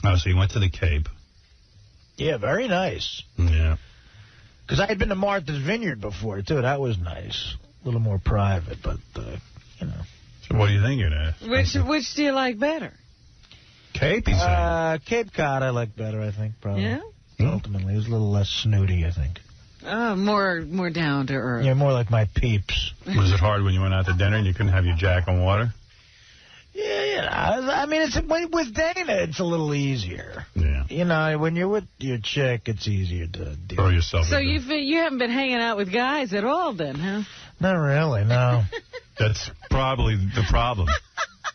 Oh, so you went to the Cape. Yeah, very nice. Yeah. Because I had been to Martha's Vineyard before, too. That was nice. A little more private, but, you know. So what do you think of that? Which do you like better? Cape, he said. Cape Cod I like better, I think, probably. Yeah? Ultimately. It was a little less snooty, I think. More down to earth. Yeah, more like my peeps. Was it hard when you went out to dinner and you couldn't have your Jack and water? Yeah, you know, I mean, with Dana, it's a little easier. Yeah. You know, when you're with your chick, it's easier to deal. Throw yourself. So you haven't been hanging out with guys at all then, huh? Not really, no. That's probably the problem.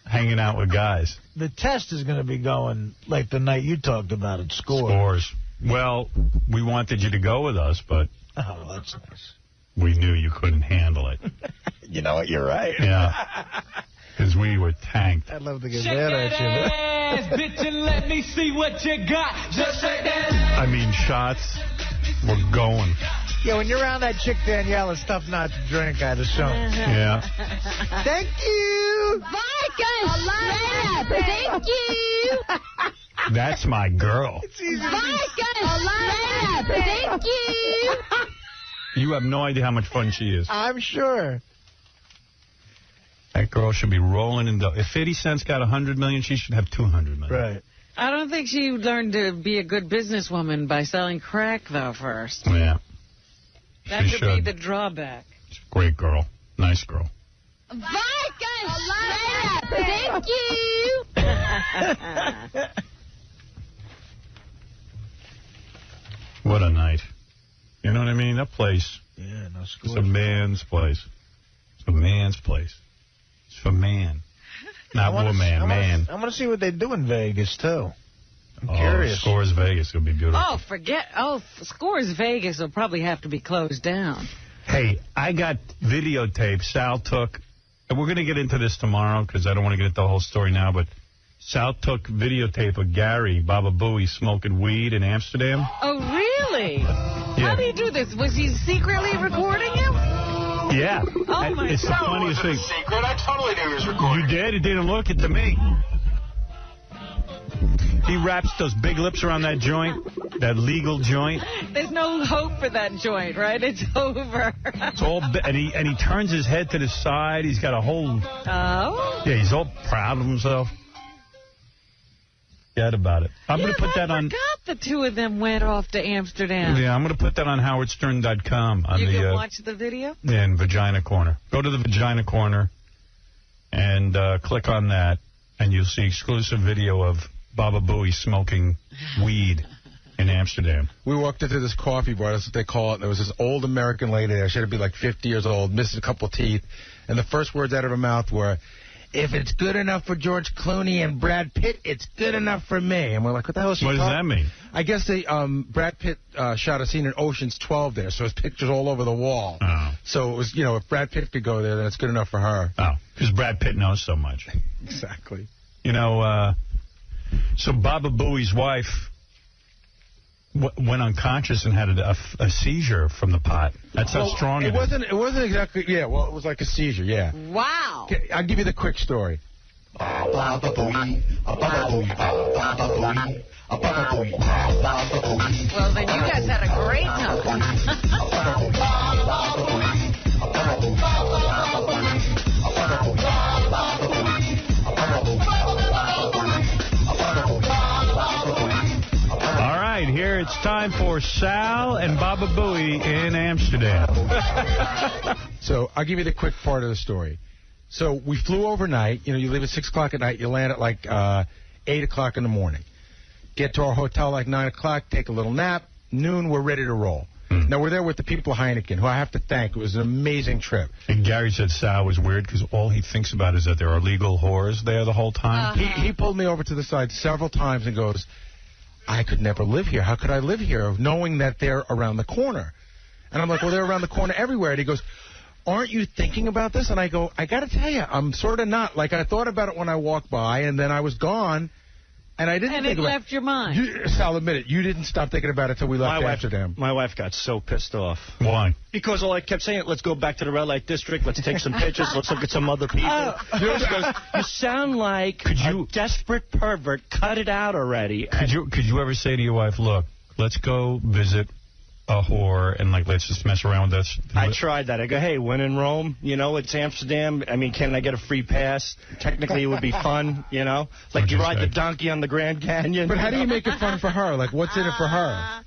Hanging out with guys. The test is going to be going like the night you talked about at Scores. Well, we wanted you to go with us, but... Oh, that's nice. We knew you couldn't handle it. You know what? You're right. Yeah. Because we were tanked. I'd love to get that at you. Ass, bitch, and let me see what you got. Just shake that ass. I mean, shots were going. Yeah, when you're around that chick Danielle, it's tough not to drink, I'd assume. Yeah. Thank you. Vodka, thank you. That's my girl. Vodka, thank you. You have no idea how much fun she is. I'm sure. That girl should be rolling in dough. If 50 Cent's got 100 million, she should have 200 million. Right. I don't think she learned to be a good businesswoman by selling crack, though, first. Yeah. That should be the drawback. She's a great girl. Nice girl. Vodka, thank you. What a night. You know what I mean? That place. Yeah, no It's a man's place. It's a man's place. It's for man. Not woman, man. I want to see what they do in Vegas, too. I'm curious. Scores Vegas will be beautiful. Scores Vegas will probably have to be closed down. Hey, I got videotape Sal took, and we're going to get into this tomorrow because I don't want to get into the whole story now, but Sal took videotape of Gary, Baba Booey, smoking weed in Amsterdam. Oh, really? Yeah. How did he do this? Was he secretly recording him? Yeah. Oh, my It's the God. funniest thing. Secret? I totally knew he was recording. You did? It didn't look it to me. He wraps those big lips around that joint, that legal joint. There's no hope for that joint, right? It's over. It's all, and he turns his head to the side. He's got a whole. Oh. Yeah, he's all proud of himself. Forget about it. I'm going to put that on. I forgot the two of them went off to Amsterdam. Yeah, I'm going to put that on howardstern.com. You can watch the video? Yeah, in Vagina Corner. Go to the Vagina Corner and click on that, and you'll see exclusive video of Baba Booey smoking weed in Amsterdam. We walked into this coffee bar, that's what they call it, and there was this old American lady there. She had to be like 50 years old, missing a couple teeth, and the first words out of her mouth were, "If it's good enough for George Clooney and Brad Pitt, it's good enough for me." And we're like, what the hell is she What does that mean? I guess they Brad Pitt shot a scene in Ocean's 12 there, so his picture's all over the wall. Oh. So it was, you know, if Brad Pitt could go there, then it's good enough for her. Oh, because Brad Pitt knows so much. Exactly. You know, so Baba Booey's wife went unconscious and had a seizure from the pot. That's how strong it is. It wasn't exactly, yeah, well, it was like a seizure, yeah. Wow. Okay, I'll give you the quick story. Well, then you guys had a great All right, here it's time for Sal and Baba Booey in Amsterdam. So I'll give you the quick part of the story. So we flew overnight. You know, you leave at 6 o'clock at night. You land at like 8 o'clock in the morning. Get to our hotel like 9 o'clock, take a little nap. Noon, we're ready to roll. Now, we're there with the people of Heineken, who I have to thank. It was an amazing trip. And Gary said Sal was weird because all he thinks about is that there are legal whores there the whole time. He pulled me over to the side several times and goes, I could never live here. How could I live here knowing that they're around the corner? And I'm like, well, they're around the corner everywhere. And he goes, aren't you thinking about this? And I go, I got to tell you, I'm sort of not. Like, I thought about it when I walked by, and then I was gone, And I didn't And think it about left your mind. Sal, admit it. You didn't stop thinking about it until we left Amsterdam. My wife got so pissed off. Why? Because all I kept saying, let's go back to the red light district, let's take some pictures, let's look at some other people. She goes, you sound like a desperate pervert. Cut it out already. Could you ever say to your wife, look, let's go visit a whore and, like, let's just mess around with this? I tried that. I go, hey, when in Rome, you know, it's Amsterdam. I mean, can I get a free pass? Technically, it would be fun, you know? Like, you ride the donkey on the Grand Canyon. But how do you make it fun for her? Like, what's in it for her?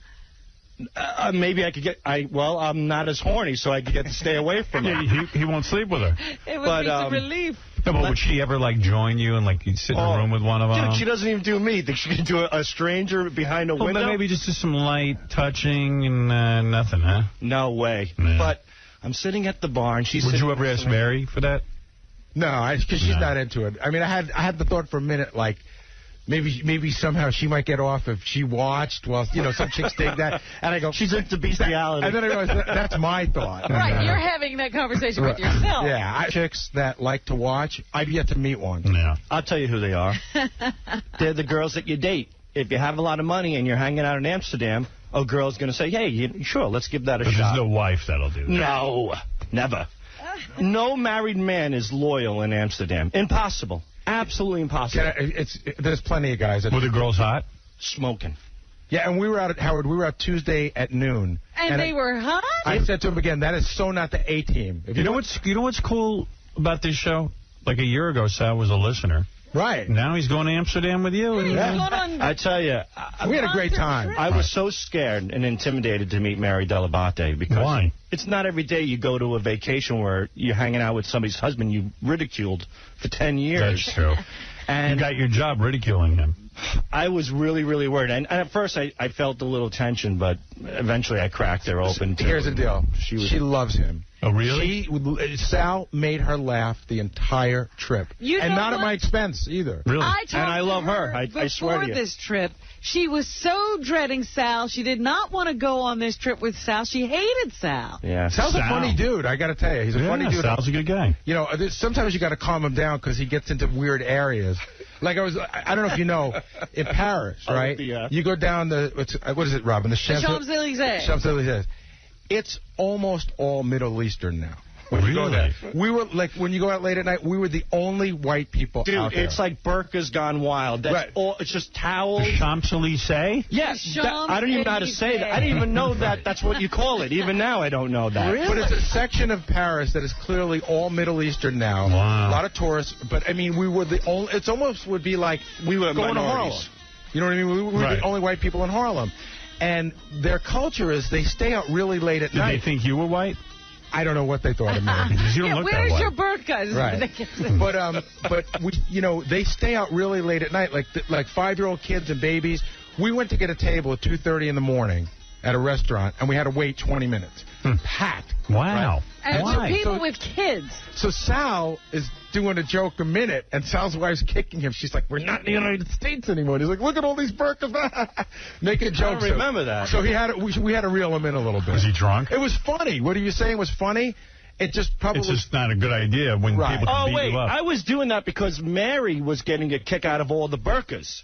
Maybe I could get... Well, I'm not as horny, so I could get to stay away from her. He won't sleep with her. It would be some relief. No, but would she ever, like, join you and, like, you'd sit in a room with one of them? Dude, she doesn't even do me. Think she can do a stranger behind a window? But maybe just do some light touching and nothing, huh? No way. Yeah. But I'm sitting at the bar, and she's Would you ever ask Mary for that? No, because she's not into it. I mean, I had the thought for a minute, like, maybe somehow she might get off if she watched while, you know, some chicks dig that. And I go, she's into bestiality. And then I realized that's my thought. Right, you're having that conversation with yourself. Yeah, chicks that like to watch, I've yet to meet one. Yeah. I'll tell you who they are. They're the girls that you date. If you have a lot of money and you're hanging out in Amsterdam, a girl's going to say, hey, sure, let's give that a shot. There's no wife that'll do that. No, never. No married man is loyal in Amsterdam. Impossible. Absolutely impossible. There's plenty of guys. Were the girls hot? Smoking. Yeah, and we were out at Howard. We were out Tuesday at noon. And they were hot? I said to him again, that is so not the A-team. You know what's cool about this show? Like a year ago, Sal was a listener. Right. Now he's going to Amsterdam with you. I tell you, we had a great time. I was so scared and intimidated to meet @𝗦𝗵cie𝘄𝗿𝗍 because why? It's not every day you go to a vacation where you're hanging out with somebody's husband you ridiculed for 10 years. That's true. And you got your job ridiculing him. I was really, really worried. And at first, I felt a little tension, but eventually I cracked her open. Here's the deal. She loves him. Oh, really? Sal made her laugh the entire trip. And not at my expense, either. Really? I love her. I swear to you. Before this trip, she was so dreading Sal. She did not want to go on this trip with Sal. She hated Sal. Yeah. Sal's a funny dude, I got to tell you. He's a funny dude. Sal's a good guy. You know, sometimes you got to calm him down because he gets into weird areas. Like I don't know if you know, in Paris, right? You go down what is it, Robin? The Champs-Élysées. Champs-Élysées. It's almost all Middle Eastern now. When you go there. We were, like, when you go out late at night, we were the only white people out there. It's like burkas gone wild. That's all. It's just towels. The Champs-Élysées? Yes. I don't even know how to say that. I didn't even know that that's what you call it. Even now, I don't know that. Really? But it's a section of Paris that is clearly all Middle Eastern now. Wow. A lot of tourists. But, I mean, we were the only... It's almost would be like we were going minorities. to Harlem. You know what I mean? We were the only white people in Harlem. And their culture is they stay out really late at night. Did they think you were white? I don't know what they thought of me. Because you don't look that where's white. your burkas? Right. But we, you know, they stay out really late at night, like 5-year-old kids and babies. We went to get a table at 2:30 in the morning at a restaurant, and we had to wait 20 minutes. Packed. Wow. Right? And two people with kids. So Sal is doing a joke a minute, and Sal's wife's kicking him. She's like, we're not in the United States anymore. And he's like, look at all these burkas. Making jokes. I don't remember that. So we had to reel him in a little bit. Was he drunk? It was funny. What are you saying was funny? It just probably... It's just not a good idea when people can beat you up. I was doing that because Mary was getting a kick out of all the burkas.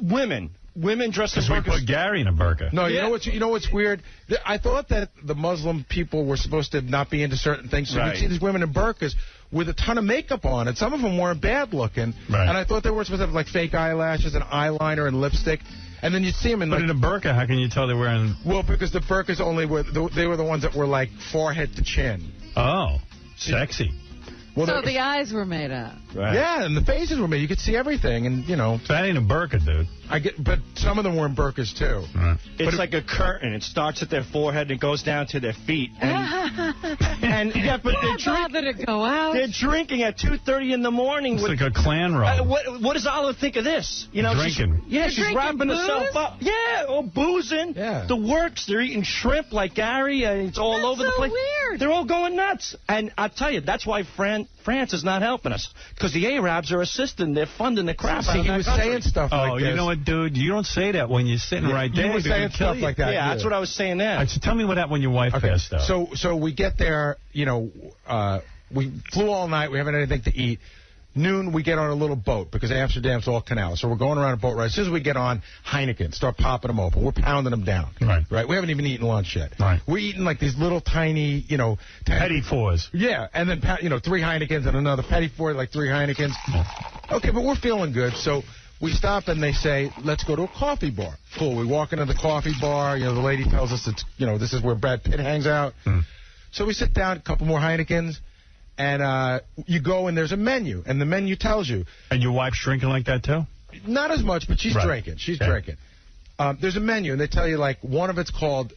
Women dressed as burkas. We put Gary in a burqa. No, you know what's weird? I thought that the Muslim people were supposed to not be into certain things. So you'd see these women in burqas with a ton of makeup on, and some of them weren't bad looking. Right. And I thought they were supposed to have like fake eyelashes and eyeliner and lipstick. And then you'd see them in But in a burqa, how can you tell they're wearing... Well, because the burqas only were... They were the ones that were like forehead to chin. Oh, sexy. Well, so the eyes were made up. Right. Yeah, and the faces were made. You could see everything, and, you know... So that ain't a burqa, dude. But some of them were in burqas, too. Right. It's like a curtain. It starts at their forehead and it goes down to their feet. And but they're to go out. They're drinking at 2:30 in the morning. It's like a clan roll. What does Olive think of this? You know, drinking. She's wrapping herself up. Yeah, or boozing. Yeah. The works. They're eating shrimp like Gary. It's all over the place. Weird. They're all going nuts. And I'll tell you, that's why France is not helping us. Because the Arabs are assisting. They're funding the crap out of he was saying stuff like this. Oh, you know what, dude? You don't say that when you're sitting right there. You were saying stuff like that. Yeah, that's what I was saying there. Right, so tell me what happened when your wife passed out. So we get there, you know, we flew all night. We haven't had anything to eat. Noon, we get on a little boat because Amsterdam's all canal. So we're going around a boat ride. As soon as we get on Heineken, start popping them open. We're pounding them down. Right. We haven't even eaten lunch yet. Right. We're eating like these little tiny, Petit fours. Yeah. And then, 3 Heinekens and another Petit four, like 3 Heinekens. Okay, but we're feeling good. So we stop and they say, let's go to a coffee bar. Cool. We walk into the coffee bar. The lady tells us it's, this is where Brad Pitt hangs out. So we sit down, a couple more Heinekens. And you go and there's a menu, and the menu tells you. And your wife's drinking like that too? Not as much, but she's drinking. She's drinking. There's a menu, and they tell you like one of it's called,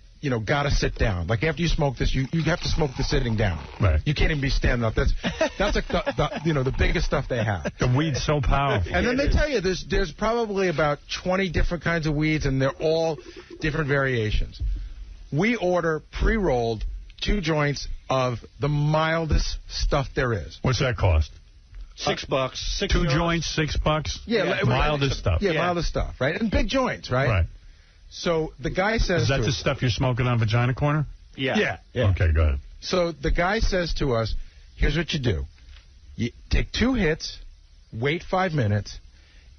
gotta sit down. Like after you smoke this, you have to smoke the sitting down. Right. You can't even be standing up. That's like the biggest stuff they have. The weed's so powerful. And then they tell you there's probably about 20 different kinds of weeds, and they're all different variations. We order pre-rolled 2 joints of the mildest stuff there is. What's that cost? $6. 2 joints, $6. Yeah, mildest stuff. Yeah, mildest stuff, right? And big joints, right? Right. So the guy says, is that the stuff you're smoking on Vagina Corner? Yeah. Okay, go ahead. So the guy says to us, here's what you do. You take 2 hits, wait 5 minutes.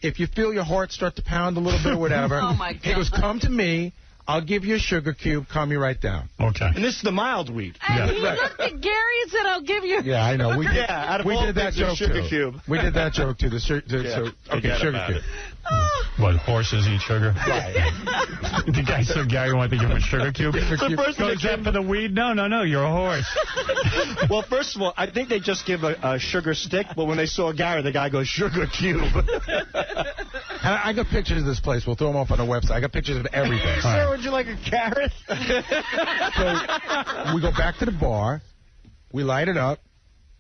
If you feel your heart start to pound a little bit or whatever, Oh my God. He goes, come to me. I'll give you a sugar cube. Calm you right down. Okay. And this is the mild weed. And he looked at Gary and said, I'll give you... Yeah, I know. We did that joke, sugar too. Cube. We did that joke, too. Sugar cube. What, horses eat sugar? Right. The guy said Gary wanted to give him a sugar cube. So first goes that for the weed? No, you're a horse. Well, first of all, I think they just give a sugar stick, but when they saw Gary, the guy goes, sugar cube. I got pictures of this place. We'll throw them up on the website. I got pictures of everything. Sir, would you like a carrot? So we go back to the bar. We light it up.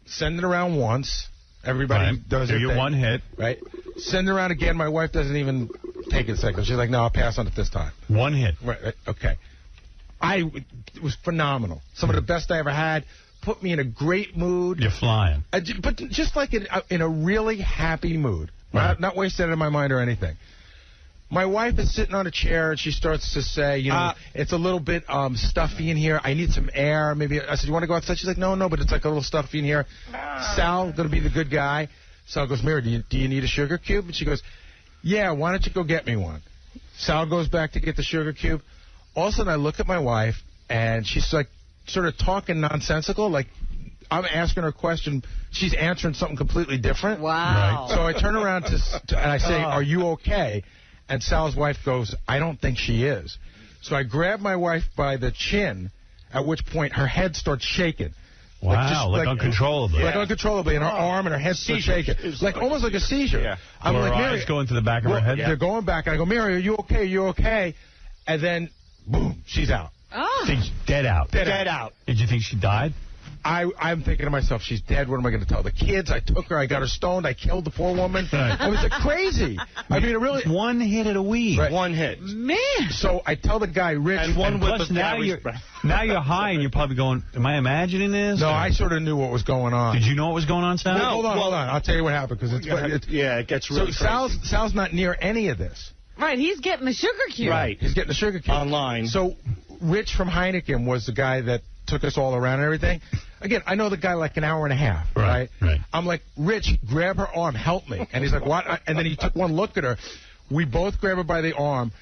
Send it around once. Everybody does their thing. 1 hit. Right. Send it around again. My wife doesn't even take it a second. She's like, no, I'll pass on it this time. 1 hit. Right. Okay. It was phenomenal. Some of the best I ever had. Put me in a great mood. You're flying. But just like in a really happy mood. Right. Not wasted in my mind or anything. My wife is sitting on a chair, and she starts to say, it's a little bit stuffy in here. I need some air. Maybe I said, you want to go outside? She's like, no, but it's like a little stuffy in here. Sal, going to be the good guy. Sal goes, Mary, do you need a sugar cube? And she goes, yeah, why don't you go get me one? Sal goes back to get the sugar cube. All of a sudden, I look at my wife, and she's like sort of talking nonsensical, like I'm asking her a question. She's answering something completely different. Wow. Right. So I turn around and I say, are you okay? And Sal's wife goes, I don't think she is. So I grab my wife by the chin, at which point her head starts shaking. Wow, like uncontrollably. Like uncontrollably, and her arm and her head starts shaking. Like almost like a seizure. Yeah. I'm like, Mary, eyes going to the back of her head? They're going back, and I go, Mary, are you okay? Are you okay? And then, boom, she's out. Oh. She's dead out. Dead out. Did you think she died? I'm thinking to myself, she's dead. What am I going to tell the kids? I took her. I got her stoned. I killed the poor woman. Right. It was like crazy. I mean, it really... 1 hit at a weed. Right. 1 hit. Man. So I tell the guy, Rich... And one whip of now you're high, and you're probably going, am I imagining this? No, I sort of knew what was going on. Did you know what was going on, Sal? No, hold on. I'll tell you what happened, because it gets really crazy. Sal's not near any of this. Right, he's getting the sugar cube. Right, he's getting the sugar cube. Online. So Rich from Heineken was the guy that took us all around and everything. Again, I know the guy like an hour and a half, right? I'm like, Rich, grab her arm, help me. And he's like, what? And then he took one look at her. We both grab her by the arm.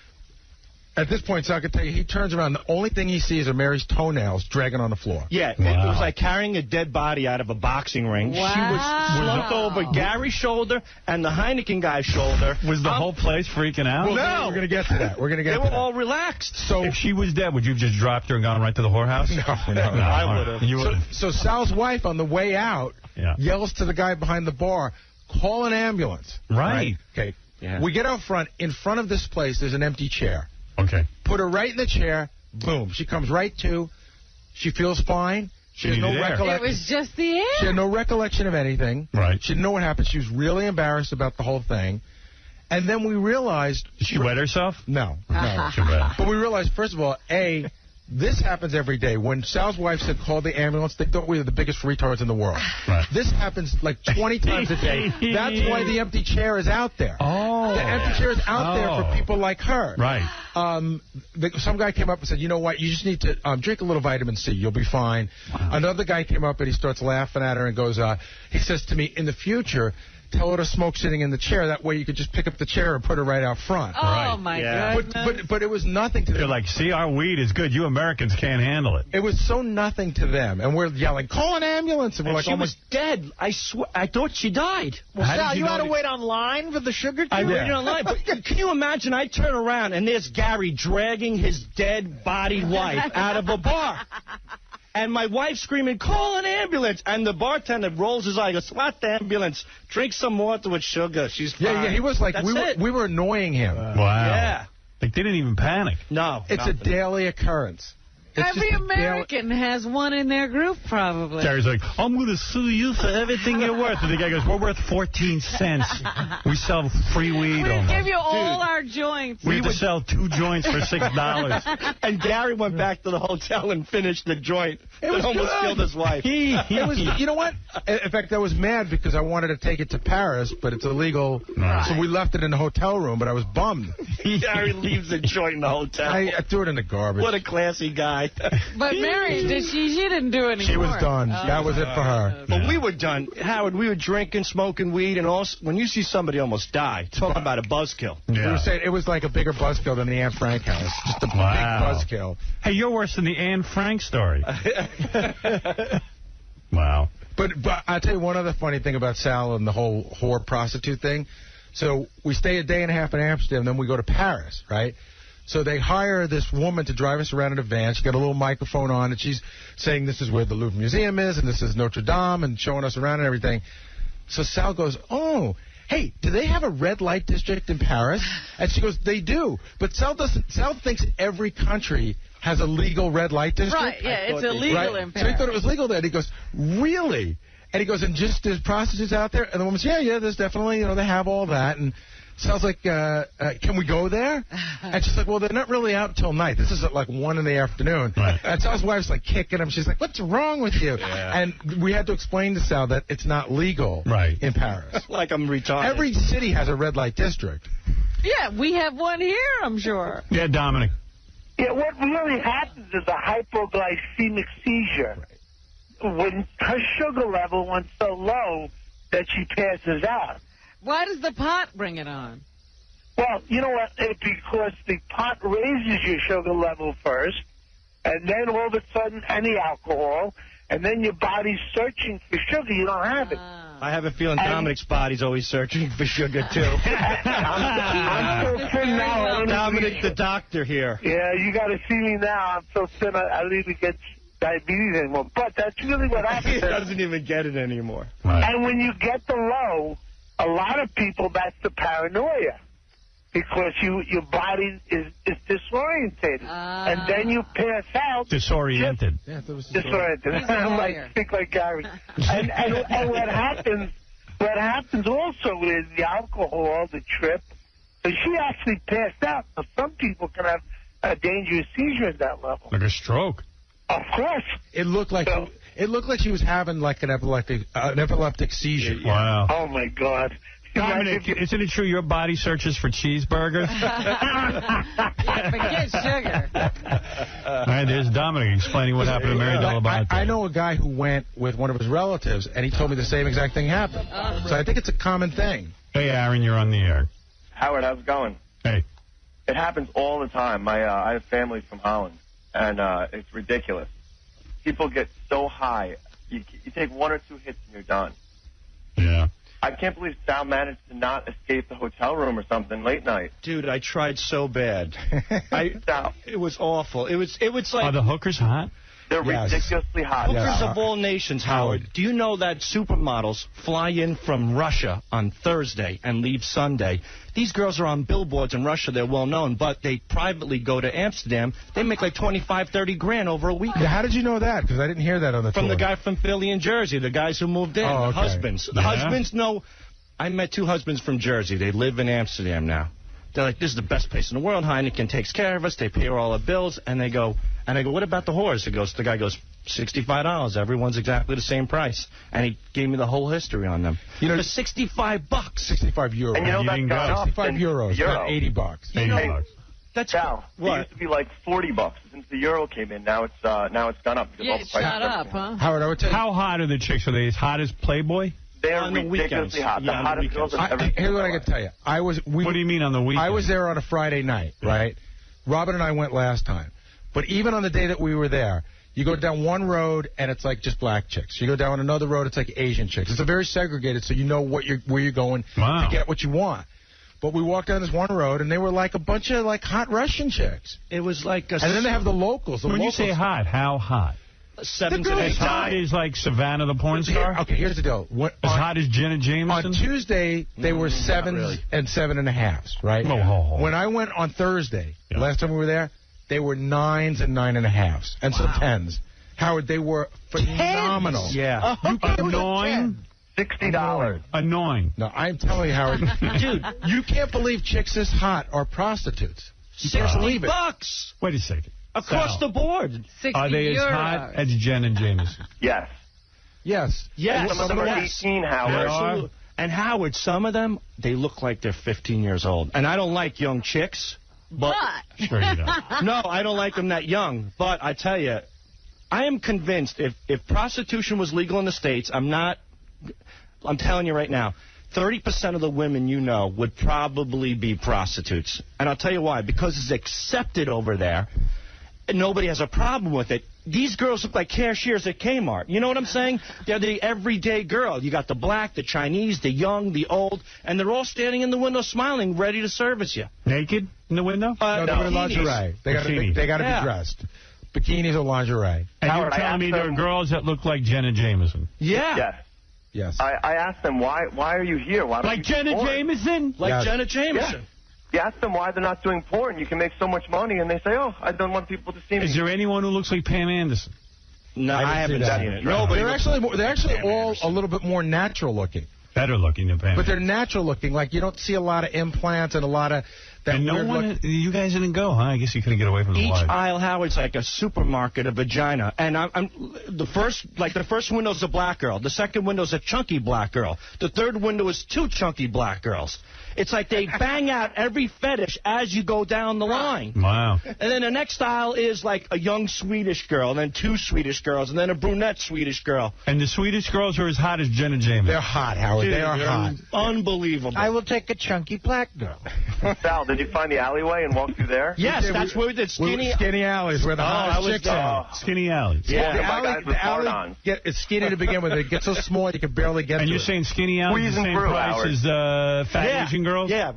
At this point, so I can tell you, he turns around. The only thing he sees are Mary's toenails dragging on the floor. Yeah, It was like carrying a dead body out of a boxing ring. Wow. She was slumped over Gary's shoulder and the Heineken guy's shoulder. Was the whole place freaking out? Well, no. We're going to get to that. They were all relaxed. So if she was dead, would you have just dropped her and gone right to the whorehouse? No. I would have. So Sal's wife, on the way out, yells to the guy behind the bar, call an ambulance. Right. Okay. Yeah. We get out front. In front of this place, there's an empty chair. Okay. Put her right in the chair. Boom. She comes right to. She feels fine. She has no recollection. It was just the air. She had no recollection of anything. Right. She didn't know what happened. She was really embarrassed about the whole thing. And then we realized... Did she wet herself? No. Too bad. But we realized, first of all, this happens every day. When Sal's wife said, call the ambulance, they thought we were the biggest retards in the world. Right. This happens like 20 times a day. That's why the empty chair is out there. Oh. The empty chair is out there for people like her. Right. Some guy came up and said, you know what, you just need to drink a little vitamin C. You'll be fine. Wow. Another guy came up and he starts laughing at her and goes, he says to me, in the future, tell her to smoke sitting in the chair. That way you could just pick up the chair and put her right out front. Oh, my goodness. But it was nothing to them. They're like, see, our weed is good. You Americans can't handle it. It was so nothing to them. And we're yelling, call an ambulance. And we're like, she was dead. I swear. I thought she died. Well, Sal, you had to wait online for the sugar cube? I waited online. But can you imagine? I turn around, and there's Gary dragging his dead body wife out of a bar. And my wife screaming, call an ambulance. And the bartender rolls his eye. He goes, what the ambulance? Drink some water with sugar. She's fine. Yeah, he was like, we were annoying him. Wow. Yeah. Like, they didn't even panic. No. It's a daily occurrence. Every American has one in their group, probably. Gary's like, I'm going to sue you for everything you're worth. And the guy goes, we're worth 14 cents. We sell free weed. We'll give you all our joints. We would sell 2 joints for $6. And Gary went back to the hotel and finished the joint. It was almost good. killed his wife. It was, you know what? In fact, I was mad because I wanted to take it to Paris, but it's illegal. Right. So we left it in the hotel room, but I was bummed. Gary leaves the joint in the hotel. I threw it in the garbage. What a classy guy. But Mary, she didn't do it anymore. She was done. That was it for her. But we were done. Howard, we were drinking, smoking weed, and also, when you see somebody almost die, talk about a buzzkill. Yeah. We were saying it was like a bigger buzzkill than the Anne Frank house. Just a big buzzkill. Hey, you're worse than the Anne Frank story. Wow. But I'll tell you one other funny thing about Sal and the whole whore prostitute thing. So we stay a day and a half in Amsterdam, then we go to Paris, right? So they hire this woman to drive us around in a van. She's got a little microphone on, and she's saying this is where the Louvre Museum is, and this is Notre Dame, and showing us around and everything. So Sal goes, oh, hey, do they have a red light district in Paris? And she goes, they do. But Sal thinks every country has a legal red light district. Right, yeah, it's illegal in Paris. So he thought it was legal there. And he goes, really? And he goes, and just there's prostitutes out there? And the woman says, yeah, there's definitely, they have all that. And Sal's like, can we go there? And she's like, well, they're not really out till night. This is at like 1 in the afternoon. Right. And Sal's wife's like kicking him. She's like, what's wrong with you? Yeah. And we had to explain to Sal that it's not legal in Paris. Like I'm retarded. Every city has a red light district. Yeah, we have one here, I'm sure. Yeah, Dominic. Yeah, what really happens is a hypoglycemic seizure. Right. When her sugar level went so low that she passes out. Why does the pot bring it on? Well, you know what? Because the pot raises your sugar level first, and then all of a sudden, any alcohol, and then your body's searching for sugar. You don't have it. I have a feeling Dominic's body's always searching for sugar, too. I'm so thin now. Dominic, the doctor here. Yeah, you got to see me now. I'm so thin, I don't even get diabetes anymore. But that's really what happens. He doesn't even get it anymore. Right. And when you get the low, a lot of people, that's the paranoia. Because your body is disorientated. And then you pass out. Disoriented. Disoriented. I'm like, think like Gary. and what happens also is the alcohol, the trip. So she actually passed out. Now, some people can have a dangerous seizure at that level. Like a stroke. Of course. It looked like she was having like an epileptic seizure. Wow. Oh my God. Dominic, isn't it true your body searches for cheeseburgers? Forget sugar. All right, there's Dominic explaining what happened to Mary Delabate. I know a guy who went with one of his relatives, and he told me the same exact thing happened. So I think it's a common thing. Hey, Aaron, you're on the air. Howard, how's it going? Hey. It happens all the time. I have family from Holland, and it's ridiculous. People get so high. You take 1 or 2 hits and you're done. Yeah. I can't believe Sal managed to not escape the hotel room or something late night. Dude, I tried so bad. It was awful. It was like... Are the hookers hot? They're ridiculously hot. Hookers of all nations, Howard. Do you know that supermodels fly in from Russia on Thursday and leave Sunday? These girls are on billboards in Russia. They're well known, but they privately go to Amsterdam. They make like 25, 30 grand over a weekend. Yeah, how did you know that? Because I didn't hear that on the tour. From the guy from Philly and Jersey, the guys who moved in, the husbands. The husbands know. I met 2 husbands from Jersey. They live in Amsterdam now. They're like, this is the best place in the world. Heineken takes care of us. They pay all our bills. And I go, what about the whores? The guy goes, $65. Everyone's exactly the same price. And he gave me the whole history on them. For $65. 65 euros. And you know that's 65 euros. About $80. $80. That's Sal, it used to be like $40. Since the euro came in, now it's gone up. Yeah, it's shot up, huh? Howard, I would tell you. How hot are the chicks? Are they as hot as Playboy? They are On the ridiculously weekends. hot. The Yeah, on the hottest girls weekends. I've ever seen. Here's what I can tell you. What do you mean on the weekend? I was there on a Friday night, right? Robin and I went last time. But even on the day that we were there, you go down one road and it's like just black chicks. You go down another road, it's like Asian chicks. It's a very segregated, so you know where you're going to get what you want. But we walked down this one road and they were like a bunch of like hot Russian chicks. It was like a... And then they have the locals. When you say hot, how hot? 7 to 8 As hot as like Savannah the porn star? Okay, here's the deal. As hot as Jenna Jameson? On Tuesday, they were 7s and 7.5s, right? When I went on Thursday, last time we were there, they were 9s and 9.5s, and some 10s. Howard, they were phenomenal. Yeah. Annoying? $60. Annoying. No, I'm telling you, Howard. Dude, you can't believe chicks this hot are prostitutes. You can't believe it. $60. Wait a second. Across the board. 60 Are they as hot as Jen and Jameson? Yes. Yes. Yes. Some of them are 18, Howard. Absolutely. And Howard, some of them, they look like they're 15 years old. And I don't like young chicks. But sure you don't. No, I don't like them that young. But I tell you, I am convinced if prostitution was legal in the States, I'm telling you right now, 30% of the women you know would probably be prostitutes. And I'll tell you why. Because it's accepted over there. And nobody has a problem with it. These girls look like cashiers at Kmart. You know what I'm saying? They're the everyday girl. You got the black, the Chinese, the young, the old, and they're all standing in the window smiling, ready to service you. Naked in the window? No, they're in lingerie. They got to be dressed. Bikinis or lingerie. And Howard, you're telling me there are girls that look like Jenna Jameson? Yeah. Yes. Yes. I asked them, why are you here? Why don't Like you Jenna porn? Jameson? Like Jenna Jameson. Yeah. You ask them why they're not doing porn. You can make so much money, and they say, oh, I don't want people to see me. Is there anyone who looks like Pam Anderson? No, I haven't seen it. They're actually all a little bit more natural looking. Better looking than Pam. But they're natural looking. Like, you don't see a lot of implants and a lot of that and weird look. You guys didn't go, huh? I guess you couldn't get away from the Each wife. aisle, Howard's like a supermarket of vagina. And the first window's a black girl. The second window's a chunky black girl. The third window is 2 chunky black girls. It's like they bang out every fetish as you go down the line. Wow. And then the next aisle is like a young Swedish girl, and then 2 Swedish girls, and then a brunette Swedish girl. And the Swedish girls are as hot as Jenna Jameson. They're hot, Howard. Dude, they are hot. Unbelievable. I will take a chunky black girl. Sal, did you find the alleyway and walk through there? Yes, that's where the skinny alleys where the hottest chicks are. Skinny alleys. Yeah, The alley it's skinny to begin with. It gets so small you can barely get to it. And you're saying skinny alleys the same price as fat Asian girls? Yeah,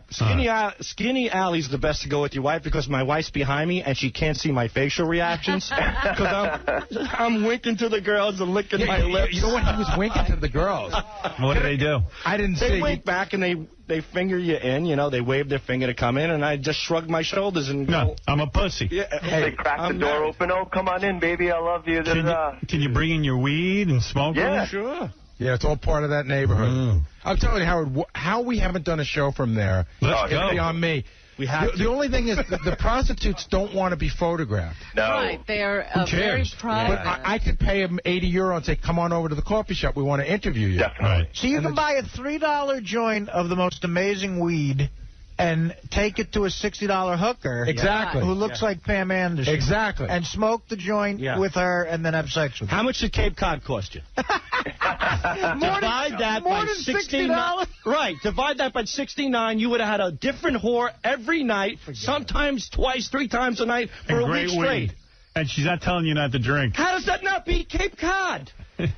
skinny alley's the best to go with your wife because my wife's behind me and she can't see my facial reactions because I'm winking to the girls and licking my lips. You know what? He was winking to the girls. What do they do? I didn't see. They wink back and they finger you in. You know, they wave their finger to come in, and I just shrug my shoulders and go. No, I'm a pussy. Yeah, they crack the door open. Oh, come on in, baby. I love you. Can you bring in your weed and smoke? Yeah, sure. Yeah, it's all part of that neighborhood. I'm telling you, Howard, how we haven't done a show from there. Let's go. Be on me. We have the only thing is the prostitutes don't want to be photographed. No. Right, they are very private. But I could pay them €80 and say, come on over to the coffee shop. We want to interview you. Definitely. Right. So you can buy a $3 joint of the most amazing weed and take it to a $60 hooker. Exactly. Who looks like Pam Anderson. Exactly. And smoke the joint with her and then have sex with her. How much did Cape Cod cost you? Divide that by 69. Right. Divide that by 69. You would have had a different whore every night, sometimes twice, 3 times a night for a week straight. And she's not telling you not to drink. How does that not beat Cape Cod? That's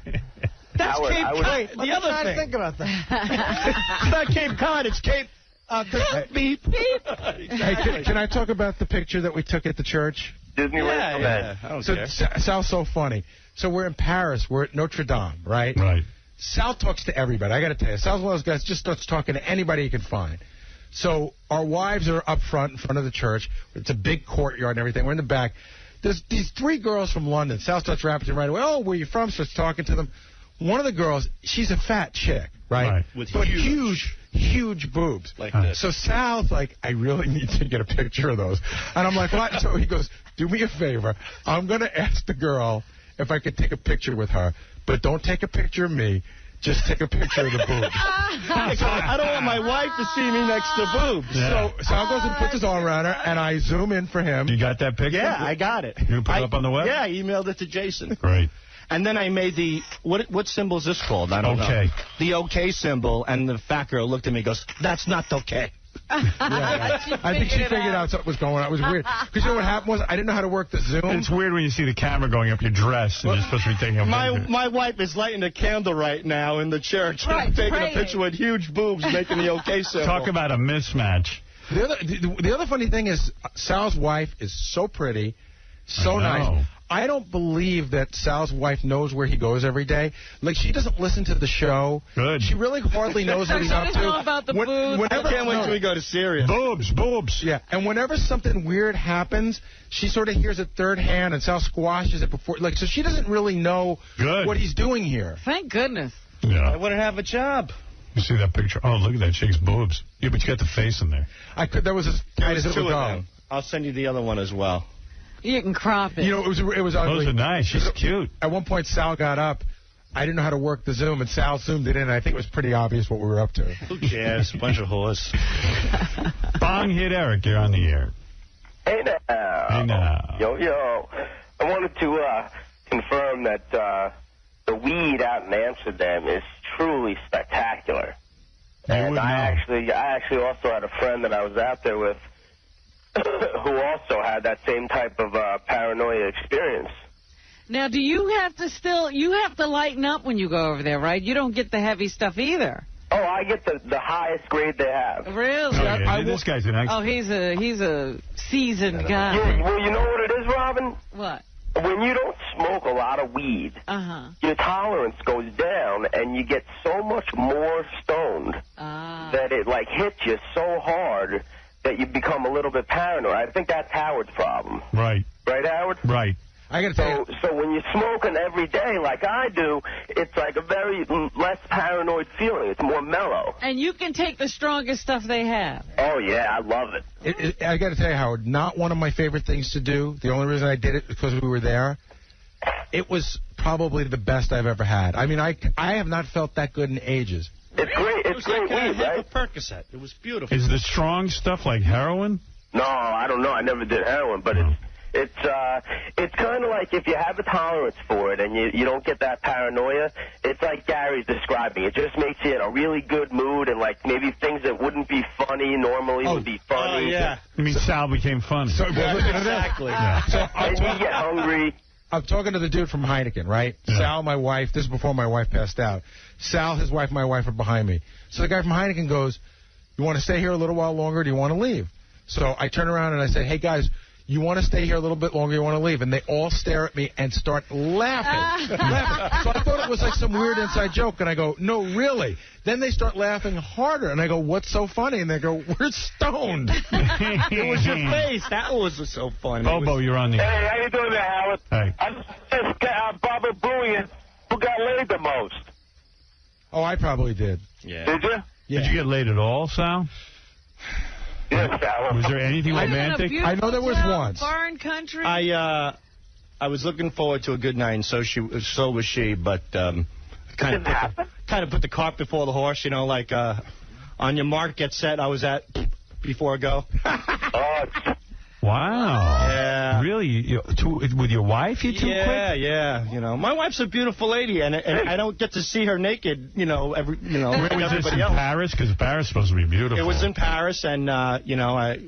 Howard, Cape Cod. The other thing. Think about that. It's not Cape Cod. It's Cape. Beep. Hey, can I talk about the picture that we took at the church? Disneyland. Yeah. I don't care. Sal's so funny. So we're in Paris. We're at Notre Dame, right? Right. Sal talks to everybody. I got to tell you, Sal's one of those guys just starts talking to anybody he can find. So our wives are up front in front of the church. It's a big courtyard and everything. We're in the back. There's these 3 girls from London. Sal starts rapping right away. Oh, where you from? Starts talking to them. One of the girls, she's a fat chick, right? With but huge boobs. Like this. So Sal's like, I really need to get a picture of those. And I'm like, what? So he goes, do me a favor. I'm going to ask the girl if I could take a picture with her, but don't take a picture of me. Just take a picture of the boobs. I don't want my wife to see me next to boobs. Yeah. So Sal goes and puts his arm around her, and I zoom in for him. You got that picture? Yeah, I got it. You put it up on the web? Yeah, I emailed it to Jason. Great. And then I made the, what symbol is this called? I don't know. The okay symbol, and the fat girl looked at me and goes, that's not okay. I think she figured out something was going on. It was weird. Because you know what happened was I didn't know how to work the Zoom. It's weird when you see the camera going up your dress and you're supposed to be taking a picture. My wife is lighting a candle right now in the church. Right, taking a picture with huge boobs making the okay symbol. Talk about a mismatch. The other funny thing is Sal's wife is so pretty, so nice. I don't believe that Sal's wife knows where he goes every day. Like, she doesn't listen to the show. Good. She really hardly knows what he's up to. She doesn't know about the boobs. I can't wait till we go to Sirius. Boobs. Yeah, and whenever something weird happens, she sort of hears it third hand, and Sal squashes it before. Like, so she doesn't really know what he's doing here. Thank goodness. Yeah. I wouldn't have a job. You see that picture? Oh, look at that chick's boobs. Yeah, but you got the face in there. That was as tight as it would go. I'll send you the other one as well. You can crop it. You know, it was ugly. Those are nice. She's cute. At one point, Sal got up. I didn't know how to work the Zoom, and Sal zoomed it in, and I think it was pretty obvious what we were up to. Who cares? A bunch of whores. Bong hit Eric. You're on the air. Hey now. Yo. I wanted to confirm that the weed out in Amsterdam is truly spectacular. And I actually also had a friend that I was out there with who also had that same type of paranoia experience. Now, do you have to lighten up when you go over there, right? You don't get the heavy stuff either. Oh, I get the highest grade they have. Really? Oh, yeah. This guy's an expert. Oh, he's a seasoned guy. Yeah, well, you know what it is, Robin? What? When you don't smoke a lot of weed, your tolerance goes down, and you get so much more stoned that it hits you so hard that you become a little bit paranoid. I think that's Howard's problem. Right. Right, Howard? Right. I gotta tell you. So when you're smoking every day like I do, it's like a very less paranoid feeling. It's more mellow. And you can take the strongest stuff they have. Oh, yeah, I love it. I gotta tell you, Howard, not one of my favorite things to do. The only reason I did it because we were there. It was probably the best I've ever had. I mean, I have not felt that good in ages. It's great. It's great weed, right? It was like a Percocet. It was beautiful. Is the strong stuff like heroin? No, I don't know. I never did heroin, but it's kind of like if you have a tolerance for it and you don't get that paranoia, it's like Gary's describing. It just makes you in a really good mood, and like maybe things that wouldn't be funny normally would be funny. Oh, yeah. You mean Sal became funny? So, exactly. Yeah. So and you get hungry. I'm talking to the dude from Heineken, right? Yeah. Sal, my wife, this is before my wife passed out. Sal, his wife, my wife are behind me. So the guy from Heineken goes, you want to stay here a little while longer or do you want to leave? So I turn around and I say, hey, guys, you want to stay here a little bit longer, you want to leave? And they all stare at me and start laughing. So I thought it was like some weird inside joke, and I go, no, really? Then they start laughing harder, and I go, what's so funny? And they go, we're stoned. It was your face. That was so funny. Bobo, you're on the air. Hey, how you doing there, Howard? Hey. I'm just Baba Booey, who got laid the most. Oh, I probably did. Yeah. Did you? Yeah. Did you get laid at all, Sal? Yes, Howard. Was there anything romantic? I know there was once. Foreign country. I was looking forward to a good night, and so was she. But kind of put the cart before the horse. You know, like on your mark, get set. I was at before I go. Wow. Yeah. Really? With your wife, you too quick? Yeah. You know, my wife's a beautiful lady, and I don't get to see her naked. Where was this, in Paris? Because Paris is supposed to be beautiful. It was in Paris, and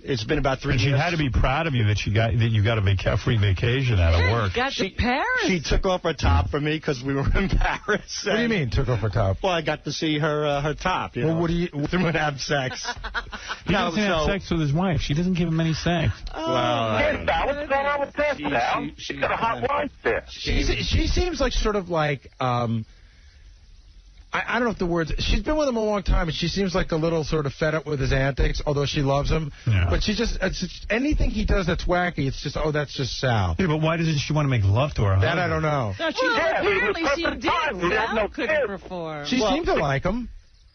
it's been about 3 years. She had to be proud of you that you got a free vacation out of work. Got to Paris. She took off her top for me because we were in Paris. What do you mean, took off her top? Well, I got to see her top. You know, what do you? Through and have sex. He doesn't have sex with his wife. She doesn't give him any sex. Well, Yes, Sal, what's going on with that, Sal? She's got a hot wife there. She seems like sort of like, I don't know if the words, she's been with him a long time, and she seems like a little sort of fed up with his antics, although she loves him. Yeah. But she just, anything he does that's wacky, it's just, oh, that's just Sal. Yeah, but why doesn't she want to make love to her? That I don't know. No, apparently she did. Sal couldn't perform. She seemed to like him.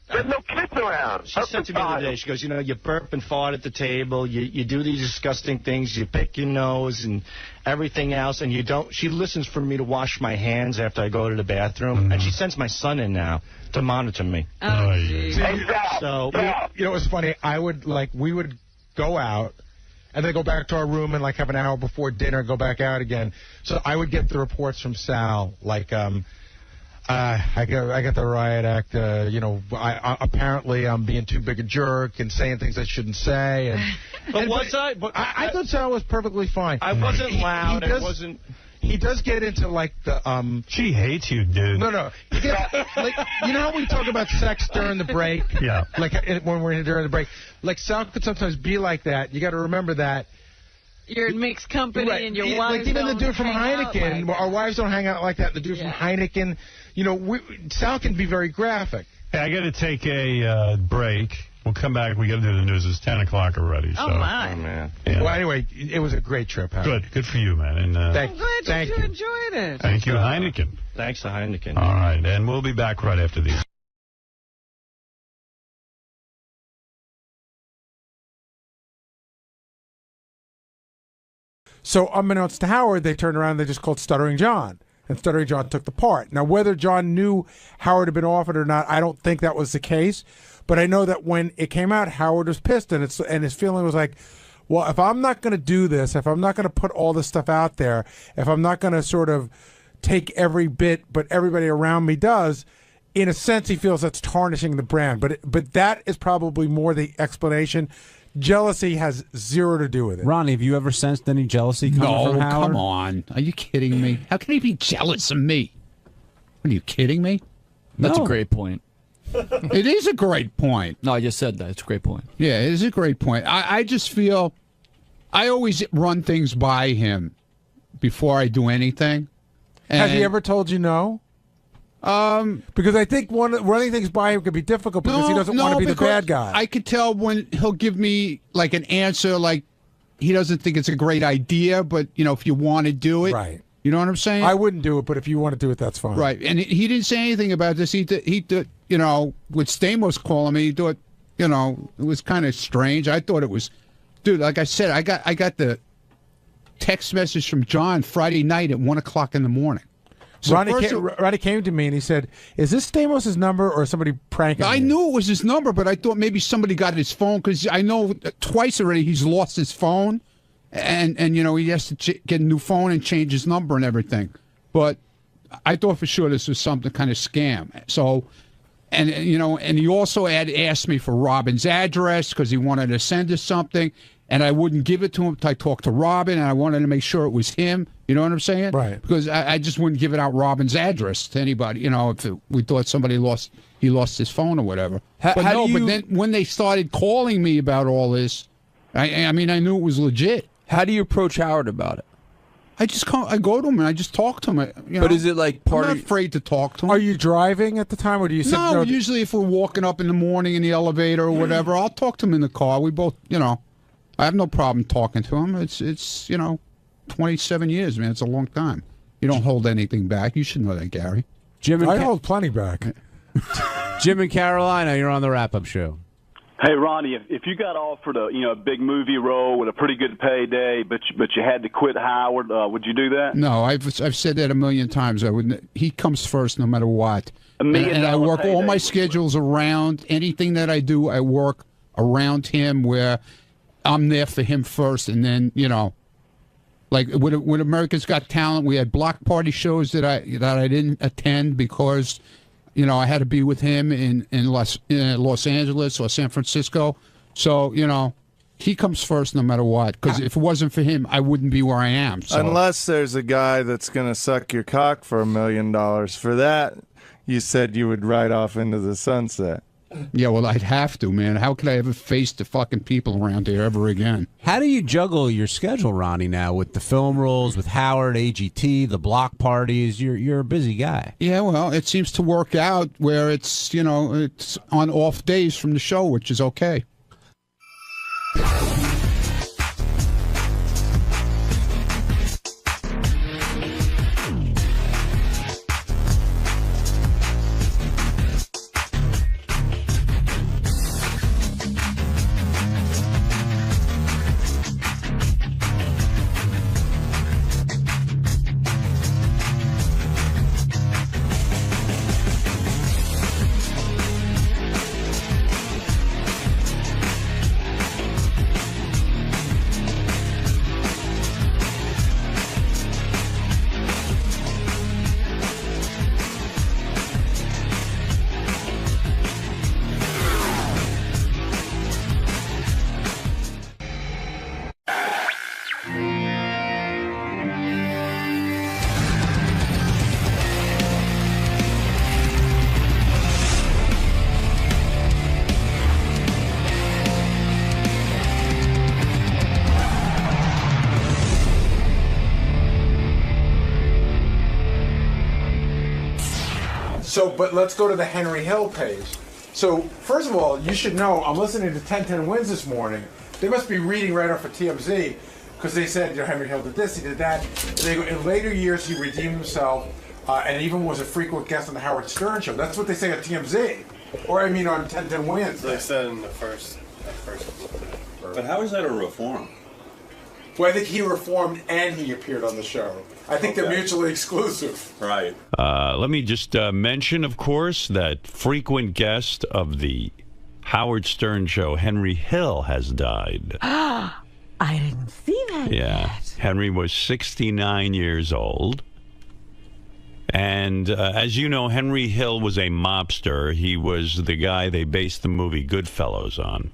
There's no kids around. She said to me the other day, she goes, you burp and fart at the table, you do these disgusting things, you pick your nose and everything else, and you don't. She listens for me to wash my hands after I go to the bathroom, and she sends my son in now to monitor me. Oh, geez. So, you know, it was funny. We would go out, and then go back to our room and like have an hour before dinner, go back out again. So I would get the reports from Sal, like I got the riot act. Apparently I'm being too big a jerk and saying things I shouldn't say. But I thought Sal was perfectly fine. I wasn't loud. I wasn't. He does get into, like, the... She hates you, dude. No. Like, you know how we talk about sex during the break? Yeah. Like, when we're during the break. Like, Sal could sometimes be like that. You got to remember that. You're in mixed company, right. And your wives like, even the dude from Heineken, our wives don't hang out like that. The dude from Heineken, Sal can be very graphic. Hey, I got to take a break. We'll come back. We got to do the news. It's 10 o'clock already. Oh, my. Oh, man. Yeah. Well, anyway, it was a great trip, Howard. Good for you, man. And, I'm glad you enjoyed it. Thank you, Heineken. Thanks to Heineken. All right, and we'll be back right after these. So, unbeknownst to Howard, they turned around and they just called Stuttering John. And Stuttering John took the part. Now, whether John knew Howard had been offered or not, I don't think that was the case. But I know that when it came out, Howard was pissed, and his feeling was like, well, if I'm not going to do this, if I'm not going to put all this stuff out there, if I'm not going to sort of take every bit, but everybody around me does, in a sense, he feels that's tarnishing the brand. But that is probably more the explanation. Jealousy has zero to do with it. Ronnie, have you ever sensed any jealousy coming from Howard? Come on. Are you kidding me? How can he be jealous of me? Are you kidding me? That's a great point. It is a great point. No, I just said that. It's a great point. Yeah, it is a great point. I just feel I always run things by him before I do anything. Has he ever told you no? Because I think running things by him could be difficult because he doesn't want to be the bad guy. I could tell when he'll give me like an answer like he doesn't think it's a great idea, but, if you want to do it. Right. You know what I'm saying? I wouldn't do it, but if you want to do it, that's fine. Right. And he didn't say anything about this. He did, with 𝗦𝗵cie calling me, he thought, it was kind of strange. I thought it was, dude, like I said, I got the text message from John Friday night at 1 o'clock in the morning. So Ronnie came to me and he said, is this 𝗦𝗵cie's number or somebody pranking I me? knew it was his number, but I thought maybe somebody got his phone because I know twice already he's lost his phone. And he has to get a new phone and change his number and everything. But I thought for sure this was something kind of scam. So, and he also had asked me for Robin's address because he wanted to send us something. And I wouldn't give it to him until I talked to Robin, and I wanted to make sure it was him. You know what I'm saying? Right. Because I just wouldn't give it out Robin's address to anybody, if we thought somebody lost his phone or whatever. But then when they started calling me about all this, I knew it was legit. How do you approach Howard about it? I go to him and I just talk to him. But is it like I'm not afraid to talk to him. Are you driving at the time, or do you sit No, usually if we're walking up in the morning in the elevator or whatever, I'll talk to him in the car. We both, I have no problem talking to him. It's 27 years, man. It's a long time. You don't hold anything back. You should know that, Gary. I hold plenty back. Jim in Carolina, you're on the wrap-up show. Hey, Ronnie, if you got offered a big movie role with a pretty good payday, but you had to quit Howard, would you do that? No, I've said that a million times. I wouldn't. He comes first no matter what. And I work all my schedules around anything that I do. I work around him where I'm there for him first, and then like with America's Got Talent, we had block party shows that I didn't attend because. I had to be with him in Los Angeles or San Francisco. So, he comes first no matter what. Because if it wasn't for him, I wouldn't be where I am. So. Unless there's a guy that's going to suck your cock for $1 million. For that, you said you would ride off into the sunset. Yeah, well, I'd have to, man. How could I ever face the fucking people around here ever again? How do you juggle your schedule, Ronnie, now with the film roles, with Howard, AGT, the block parties? You're a busy guy. Yeah, well, it seems to work out where it's, it's on off days from the show, which is okay. So, but let's go to the Henry Hill page. So, first of all, you should know, I'm listening to 1010 Wins this morning. They must be reading right off of TMZ, because they said, Henry Hill did this, he did that. They go, in later years, he redeemed himself, and even was a frequent guest on the Howard Stern show. That's what they say on TMZ. Or, I mean, on 1010 Wins. They said in the first. But how is that a reform? Well, I think he reformed and he appeared on the show. I think they're mutually exclusive. Right. Let me just mention, of course, that frequent guest of the Howard Stern show, Henry Hill, has died. I didn't see that yet. Henry was 69 years old. And as you know, Henry Hill was a mobster. He was the guy they based the movie Goodfellas on.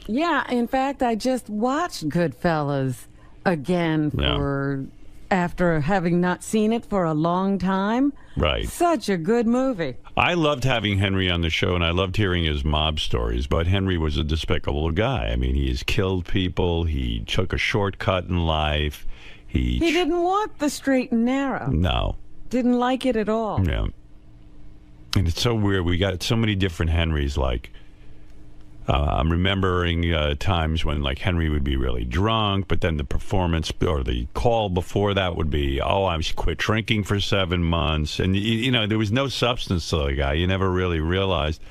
Yeah, in fact, I just watched Goodfellas again after having not seen it for a long time. Right. Such a good movie. I loved having Henry on the show, and I loved hearing his mob stories, but Henry was a despicable guy. I mean, he has killed people. He took a shortcut in life. He didn't want the straight and narrow. No. Didn't like it at all. Yeah. And it's so weird. We got so many different Henrys, like... I'm remembering times when, like, Henry would be really drunk, but then the performance or the call before that would be, oh, I quit drinking for 7 months. And, you know, there was no substance to the guy. You never really realized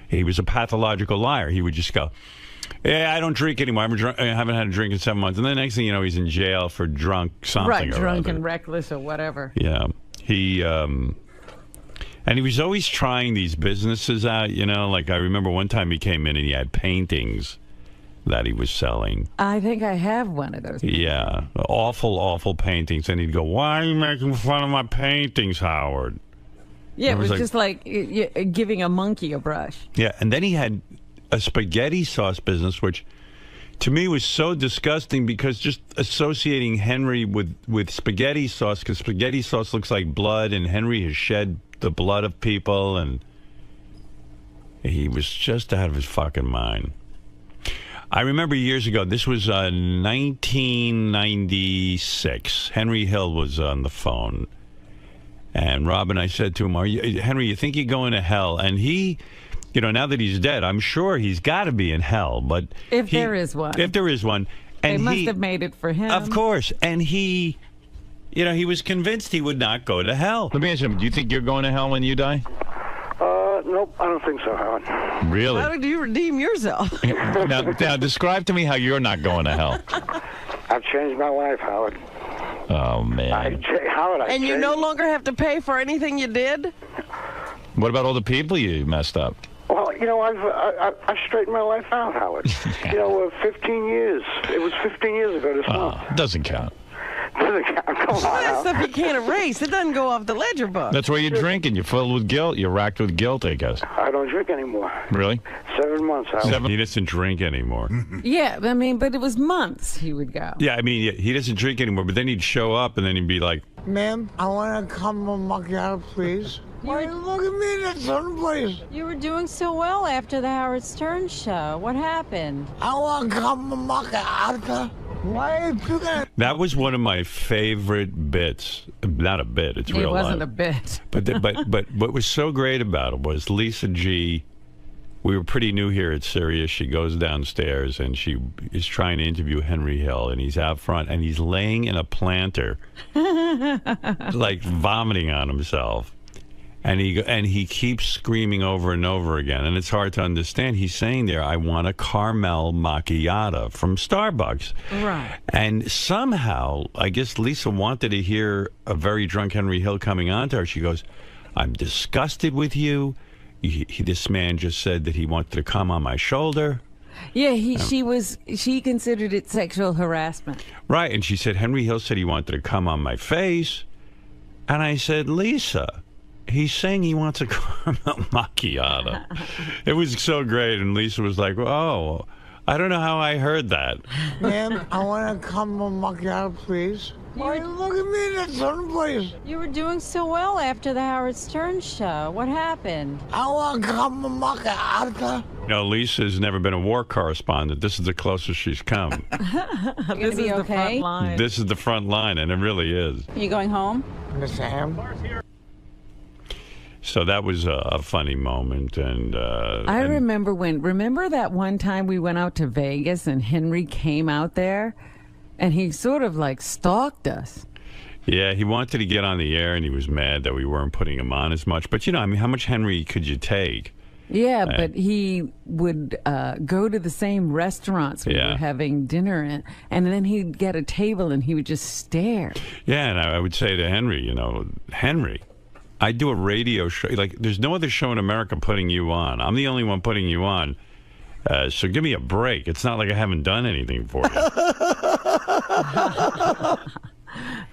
he was a pathological liar. He would just go, yeah, I don't drink anymore. I haven't had a drink in 7 months. And the next thing you know, he's in jail for drunk something right, or drunk other. And reckless or whatever. Yeah. And he was always trying these businesses out, you know. Like, I remember one time he came in and he had paintings that he was selling. I think I have one of those. Yeah. Awful, awful paintings. And he'd go, why are you making fun of my paintings, Howard? Yeah, it was just like giving a monkey a brush. Yeah, and then he had a spaghetti sauce business, which to me was so disgusting because just associating Henry with spaghetti sauce, because spaghetti sauce looks like blood, and Henry has shed the blood of people, and he was just out of his fucking mind. I remember years ago, this was 1996. Henry Hill was on the phone, and Rob and I said to him, Henry, you think you're going to hell? And he, you know, now that he's dead, I'm sure he's got to be in hell, but if there is one. If there is one. And they must have made it for him. Of course. And he... You know, he was convinced he would not go to hell. Let me ask you, do you think you're going to hell when you die? Nope, I don't think so, Howard. Really? How did you redeem yourself? now, describe to me how you're not going to hell. I've changed my life, Howard. Oh, man. And you no longer have to pay for anything you did? What about all the people you messed up? Well, you know, I've straightened my life out, Howard. You know, 15 years. It was 15 years ago this month. It doesn't count. That stuff you can't erase. It doesn't go off the ledger book. That's why you're drinking. You're filled with guilt. You're racked with guilt, I guess. I don't drink anymore. Really? 7 months, Howard. He doesn't drink anymore. Yeah, I mean, but it was months he would go. Yeah, I mean, he doesn't drink anymore, but then he'd show up and then he'd be like, ma'am, I want to come on macchiato, please. Why you look at me in that certain place? You were doing so well after the Howard Stern show. What happened? I want to come on macchiato. Why are you picking it? That was one of my favorite bits. Not a bit, it's real life. It wasn't a bit. But what was so great about it was Lisa G. We were pretty new here at Sirius. She goes downstairs and she is trying to interview Henry Hill, and he's out front and he's laying in a planter, like vomiting on himself. And he keeps screaming over and over again, and it's hard to understand. He's saying there, I want a caramel macchiato from Starbucks. Right. And somehow, I guess Lisa wanted to hear a very drunk Henry Hill coming on to her. She goes, I'm disgusted with you. This man just said that he wanted to come on my shoulder. Yeah, she considered it sexual harassment. Right, and she said, Henry Hill said he wanted to come on my face. And I said, Lisa... He's saying he wants a caramel macchiato. It was so great, and Lisa was like, oh, I don't know how I heard that. Ma'am, I want to come on macchiato, please. Why you look at me in that certain place? You were doing so well after the Howard Stern show. What happened? I want to come on macchiato. You know, Lisa's never been a war correspondent. This is the closest she's come. This is the front line. This is the front line, and it really is. Are you going home? Yes, I am. So that was a funny moment. And I remember that one time we went out to Vegas and Henry came out there and he sort of like stalked us. Yeah, he wanted to get on the air and he was mad that we weren't putting him on as much. But, you know, I mean, how much Henry could you take? Yeah, but he would go to the same restaurants we were having dinner in, and then he'd get a table and he would just stare. Yeah, and I would say to Henry, you know, Henry, I do a radio show. Like, there's no other show in America putting you on. I'm the only one putting you on. So give me a break. It's not like I haven't done anything for you.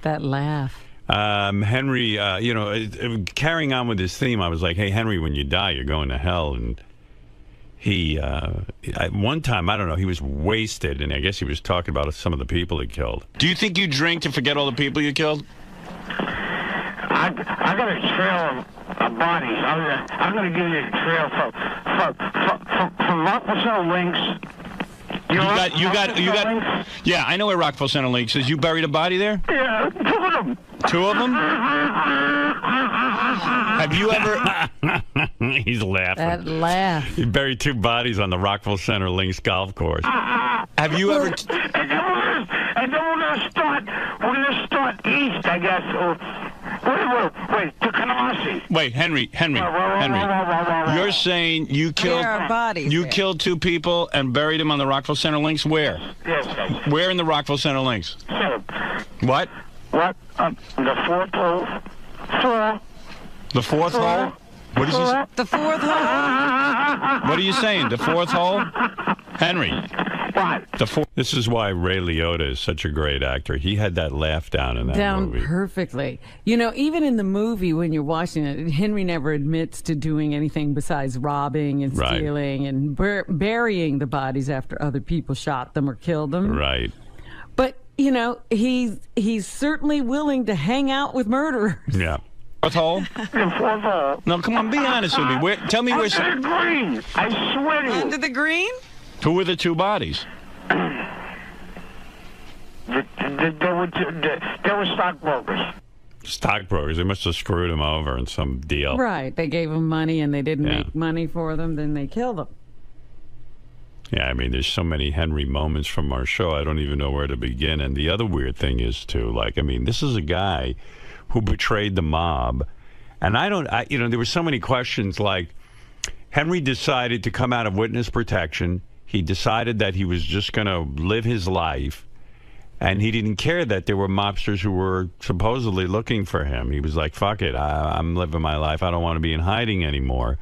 That laugh. Henry, you know, carrying on with his theme, I was like, hey, Henry, when you die, you're going to hell. And he, one time, I don't know, he was wasted, and I guess he was talking about some of the people he killed. Do you think you drink to forget all the people you killed? I got a trail of bodies. I'm going to give you a trail from Rockville Center Links. You got. Yeah, I know where Rockville Center Links is. You buried a body there? Yeah, 2 of them. 2 of them? Have you ever? He's laughing. That laugh. You buried 2 bodies on the Rockville Center Links golf course. Have you ever? And then we're gonna start east, I guess. Wait, to 𝗦𝗵cie. Wait, Henry. You're saying you killed bodies. You killed 2 people and buried them on the Rockville Center Links? Where? Yes. Where in the Rockville Center Links? What? What? The 4th hole. The 4th hole? What is he? The 4th hole? What are you saying? The 4th hole? Henry. What? This is why Ray Liotta is such a great actor. He had that laugh down in that movie. Down perfectly. You know, even in the movie when you're watching it, Henry never admits to doing anything besides robbing and stealing and burying the bodies after other people shot them or killed them. Right. But, you know, he's certainly willing to hang out with murderers. Yeah. 4th hole? The 4th hole. No, come on, be honest with me. Tell me where... Under the green. I swear to you. Under the green? Who were the 2 bodies? They were stockbrokers. Stockbrokers. They must have screwed him over in some deal. Right. They gave him money and they didn't make money for them. Then they killed them. Yeah, I mean, there's so many Henry moments from our show. I don't even know where to begin. And the other weird thing is, too, like, I mean, this is a guy who betrayed the mob. And you know, there were so many questions like, Henry decided to come out of witness protection. He decided that he was just going to live his life. And he didn't care that there were mobsters who were supposedly looking for him. He was like, fuck it, I'm living my life. I don't want to be in hiding anymore.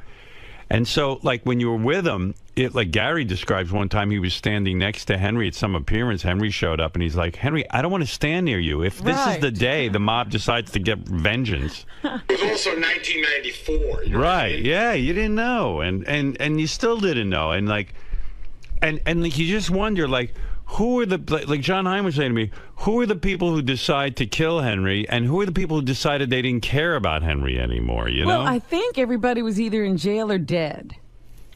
And so, like, when you were with him, like Gary describes one time he was standing next to Henry at some appearance. Henry showed up, and he's like, Henry, I don't want to stand near you. If this is the day the mob decides to get vengeance. It was also 1994. Right, yeah, you didn't know. And you still didn't know. And, like, and you just wonder, like, who are the, like John Hein was saying to me, who are the people who decide to kill Henry, and who are the people who decided they didn't care about Henry anymore, you know? Well, I think everybody was either in jail or dead.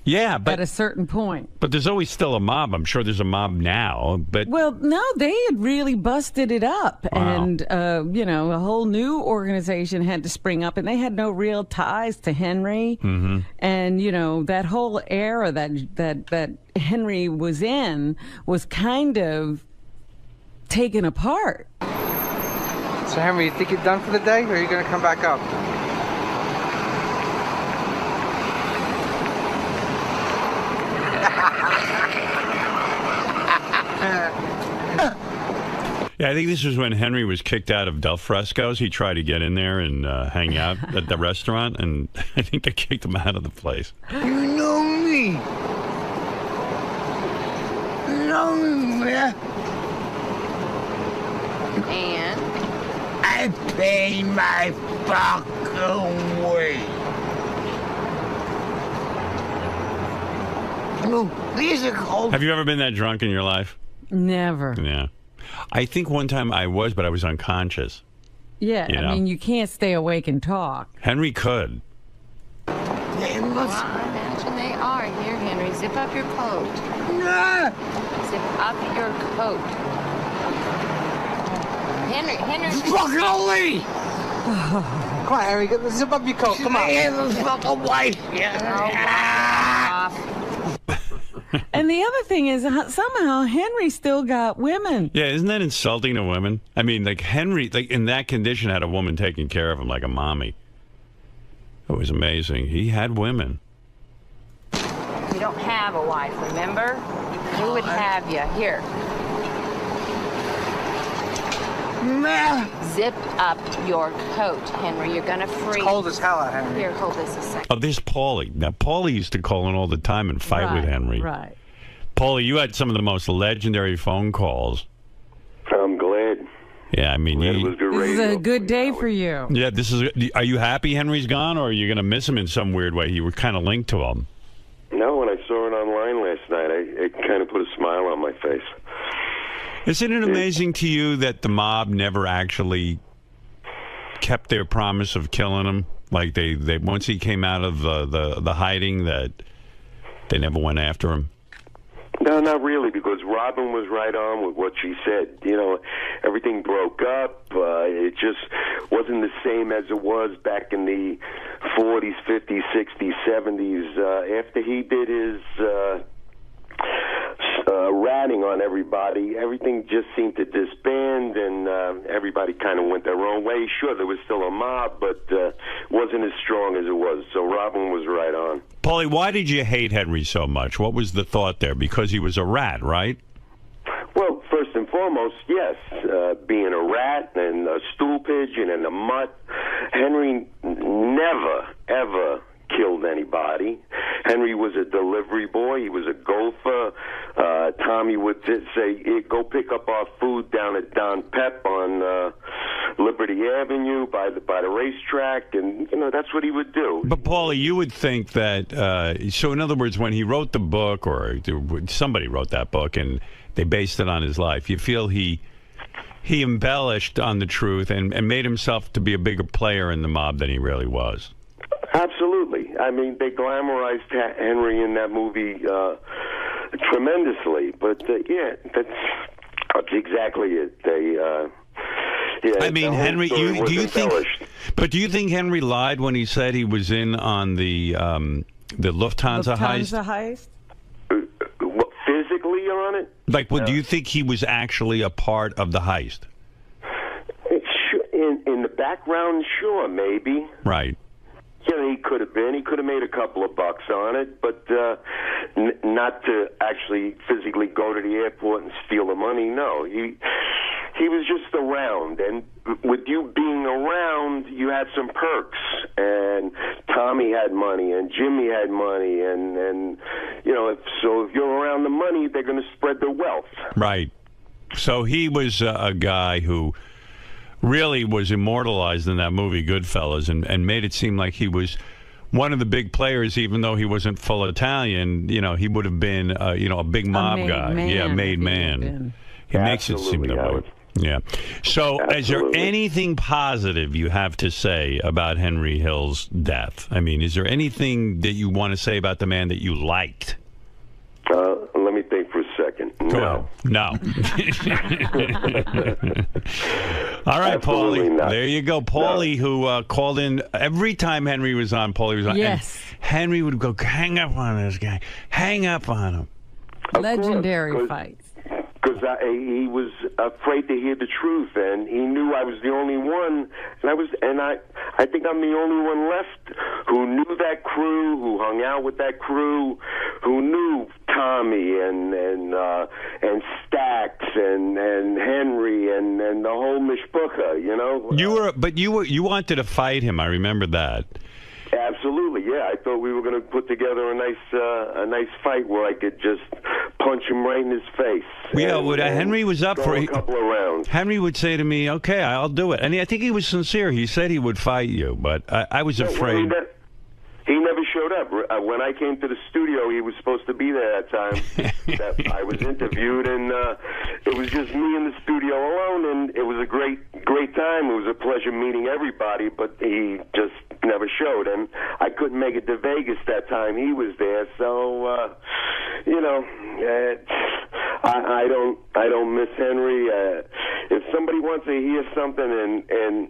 Yeah, but... At a certain point. But there's always still a mob. I'm sure there's a mob now, but... Well, no, they had really busted it up. Wow. And, you know, a whole new organization had to spring up, and they had no real ties to Henry. Mm-hmm. And, you know, that whole era that Henry was in was kind of taken apart. So, Henry, you think you're done for the day, or are you going to come back up? Yeah, I think this was when Henry was kicked out of Del Fresco's. He tried to get in there and hang out at the restaurant, and I think they kicked him out of the place. You know me. You know me, yeah? And? I pay my fucking way. No, these are cold. Have you ever been that drunk in your life? Never. Yeah. I think one time I was, but I was unconscious. Yeah, You know? I mean, you can't stay awake and talk. Henry could. Well, I imagine they are. Here, Henry, zip up your coat. No. Zip up your coat. Henry. Fucking Lee! Come on, Henry. Zip up your coat. Come on. And the other thing is, somehow Henry still got women. Yeah, isn't that insulting to women? I mean, like Henry, like in that condition, had a woman taking care of him like a mommy. It was amazing. He had women. You don't have a wife, remember? Who would have you? Here. Zip up your coat, Henry. You're going to freeze. It's cold as hell out, Henry. Here, hold this a second. Oh, there's Paulie. Now, Paulie used to call in all the time and fight with Henry. Right. Paulie, you had some of the most legendary phone calls. I'm glad. Yeah, I mean, This is a good day for you. Yeah, this is. Are you happy Henry's gone, or are you going to miss him in some weird way? You were kind of linked to him. No, when I saw it online last night, it kind of put a smile on my face. Isn't it amazing to you that the mob never actually kept their promise of killing him? Like they once he came out of the hiding, that they never went after him. No, not really, because Robin was right on with what she said. You know, everything broke up. It just wasn't the same as it was back in the 40s, 50s, 60s, 70s. After he did his ratting on everybody, everything just seemed to disband, and everybody kind of went their own way. Sure, there was still a mob, but wasn't as strong as it was. So Robin was right on. Paulie, why did you hate Henry so much? What was the thought there? Because he was a rat, right? Well, first and foremost, yes. Being a rat and a stool pigeon and a mutt, Henry never, ever killed anybody. Henry was a delivery boy. He was a gopher. Tommy would say, go pick up our food down at Don Pep on Liberty Avenue by the racetrack, and, you know, that's what he would do. But, Paulie, you would think that, so in other words, when he wrote the book, or somebody wrote that book, and they based it on his life, you feel he embellished on the truth and made himself to be a bigger player in the mob than he really was. Absolutely. I mean, they glamorized Henry in that movie tremendously, but yeah, that's exactly it. They, yeah. I mean, Henry, do you think Henry lied when he said he was in on the Lufthansa heist? Physically on it? Like, well, do you think he was actually a part of the heist? In the background, sure, maybe. Right. Yeah, he could have been. He could have made a couple of bucks on it, but not to actually physically go to the airport and steal the money. No, he was just around, and with you being around, you had some perks. And Tommy had money, and Jimmy had money, and you know, if you're around the money, they're going to spread their wealth. Right. So he was a guy who really was immortalized in that movie Goodfellas, and made it seem like he was one of the big players, even though he wasn't full Italian. You know, he would have been a big mob guy. Made man. He makes it seem that way. Yeah. So is there anything positive you have to say about Henry Hill's death? I mean, is there anything that you want to say about the man that you liked? Let me think for a second. No. All right, Paulie. There you go. Paulie, who called in every time Henry was on. Paulie was on. Yes. And Henry would go, hang up on this guy. Hang up on him. Legendary fights. Because he was afraid to hear the truth, and he knew I was the only one, and I think I'm the only one left who knew that crew, who hung out with that crew, who knew Tommy and Stax and Henry and the whole mishpucha, you know. You wanted to fight him. I remember that. Absolutely, yeah. I thought we were going to put together a nice fight where I could just punch him right in his face. Yeah, Henry was up for a couple of rounds. Henry would say to me, "Okay, I'll do it," and I think he was sincere. He said he would fight you, but I was afraid. He never showed up. When I came to the studio, he was supposed to be there that time. I was interviewed, and it was just me in the studio alone, and it was a great time. It was a pleasure meeting everybody, but he just never showed, and I couldn't make it to Vegas that time. He was there, so you know, I don't miss Henry. If somebody wants to hear something and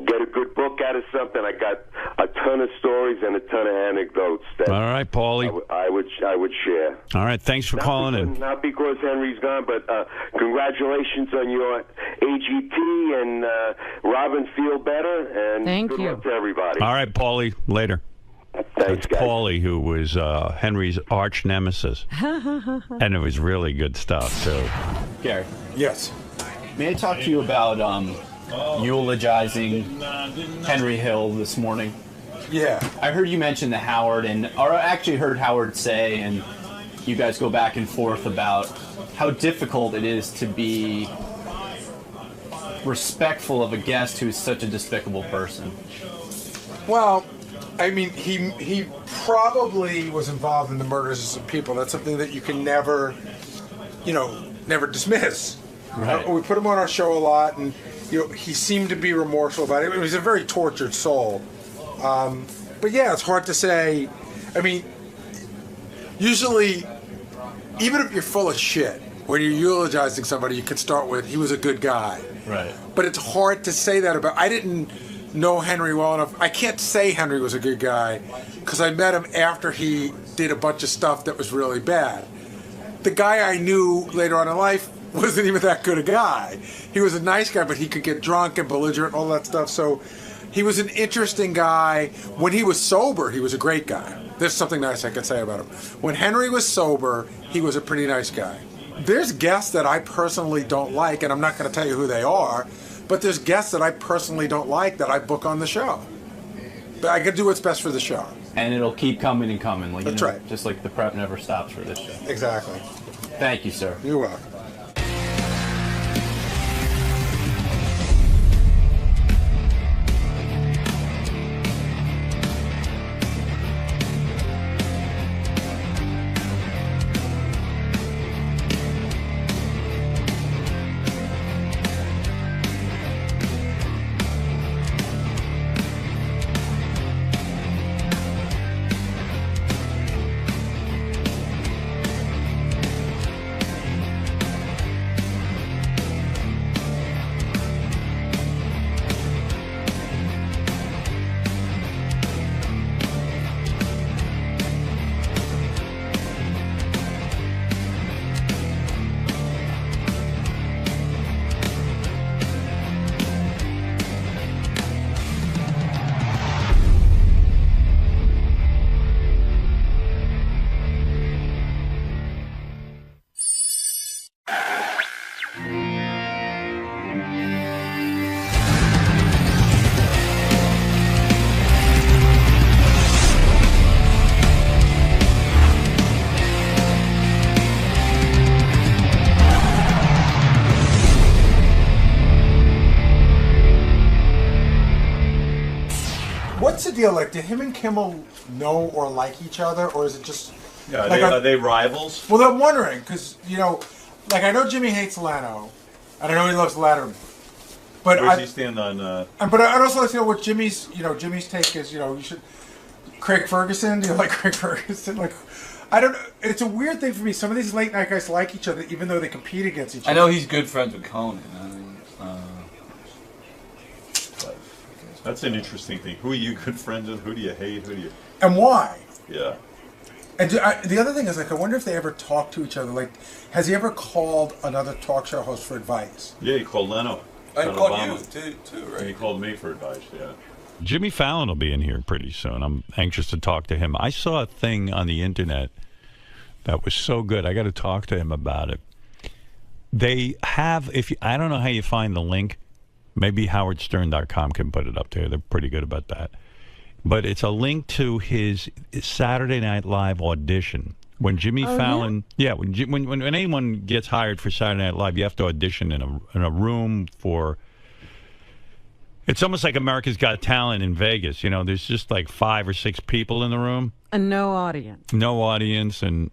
get a good book that is something. I got a ton of stories and a ton of anecdotes that All right, Paulie. I would share. All right, thanks for calling in. Not because Henry's gone, but congratulations on your AGT and Robin feel better. And Thank good you. luck to everybody. All right, Paulie. Later. Thanks, That's Paulie, who was Henry's arch nemesis. And it was really good stuff, too. Gary. Yes. May I talk to you about eulogizing Henry Hill this morning? Yeah. I heard you mention the Howard, or I actually heard Howard say, and you guys go back and forth about how difficult it is to be respectful of a guest who's such a despicable person. Well, I mean, he probably was involved in the murders of some people. That's something that you can never dismiss. Right. We put him on our show a lot, and he seemed to be remorseful about it. He was a very tortured soul. But yeah, it's hard to say. I mean, usually, even if you're full of shit, when you're eulogizing somebody, you can start with, he was a good guy. Right. But it's hard to say that about. I didn't know Henry well enough. I can't say Henry was a good guy because I met him after he did a bunch of stuff that was really bad. The guy I knew later on in life wasn't even that good a guy. He was a nice guy, but he could get drunk and belligerent and all that stuff. So he was an interesting guy. When he was sober, he was a great guy. There's something nice I could say about him. When Henry was sober, he was a pretty nice guy. There's guests that I personally don't like, and I'm not going to tell you who they are, but there's guests that I personally don't like that I book on the show. But I can do what's best for the show. And it'll keep coming and coming. That's right. Just like the prep never stops for this show. Exactly. Thank you, sir. You're welcome. What's the deal? Like, did him and Kimmel know or like each other, or is it just? Yeah, like, are they rivals? Well, I'm wondering because like I know Jimmy hates Leno, and I know he loves Letterman. But where does he stand on? But I'd also like to know what Jimmy's take is. You should. Craig Ferguson. Do you like Craig Ferguson? Like, I don't know. It's a weird thing for me. Some of these late night guys like each other, even though they compete against each other. I know he's good friends with Conan. That's an interesting thing. Who are you good friends with? Who do you hate? Who do you? And why? Yeah. And the other thing is, like, I wonder if they ever talk to each other. Like, has he ever called another talk show host for advice? Yeah, he called Leno. I called you too, right? And he called me for advice. Yeah. Jimmy Fallon will be in here pretty soon. I'm anxious to talk to him. I saw a thing on the internet that was so good. I got to talk to him about it. They have, I don't know how you find the link. Maybe howardstern.com can put it up there. They're pretty good about that. But it's a link to his Saturday Night Live audition. When Jimmy Fallon, when anyone gets hired for Saturday Night Live, you have to audition in a room for. It's almost like America's Got Talent in Vegas. There's just like 5 or 6 people in the room. And no audience. No audience, and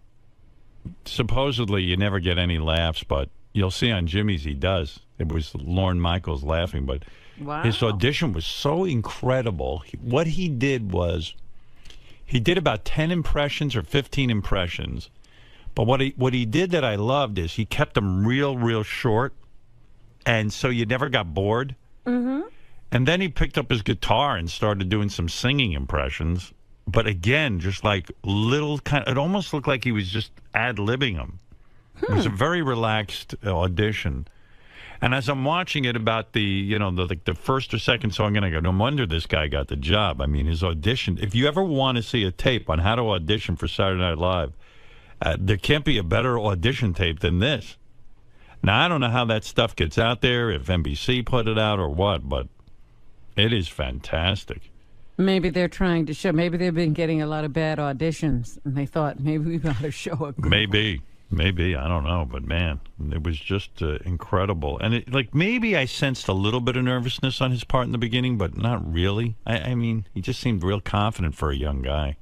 supposedly you never get any laughs, but you'll see on Jimmy's he does. It was Lorne Michaels laughing, but his audition was so incredible. What he did was, he did about 10 impressions or 15 impressions, but what he did that I loved is he kept them real short, and so you never got bored. Mm-hmm. And then he picked up his guitar and started doing some singing impressions. But again, just like little it almost looked like he was just ad-libbing them. It was a very relaxed audition. And as I'm watching it about the first or second song, and I go, no wonder this guy got the job. I mean, his audition, if you ever want to see a tape on how to audition for Saturday Night Live, there can't be a better audition tape than this. Now, I don't know how that stuff gets out there, if NBC put it out or what, but it is fantastic. Maybe they're trying to show, maybe they've been getting a lot of bad auditions, and they thought maybe we got to show a good Maybe, I don't know, but man, it was just incredible. And maybe I sensed a little bit of nervousness on his part in the beginning, but not really. I mean, he just seemed real confident for a young guy.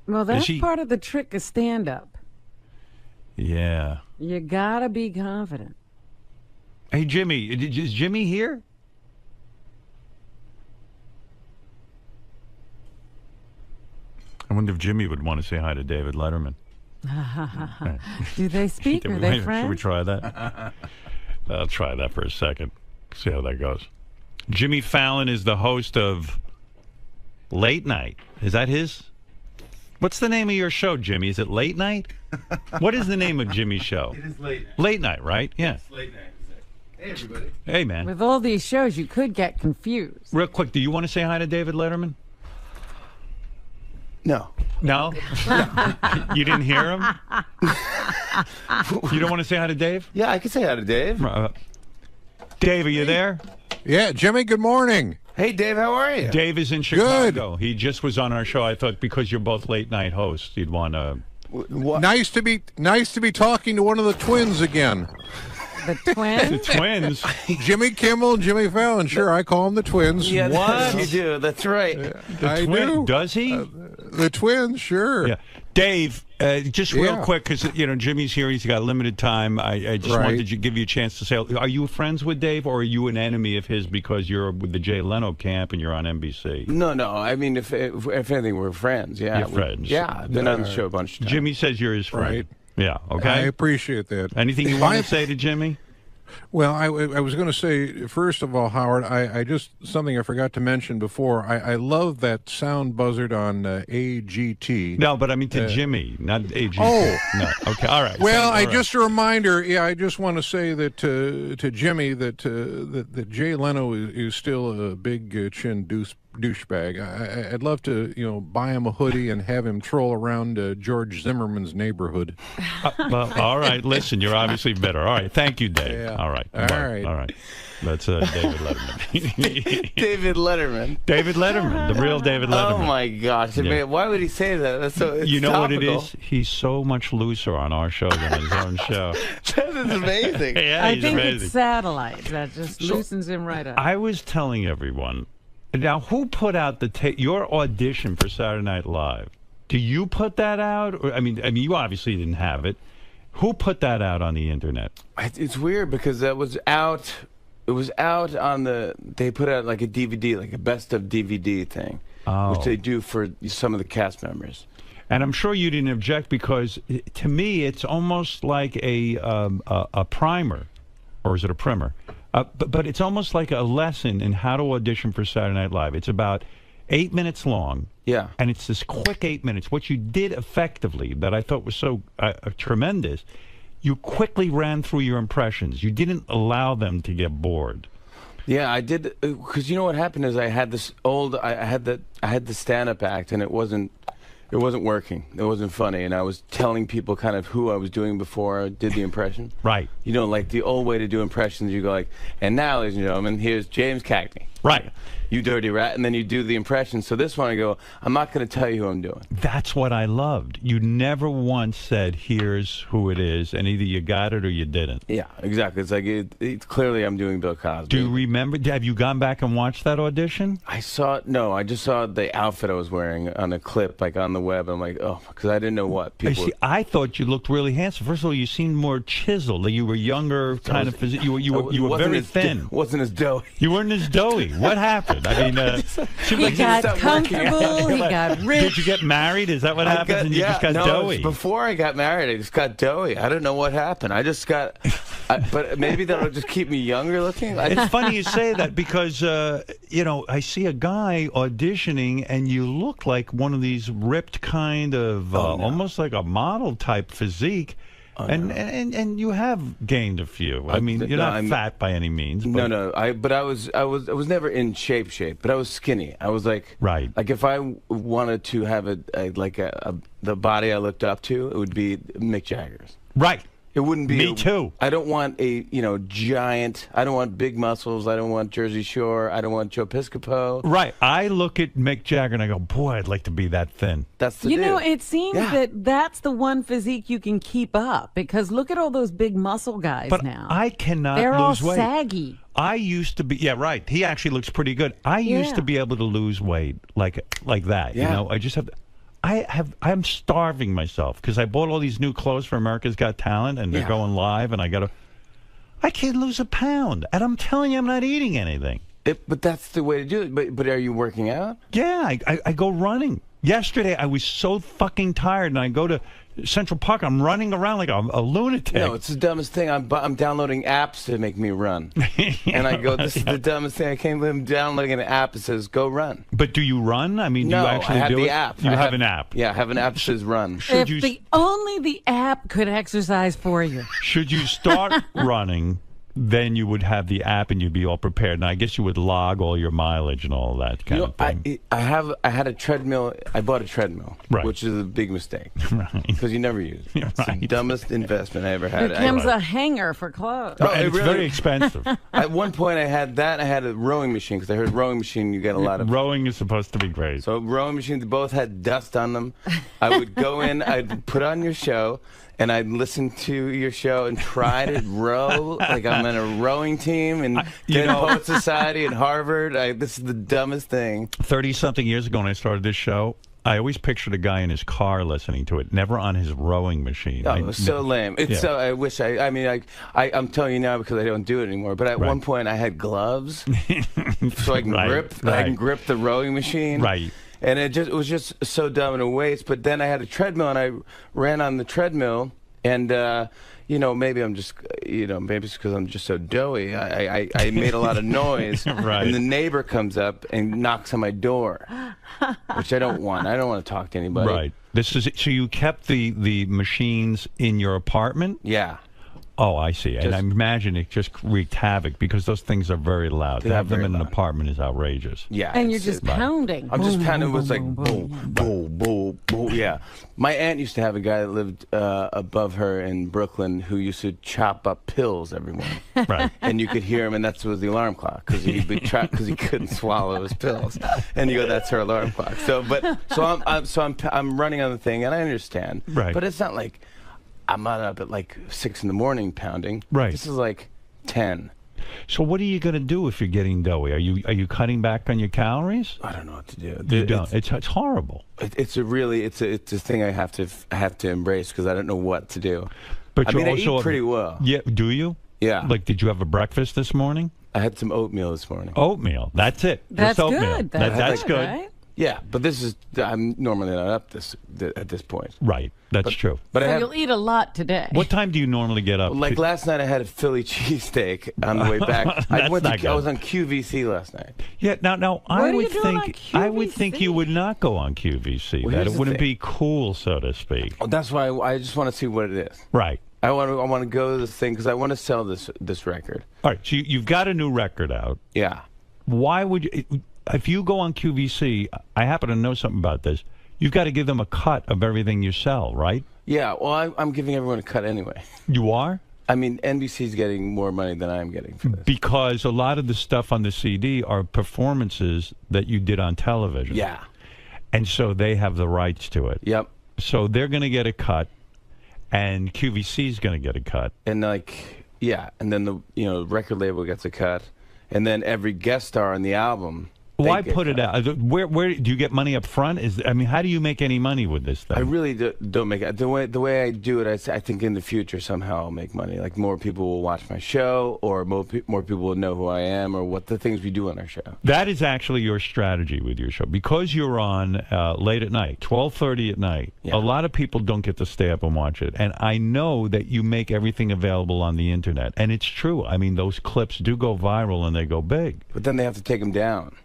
Well, that's part of the trick of stand-up. Yeah. You gotta be confident. Hey, Jimmy, is Jimmy here? I wonder if Jimmy would want to say hi to David Letterman. Do they speak? Are they friends? Should we try that? I'll try that for a second. See how that goes. Jimmy Fallon is the host of Late Night. Is that his? What's the name of your show, Jimmy? Is it Late Night? What is the name of Jimmy's show? It is Late Night. Late Night, right? Yeah. It's Late Night. Hey, everybody. Hey, man. With all these shows, you could get confused. Real quick, do you want to say hi to David Letterman? No. No? You didn't hear him? You don't want to say hi to Dave? Yeah, I can say hi to Dave. Dave, are you there? Yeah, Jimmy, good morning. Hey, Dave, how are you? Dave is in Chicago. Good. He just was on our show. I thought because you're both late night hosts, you'd want to... Nice to be talking to one of the twins again. The twins? The twins? Jimmy Kimmel and Jimmy Fallon. Sure, I call them the twins. Yeah, what? You do. That's right. I do. Does he? The twins, sure. Yeah. Dave, just real quick, because Jimmy's here. He's got limited time. I just wanted to give you a chance to say, are you friends with Dave, or are you an enemy of his because you're with the Jay Leno camp and you're on NBC? No. I mean, if anything, we're friends. Yeah, you're friends. Yeah, I've been on the show a bunch of times. Jimmy says you're his friend. Right. Yeah. Okay. I appreciate that. Anything you want to say to Jimmy? Well, I was going to say, first of all, Howard, I just, something I forgot to mention before, I love that sound buzzard on AGT. No, but I mean to Jimmy, not AGT. Oh. No, okay, all right. Well, just a reminder, I just want to say that to Jimmy that Jay Leno is still a big chin douchebag. I'd love to, buy him a hoodie and have him troll around George Zimmerman's neighborhood. Well, all right. Listen, you're obviously better. All right. Thank you, Dave. Yeah. All right. All right. All right. That's David Letterman. David Letterman. David Letterman, the real David Letterman. Oh my gosh! Man, why would he say that? That's so. It's you know topical. what it is? He's so much looser on our show than his own show. That is amazing. Yeah, I think it's satellite that just loosens him right up. I was telling everyone. Now, who put out your audition for Saturday Night Live? Do you put that out? Or, I mean, you obviously didn't have it. Who put that out on the internet? It's weird because that was out. It was out on they put out like a DVD, like a best of DVD thing, which they do for some of the cast members. And I'm sure you didn't object because, to me, it's almost like a primer, or is it a primer? But it's almost like a lesson in how to audition for Saturday Night Live. It's about 8 minutes long. Yeah. And it's this quick 8 minutes. What you did effectively that I thought was so tremendous, you quickly ran through your impressions. You didn't allow them to get bored. Yeah, I did, because you know what happened is I had this I had the stand-up act, and it wasn't working. It wasn't funny, and I was telling people kind of who I was doing before I did the impression. Right. You know, like the old way to do impressions, you go like, and now, ladies and gentlemen, here's James Cagney. Right. You dirty rat, and then you do the impression. So this one I go, I'm not going to tell you who I'm doing. That's what I loved. You never once said, here's who it is, and either you got it or you didn't. Yeah, exactly. It's like, it's clearly I'm doing Bill Cosby. Do you remember, have you gone back and watched that audition? I just saw the outfit I was wearing on a clip, like on the web. I'm like, oh, because I didn't know what people... I thought you looked really handsome. First of all, you seemed more chiseled. Like you were younger, kind of... You were very thin. Wasn't as doughy. You weren't as doughy. What happened? I mean, he got comfortable. He got rich. Did you get married? Is that what happened? And you just got doughy? Before I got married, I just got doughy. I don't know what happened. I just got, but maybe that'll just keep me younger looking. It's funny you say that because, I see a guy auditioning and you look like one of these ripped kind of, almost like a model type physique. And you have gained a few. I mean, you're not fat by any means. But. No. I was never in shape, but I was skinny. I was like, like if I wanted to have the body I looked up to, it would be Mick Jagger's. Right. It wouldn't be. Me too. I don't want a giant. I don't want big muscles. I don't want Jersey Shore. I don't want 𝗲𝗄𝗿𝗍. Right. I look at Mick Jagger and I go, boy, I'd like to be that thin. That's the You know, it seems that that's the one physique you can keep up because look at all those big muscle guys now. I cannot They're lose all weight. saggy. I used to be, right. He actually looks pretty good. I used to be able to lose weight like that. Yeah. I just have. I'm starving myself because I bought all these new clothes for America's Got Talent and they're going live and I can't lose a pound and I'm telling you I'm not eating anything. But that's the way to do it. But are you working out? Yeah, I go running. Yesterday I was so fucking tired and I go to Central Park. I'm running around like a lunatic. No, it's the dumbest thing. I'm downloading apps to make me run. And I go, this is the dumbest thing. I can't believe I'm downloading an app that says go run. But do you run? I mean, do you actually I have do the it? app. You have an app. Yeah, I have an app that says run. Only the app could exercise for you. Should you start running, then you would have the app and you'd be all prepared. And I guess you would log all your mileage and all that kind of thing. I had a treadmill. I bought a treadmill, which is a big mistake. Because you never use it. It's the dumbest investment I ever had. It becomes a hanger for clothes. And it's very expensive. At one point I had that. I had a rowing machine because I heard rowing machine you get a lot of. Rowing is supposed to be great. So rowing machines both had dust on them. I would go in. I'd put on your show. And I'd listen to your show and try to row like I'm in a rowing team and Poet Society at Harvard. This is the dumbest thing. 30-something years ago when I started this show, I always pictured a guy in his car listening to it, never on his rowing machine. Oh, it was so lame. It's so. I wish I'm telling you now because I don't do it anymore. But at one point I had gloves so I can grip. I can grip the rowing machine. Right. And it was just so dumb and a waste. But then I had a treadmill, and I ran on the treadmill, and maybe I'm just, maybe it's because I'm just so doughy. I made a lot of noise, and the neighbor comes up and knocks on my door, which I don't want. I don't want to talk to anybody. Right. So you kept the machines in your apartment? Yeah. Oh, I see. And I imagine it just wreaked havoc because those things are very loud. To have them in an apartment is outrageous. Yeah. And you're just pounding. I'm just pounding. It was like boom, boom, boom, boom. Yeah. My aunt used to have a guy that lived above her in Brooklyn who used to chop up pills every morning. Right. And you could hear him, and that was the alarm clock because he'd be trapped because he couldn't swallow his pills. And you go, that's her alarm clock. So I'm running on the thing, and I understand. Right. But it's not like I'm not up at like 6 in the morning pounding. Right. This is like 10. So what are you going to do if you're getting doughy? Are you cutting back on your calories? I don't know what to do. You don't. It's horrible. It's a thing I have to embrace because I don't know what to do. But I eat pretty well. Yeah. Do you? Yeah. Like, did you have a breakfast this morning? I had some oatmeal this morning. Oatmeal. That's it. That's Just oatmeal. good. That's good. Right? Yeah, but I'm normally not up at this point. Right, that's true. But so you'll eat a lot today. What time do you normally get up? Like last night, I had a Philly cheesesteak on the way back. I was on 𝗵𝐶 last night. Yeah, now I would think you would not go on 𝗵𝐶. That it wouldn't be cool, so to speak. Oh, that's why I just want to see what it is. Right. I want to go to this thing because I want to sell this record. All right, so you've got a new record out. Yeah. Why would you? If you go on 𝗵𝐶, I happen to know something about this. You've got to give them a cut of everything you sell, right? Yeah, well, I'm giving everyone a cut anyway. You are? I mean, NBC's getting more money than I'm getting for this. Because a lot of the stuff on the CD are performances that you did on television. Yeah. And so they have the rights to it. Yep. So they're going to get a cut, and 𝗵𝐶 is going to get a cut. And and then the record label gets a cut, and then every guest star on the album Why put it out? Where do you get money up front? How do you make any money with this thing? I really don't make it. The way I do it, I think in the future somehow I'll make money. Like more people will watch my show, or more people will know who I am, or what the things we do on our show. That is actually your strategy with your show. Because you're on late at night, 12:30 at night, a lot of people don't get to stay up and watch it. And I know that you make everything available on the internet. And it's true. I mean, those clips do go viral and they go big. But then they have to take them down.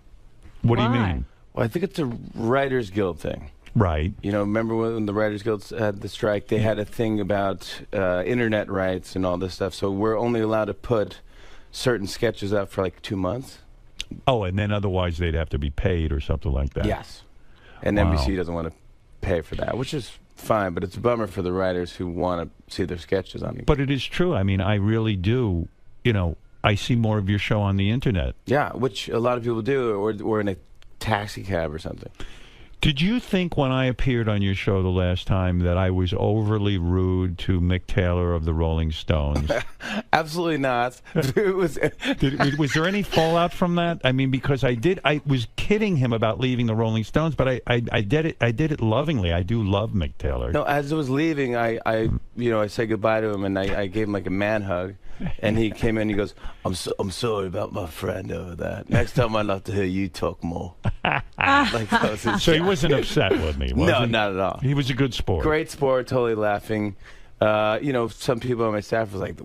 What do you mean? Well, I think it's a Writers Guild thing. Right. You know, remember when the Writers Guild had the strike? They had a thing about internet rights and all this stuff. So we're only allowed to put certain sketches up for like 2 months. Oh, and then otherwise they'd have to be paid or something like that. Yes. And Wow. NBC doesn't want to pay for that, which is fine. But it's a bummer for the writers who want to see their sketches on. But it is true. I mean, I really do. You know, I see more of your show on the internet. Yeah, which a lot of people do, or in a taxi cab or something. Did you think when I appeared on your show the last time that I was overly rude to Mick Taylor of the Rolling Stones? Absolutely not. Was there any fallout from that? I mean, because I was kidding him about leaving the Rolling Stones, but I did it lovingly. I do love Mick Taylor. No, as I was leaving, I said goodbye to him, and I gave him like a man hug. And he came in and he goes, I'm sorry about my friend over that. Next time I'd love to hear you talk more. So he wasn't upset with me, was No, he? not at all. He was a good sport. Great sport, totally laughing. Some people on my staff was like,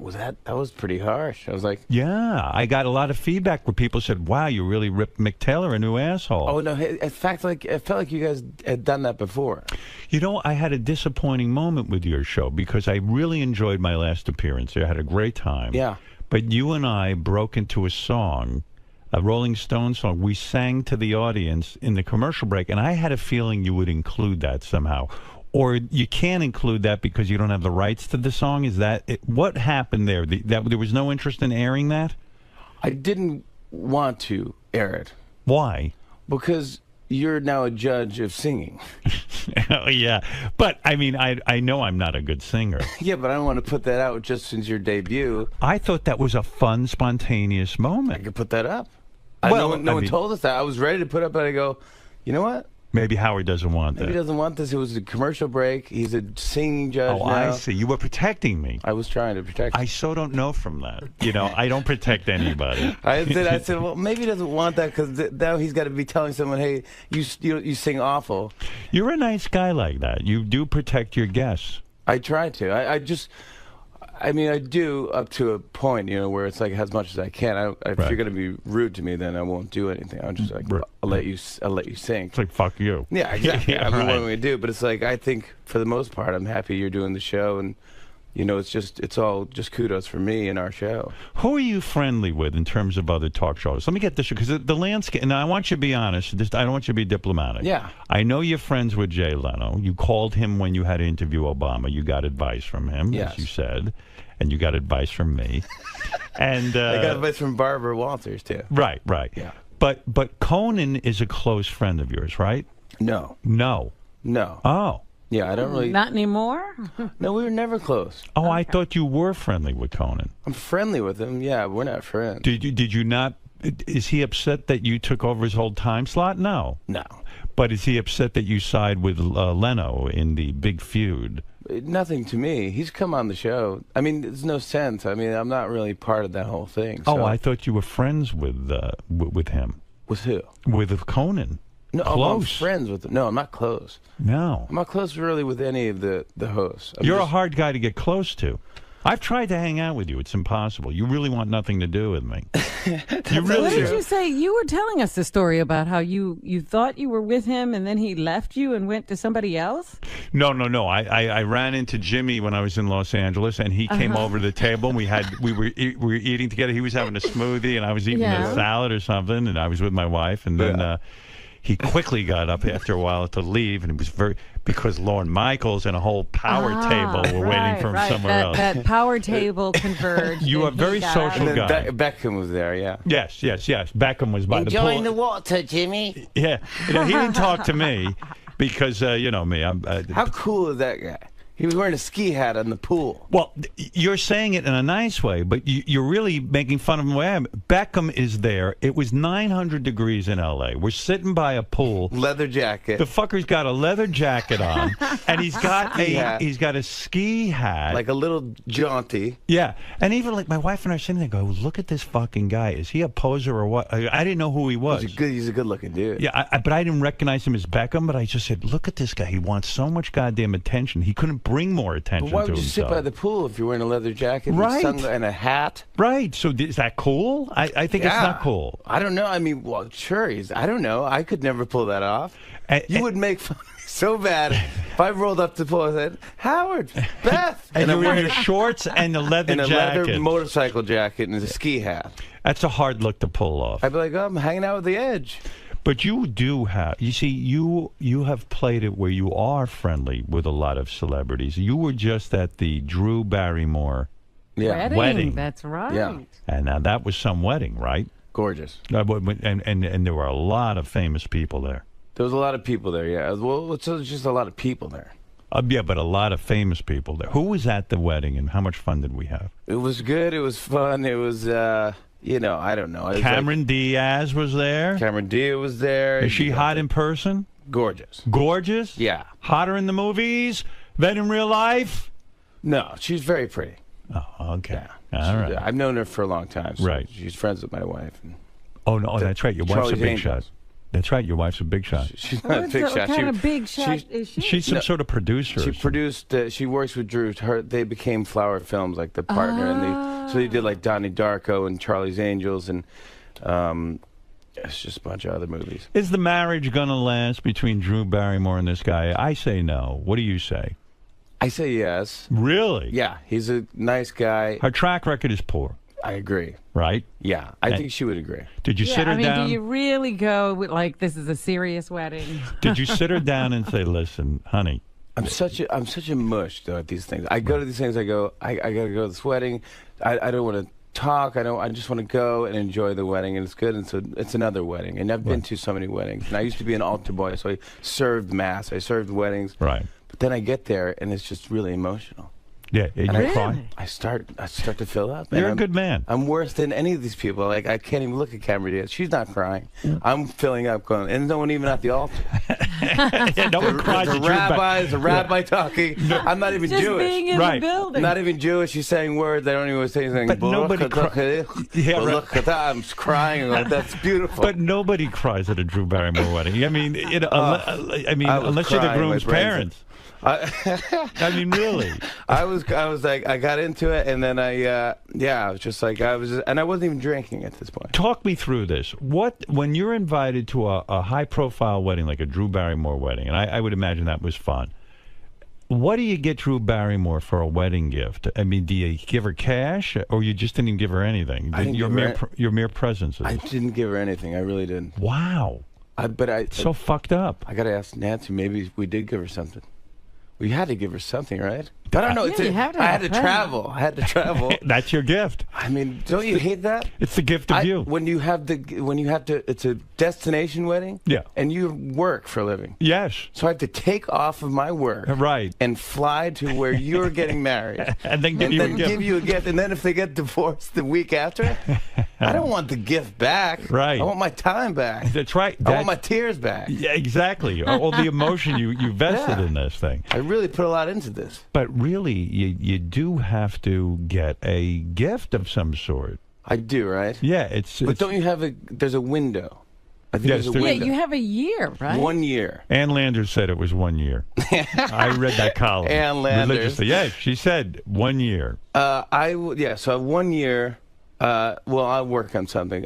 that was pretty harsh. I was like, yeah, I got a lot of feedback where people said, wow, you really ripped Mick Taylor a new asshole. oh, no, in fact, it felt like you guys had done that before. You know, I had a disappointing moment with your show because I really enjoyed my last appearance. I had a great time. Yeah. But you and I broke into a song, a Rolling Stones song. We sang to the audience in the commercial break, and I had a feeling you would include that somehow. Or you can't include that because you don't have the rights to the song? Is that it? What happened there? There was no interest in airing that? I didn't want to air it. Why? Because you're now a judge of singing. Oh, yeah. But, I mean, I know I'm not a good singer. Yeah, but I don't want to put that out just since your debut. I thought that was a fun, spontaneous moment. I could put that up. Well, no one told us that. I was ready to put up, and I go, you know what? Maybe Howard doesn't want that. Maybe he doesn't want this. It was a commercial break. He's a singing judge now. I see. You were protecting me. I was trying to protect you. I so don't know from that. You know, I don't protect anybody. I said, well, maybe he doesn't want that because now he's got to be telling someone, hey, you sing awful. You're a nice guy like that. You do protect your guests. I try to. I do up to a point, where it's like as much as I can. If you're going to be rude to me, then I won't do anything. I'll just I'll let you sing. It's like fuck you. Yeah, exactly. Yeah, I mean, right. what am I going to do? But it's like I think for the most part, I'm happy you're doing the show, and it's all just kudos for me and our show. Who are you friendly with in terms of other talk shows? Let me get this, because the landscape, and I want you to be honest, I don't want you to be diplomatic. Yeah. I know you're friends with Jay Leno. You called him when you had to interview Obama. You got advice from him, Yes. as you said, and you got advice from me. And I got advice from Barbara Walters, too. Right. Yeah. But Conan is a close friend of yours, right? No. Oh. Yeah, I don't really. Not anymore? No, we were never close. Oh, I thought you were friendly with Conan. I'm friendly with him. Yeah, we're not friends. Did you not? Is he upset that you took over his whole time slot? No. But is he upset that you side with Leno in the big feud? Nothing to me. He's come on the show. I mean, there's no sense. I mean, I'm not really part of that whole thing. Oh, so. I thought you were friends with him. With who? With Conan. No, close. I'm friends with him. No, I'm not close. No. I'm not close really with any of the hosts. You're a hard guy to get close to. I've tried to hang out with you. It's impossible. You really want nothing to do with me. You really What did you say? You were telling us the story about how you thought you were with him and then he left you and went to somebody else? No. I ran into Jimmy when I was in Los Angeles, and he came over to the table. And we were eating together. He was having a smoothie, and I was eating a salad or something, and I was with my wife. And then he quickly got up after a while to leave, and it was because Lorne Michaels and a whole power table were waiting for him somewhere else. That power table converged. You are a very social guy. Beckham was there, yeah. Yes. Beckham was by the pool. Enjoying the water, Jimmy. Yeah. He didn't talk to me because, you know me. How cool is that guy? He was wearing a ski hat in the pool. Well, you're saying it in a nice way, but you're really making fun of him. Beckham is there. It was 900 degrees in L.A. We're sitting by a pool. Leather jacket. The fucker's got a leather jacket on, and he's got a ski hat, like a little jaunty. Yeah, and even like my wife and I are sitting there, go, look at this fucking guy. Is he a poser or what? I didn't know who he was. He's a good-looking dude. Yeah, but I didn't recognize him as Beckham. But I just said, look at this guy. He wants so much goddamn attention. He couldn't bring more attention But why to would you himself. sit by the pool if you're wearing a leather jacket and a hat? Right. So is that cool? I think it's not cool. I don't know. I mean, well, sure. I don't know. I could never pull that off. You would make fun of me so bad if I rolled up to the pool and said, Howard, Beth. And you're I'm wearing your shorts and a leather and a jacket. leather motorcycle jacket and a ski hat. That's a hard look to pull off. I'd be like, oh, I'm hanging out with the Edge. But you do have, you see, you have played it where you are friendly with a lot of celebrities. You were just at the Drew Barrymore wedding. That's right. Yeah. And now that was some wedding, right? Gorgeous. And there were a lot of famous people there. There was a lot of people there, yeah. Well, it's just a lot of people there. Yeah, but a lot of famous people there. Who was at the wedding, and how much fun did we have? It was good. It was fun. It was... you know, I don't know. Cameron Diaz was there. Cameron Diaz was there. Is she hot in person? Gorgeous. Gorgeous? Yeah. Hotter in the movies than in real life? No, she's very pretty. Oh, okay. Yeah. All right. I've known her for a long time. So right. She's friends with my wife. Oh, no, that's right. Your wife's a big shot. That's right. Your wife's a big shot. She's not a big shot. What kind of big shot is she? She's some sort of producer. She produced. She works with Drew. They became Flower Films, like the partner, and so they did like Donnie Darko and Charlie's Angels, and it's just a bunch of other movies. Is the marriage gonna last between Drew Barrymore and this guy? I say no. What do you say? I say yes. Really? Yeah, he's a nice guy. Her track record is poor. I agree. Right? Yeah, I think she would agree. Did you sit her down? Do you really go with, like, this is a serious wedding? Did you sit her down and say, listen, honey? I'm such a mush though at these things. I go to these things. I go. I gotta go to this wedding. I don't want to talk. I just want to go and enjoy the wedding, and it's good. And so it's another wedding, and I've been to so many weddings. And I used to be an altar boy, so I served mass. I served weddings. Right. But then I get there, and it's just really emotional. Yeah, and you cry. I start to fill up. You're a good man. I'm worse than any of these people. Like, I can't even look at Cameron Diaz. She's not crying. I'm filling up, going, and no one even at the altar. Yeah, no one cries at the rabbi talking. No. I'm not even just Jewish. Being in the building. Not even Jewish. She's saying words. I don't even say anything. But nobody cries. Yeah, right. I'm crying. Like, that's beautiful. But nobody cries at a Drew Barrymore wedding. I mean, unless you're the groom's parents. I mean, really. I was like, I got into it, and then I was just like, and I wasn't even drinking at this point. Talk me through this. When you're invited to a high-profile wedding, like a Drew Barrymore wedding, and I would imagine that was fun. What do you get Drew Barrymore for a wedding gift? I mean, do you give her cash, or you just didn't even give her anything? Your mere presence. I didn't give her anything. I really didn't. Wow. So fucked up. I got to ask Nancy. Maybe we did give her something. We had to give her something, right? I don't know. I had to travel. That's your gift. I mean, don't you hate that? It's the gift of you. When you have to, it's a destination wedding. Yeah. And you work for a living. Yes. So I have to take off of my work. Right. And fly to where you're getting married. and then give you a gift. And then if they get divorced the week after, I don't want the gift back. Right. I want my time back. That's right. I want my tears back. Yeah, exactly. All the emotion you vested in this thing. I really put a lot into this. But really, you do have to get a gift of some sort. I do, right? Yeah, But don't you have there's a window. I think there's a window. Yeah, you have a year, right? 1 year. Ann Landers said it was 1 year. I read that column. Ann Landers. Religiously. Yeah, she said 1 year. So 1 year, I'll work on something.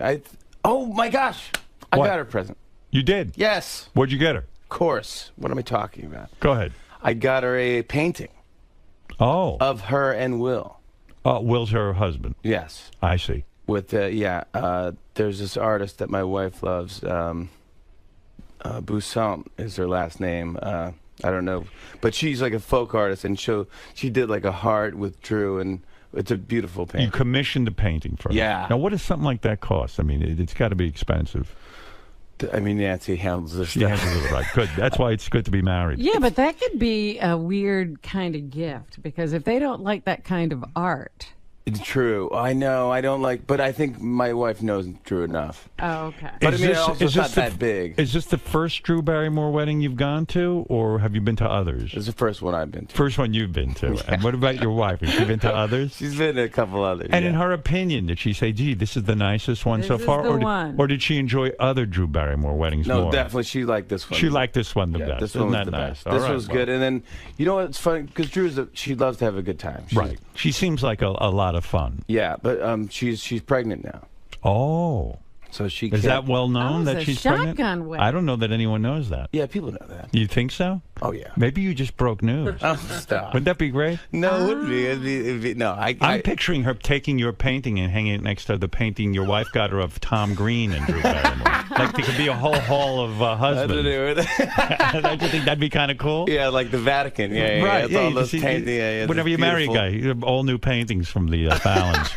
Oh my gosh, I got her a present. You did? Yes. What'd you get her? Of course. What am I talking about? Go ahead. I got her a painting. Oh. Of her and Will. Will's her husband. Yes. I see. With there's this artist that my wife loves. 𝗵𝗵cie is her last name. I don't know, but she's like a folk artist, and she did like a heart with Drew, and it's a beautiful painting. You commissioned a painting for her. Yeah. Now, what does something like that cost? I mean, it's got to be expensive. I mean, Nancy handles this She stuff. handles it right. Good. That's why it's good to be married. Yeah, but that could be a weird kind of gift because if they don't like that kind of art. It's true. I know. I don't like, but I think my wife knows Drew enough. Oh, okay. But I mean, it's not that big. Is this the first Drew Barrymore wedding you've gone to, or have you been to others? It's the first one I've been to. First one you've been to. And what about your wife? Has she been to others? She's been to a couple others. And in her opinion, did she say, gee, this is the nicest one so This is far? the Or one. or did she enjoy other Drew Barrymore weddings No, more? definitely she liked this one. She liked this one the best. This Isn't one was that the nice? best. All This right, was well. good. And then, you know what's funny? Because she loves to have a good time. Right. She seems like a lot of fun. Yeah, but she's pregnant now. Oh. So she Is that well known Oh, that it's a she's pregnant? shotgun wedding. I don't know that anyone knows that. Yeah, people know that. You think so? Oh, yeah. Maybe you just broke news. Oh, stop. Wouldn't that be great? No, it wouldn't be. It'd be. No, I'm picturing her taking your painting and hanging it next to the painting your wife got her of Tom Green and Drew Barrymore. Like there could be a whole hall of husbands. Don't you think that'd be kind of cool? Yeah, like the Vatican. Yeah, right. It's Yeah, all you those see, paintings. Yeah, whenever you marry a guy, you have all new paintings from the Fallons.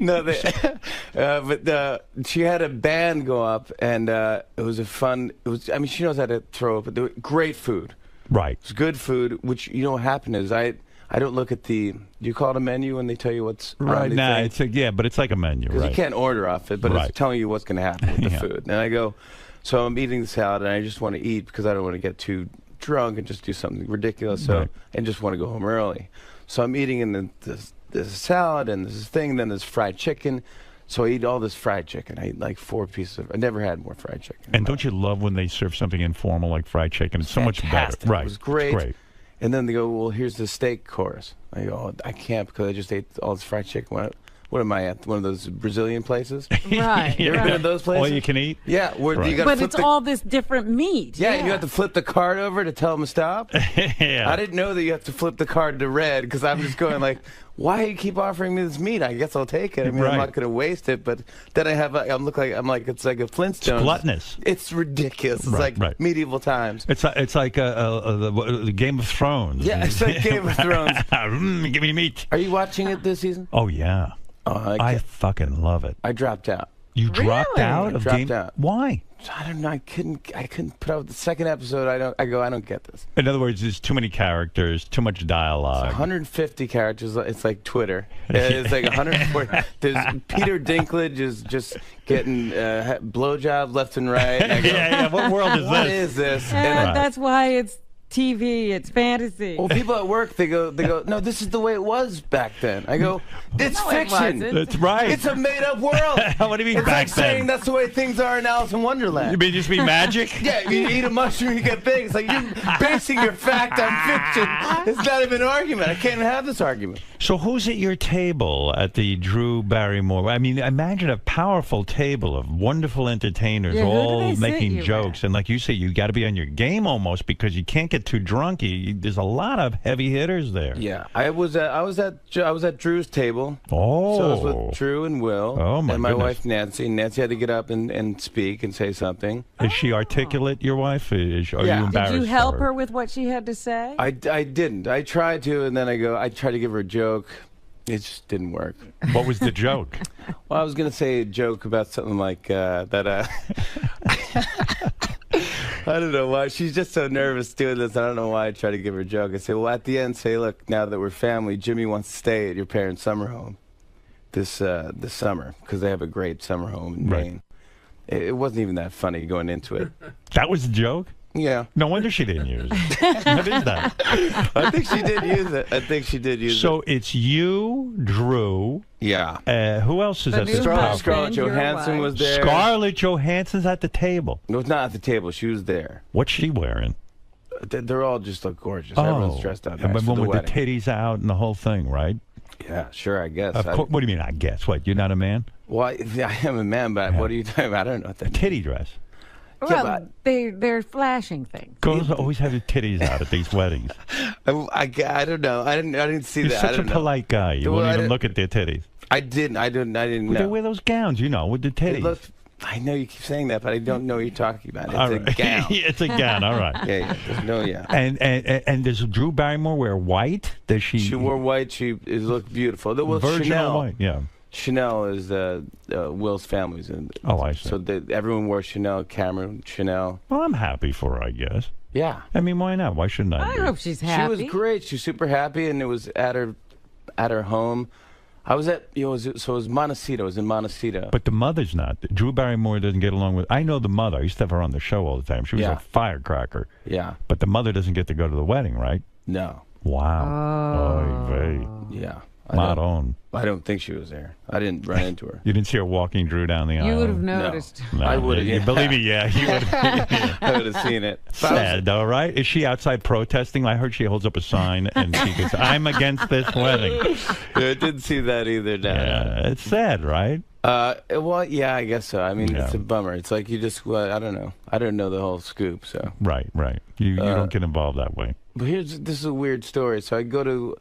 No, but she had a band go up, and it was a fun. It was. I mean, she knows how to throw, but great food. Right. It's good food. Which you know what happened is I don't look at the. Do you call it a menu when they tell you what's Right. on the Nah, thing? but it's like a menu. Because Right. you can't order off it, but Right. it's telling you what's going to happen with the Yeah. food. And I go, so I'm eating the salad, and I just want to eat because I don't want to get too drunk and just do something ridiculous. So Right. and just want to go home early. So I'm eating in this salad and this thing, then there's fried chicken. So I eat all this fried chicken. I eat like 4 pieces of. I never had more fried chicken. And don't you love when they serve something informal like fried chicken? It's so much better. Fantastic. Right. It was great. It's great. And then they go, well, here's the steak course. I go, oh, I can't because I just ate all this fried chicken. What am I at? One of those Brazilian places? Right. You ever been to those places? All you can eat? Yeah. Where Right. you got But it's all this different meat. Yeah, you have to flip the card over to tell them to stop. Yeah. I didn't know that you have to flip the card to red because I'm just going like, why do you keep offering me this meat? I guess I'll take it. I mean, Right. I'm not going to waste it, but then I have, I'm like it's like a Flintstone. It's gluttonous. It's ridiculous. It's Right, like right. medieval times. It's like the Game of Thrones. Yeah, it's like Game of Thrones. Give me meat. Are you watching it this season? Oh yeah. Oh, I fucking love it. I dropped out. You dropped out of dropped Game? out. Why? I don't know. I couldn't put up the second episode. I don't get this. In other words, there's too many characters, too much dialogue. 150 characters. It's like Twitter. It's like 140. There's Peter Dinklage is just getting blowjobs left and right. And I go, yeah. What world is what this? is this? And that's why it's TV, it's fantasy. Well, people at work, they go, no, this is the way it was back then. I go, it's No, it fiction. wasn't. That's right. It's a made-up world. What do you mean it's back like saying then? that's the way things are in Alice in Wonderland. You mean just be magic? Yeah, you eat a mushroom, you get big. It's like you're basing your fact on fiction. It's not even an argument. I can't even have this argument. So who's at your table at the Drew Barrymore? I mean, imagine a powerful table of wonderful entertainers Yeah, who do all they sit making you jokes. And like you say, you got to be on your game almost because you can't get too drunk. There's a lot of heavy hitters there. Yeah, I was at Drew's table. Oh. So I was with Drew and Will. Oh, my and my goodness. wife Nancy. Nancy had to get up and speak and say something. Is she articulate, your wife? Are Yeah. you embarrassed? Did you help for her with what she had to say? I didn't. I tried to, and then I tried to give her a joke. It just didn't work. What was the joke? Well, I was going to say a joke about something like that. I don't know why. She's just so nervous doing this. I don't know why I try to give her a joke. I say, well, at the end, say, look, now that we're family, Jimmy wants to stay at your parents' summer home this summer because they have a great summer home in Maine. It wasn't even that funny going into it. That was the joke? Yeah. No wonder she didn't use it. What is that? I think she did use it. So it's you, Drew. Yeah. Who else is at the table? Scarlett Johansson was there. Scarlett Johansson's at the table. No, not at the table. She was there. What's she wearing? They're all just look gorgeous. Everyone's dressed up nice But for the with wedding. the titties out and the whole thing, right? Yeah, sure, I guess. Of course. What do you mean, I guess? What, you're not a man? Well, I am a man, but what are you talking about? I don't know what that means. Titty dress. Well, they're flashing things. Girls always have their titties out at these weddings. I don't know. I didn't see You're that. such a polite guy. You won't even look at their titties. I didn't Well, know. they wear those gowns, with the titties. I know you keep saying that, but I don't know what you're talking about. It's All a right. gown. It's a gown. All right. Yeah. And does Drew Barrymore wear white? Does she? She wore white. It looked beautiful. There was Virgin Chanel. or white? Yeah. Chanel is Will's family's in. Oh, I see. So everyone wore Chanel. Cameron, Chanel. Well, I'm happy for her, I guess. Yeah. I mean, why not? Why shouldn't I? I hope she's happy. She was great. She was super happy, and it was at her home. I was at it was Montecito. It was in Montecito. But the mother's not. Drew Barrymore doesn't get along with. I know the mother. I used to have her on the show all the time. She was a firecracker. Yeah. But the mother doesn't get to go to the wedding, right? No. Wow. Yeah. Not on. I don't think she was there. I didn't run into her. You didn't see her walking Drew down the aisle? You would have noticed. No, I would have. You believe me? Yeah, you would have. I would have seen it. Sad though, right? Is she outside protesting? I heard she holds up a sign and she goes, "I'm against this wedding." I didn't see that either. No. Yeah, it's sad, right? Well, yeah, I guess so. I mean, it's a bummer. It's like you just, I don't know. I don't know the whole scoop, so. Right. You don't get involved that way. But this is a weird story. So I go to,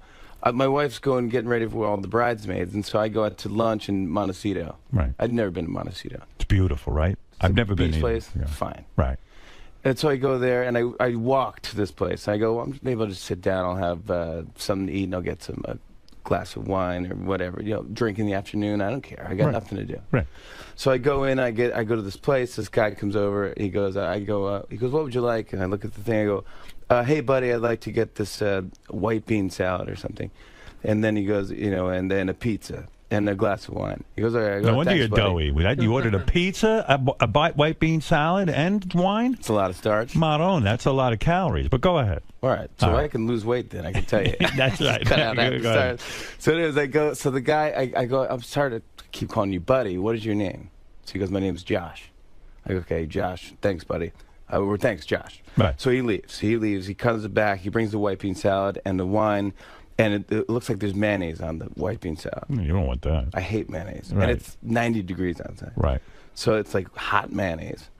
my wife's getting ready for all the bridesmaids, and so I go out to lunch in Montecito. Right. I'd never been to Montecito. It's beautiful, right? I've never been beach either. place, Yeah. fine. Right. And so I go there, and I walk to this place. I go, well, maybe I'll just sit down. I'll have something to eat, and I'll get some glass of wine or whatever, drink in the afternoon. I don't care. I got nothing to do. Right. So I go in. I go to this place. This guy comes over. He goes. He goes, what would you like? And I look at the thing. I go, hey buddy, I'd like to get this white bean salad or something. And then he goes, and then a pizza and a glass of wine. He goes, all right. I go, No wonder you're buddy. doughy. You ordered a pizza, a white bean salad, and wine? It's a lot of starch. Maron, that's a lot of calories. But go ahead. All right. So I can lose weight then, I can tell you. That's right. Cut out half the Go ahead. starch. So anyways, I go, so the guy, I go, I'm sorry to keep calling you buddy. What is your name? So he goes, my name's Josh. I go, okay, Josh. Thanks, buddy. Thanks, Josh. Right. So he leaves. He comes back. He brings the white bean salad and the wine. And it looks like there's mayonnaise on the white bean salad. You don't want that. I hate mayonnaise. Right. And it's 90 degrees outside. Right. So it's like hot mayonnaise.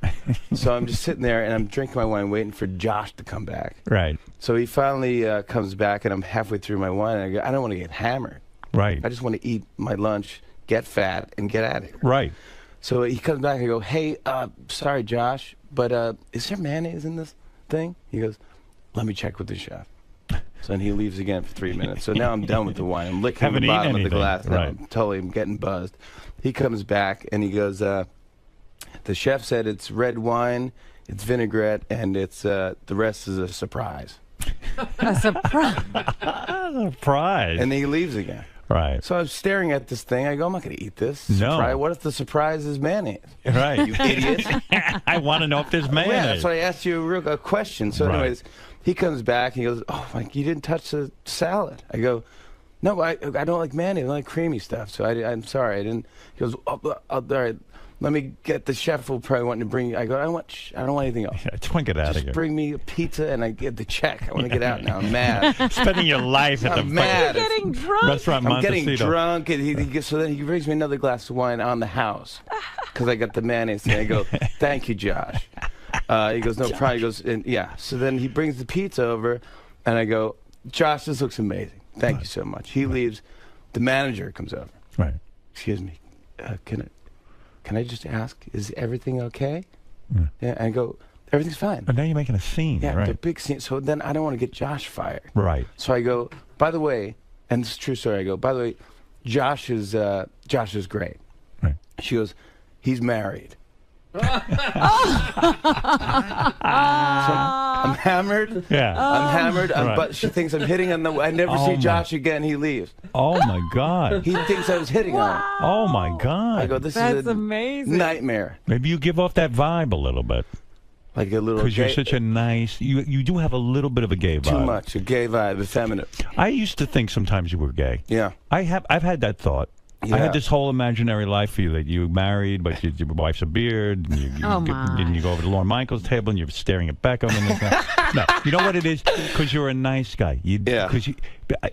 So I'm just sitting there, and I'm drinking my wine, waiting for Josh to come back. Right. So he finally comes back, and I'm halfway through my wine, and I go, I don't want to get hammered. Right. I just want to eat my lunch, get fat, and get out of here. Right. So he comes back, and I go, hey, sorry, Josh, but is there mayonnaise in this thing? He goes, let me check with the chef. So then he leaves again for 3 minutes. So now I'm done with the wine. I'm licking Haven't the bottom eaten of the glass. anything. Now Right. I'm getting buzzed. He comes back and he goes, the chef said it's red wine, it's vinaigrette, and it's the rest is a surprise. A surprise. Surprise. And then he leaves again. Right. So I was staring at this thing. I go, I'm not going to eat this. No. Surprise. What if the surprise is mayonnaise? Right. You idiot. I want to know if there's Yeah, mayonnaise. that's why I asked you a question. So Right. anyways, he comes back and he goes, oh, you didn't touch the salad. I go, no, I don't like mayonnaise. I don't like creamy stuff. So I'm sorry. I didn't. He goes, all right, let me get the chef will probably want to bring. I go, I don't want anything else. I just want to get out of Just here. bring me a pizza and I get the check. I want to get out now. I'm mad. Spending your life at the I'm mad. You're getting drunk. restaurant I'm getting Montecito. drunk, and so then he brings me another glass of wine on the house because I got the mayonnaise. And I go, thank you, Josh. He goes, no problem. He goes, and yeah. So then he brings the pizza over, and I go, Josh, this looks amazing. Thank you so much. He leaves. The manager comes over. Right. Excuse me, can I just ask, is everything okay? Yeah. Yeah. And I go, everything's fine. But now you're making a scene. Yeah, Right. the big scene. So then I don't want to get Josh fired. Right. So I go, by the way, and this is a true story. I go, by the way, Josh is great. Right. She goes, he's married. So I'm hammered. Yeah. I'm hammered. Right. But she thinks I'm hitting on the. I never see Josh again. He leaves. Oh my God. He thinks I was hitting on him. Oh my God. I go, this That's is a amazing. nightmare. Maybe you give off that vibe a little bit. Like a little. Because you're gay- such a nice. You do have a little bit of a gay vibe. Too much. A gay vibe, effeminate. I used to think sometimes you were gay. Yeah. I've had that thought. Yeah. I had this whole imaginary life for you that you married, but your wife's a beard. And you go over to Lorne Michaels' table and you're staring at Beckham. And no, you know what it is? Because you're a nice guy. Because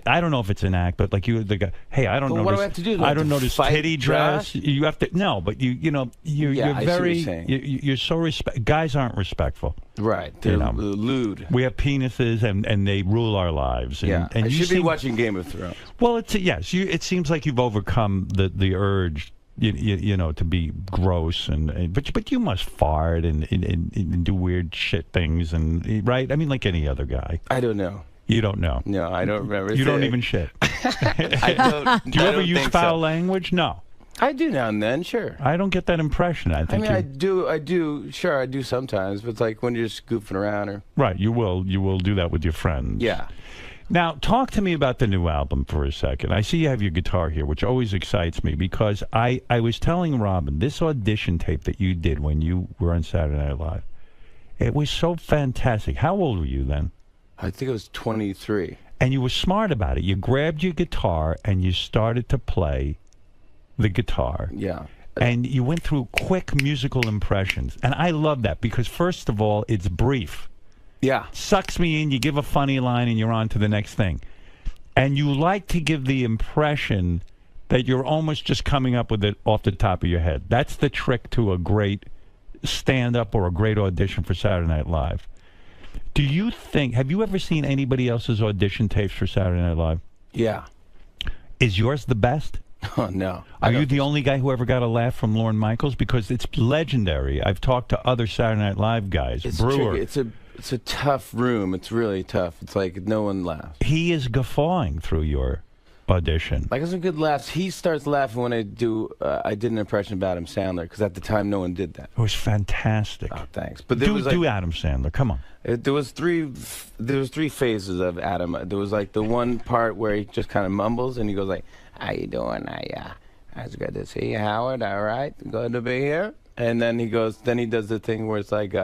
I don't know if it's an act, but like you're the guy. Hey, I don't know. What do I have to do? I don't know this fight titty dress. Josh? You have to but you're Yeah, I see what very you're saying. you're so guys aren't respectful. Right. They're lewd. We have penises and they rule our lives. And, Yeah. and I you should be seem- watching Game of Thrones. Well, yes. It seems like you've overcome the urge, to be gross but you must fart and do weird shit things right. I mean, like any other guy. I don't know. You don't know. No, I don't remember. You don't even shit. I don't. Do you I ever don't use think foul so. language? No. I do now and then, sure. I don't get that impression. I think I do. Sure, I do sometimes. But it's like when you're just goofing around, or right. You will do that with your friends. Yeah. Now, talk to me about the new album for a second. I see you have your guitar here, which always excites me because I was telling Robin, this audition tape that you did when you were on Saturday Night Live, it was so fantastic. How old were you then? I think it was 23. And you were smart about it. You grabbed your guitar and you started to play the guitar. Yeah. And you went through quick musical impressions. And I love that because, first of all, it's brief. Yeah. Sucks me in, you give a funny line, and you're on to the next thing. And you like to give the impression that you're almost just coming up with it off the top of your head. That's the trick to a great stand-up or a great audition for Saturday Night Live. Do you think, have you ever seen anybody else's audition tapes for Saturday Night Live? Yeah. Is yours the best? Oh, no. Are you the only guy who ever got a laugh from Lorne Michaels? Because it's legendary. I've talked to other Saturday Night Live guys. It's Brewer. tricky. It's a tough room. It's really tough. It's like no one laughs. He is guffawing through your audition. Like some good laughs. He starts laughing when I did an impression of Adam Sandler, because at the time no one did that. It was fantastic. Oh, thanks. But do Adam Sandler. Come on. There was three phases of Adam. There was like the one part where he just kind of mumbles and he goes like, "How you doing? It's good to see you, Howard. All right, good to be here." And then he goes. Then he does the thing where it's like, you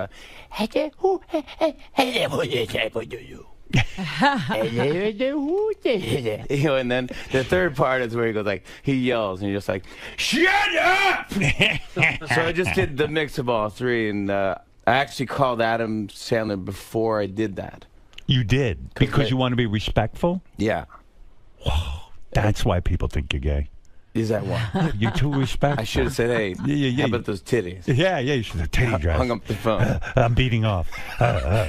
know, and then the third part is where he goes like, he yells and you're just like, "Shut up!" So I just did the mix of all three, and I actually called Adam Sandler before I did that. You did? Because you want to be respectful? Yeah. Whoa. That's why people think you're gay. Is that why? You're too respectful. I should have said, "Hey, how about those titties?" Yeah, you should have titty dress. Hung up the phone. I'm beating off.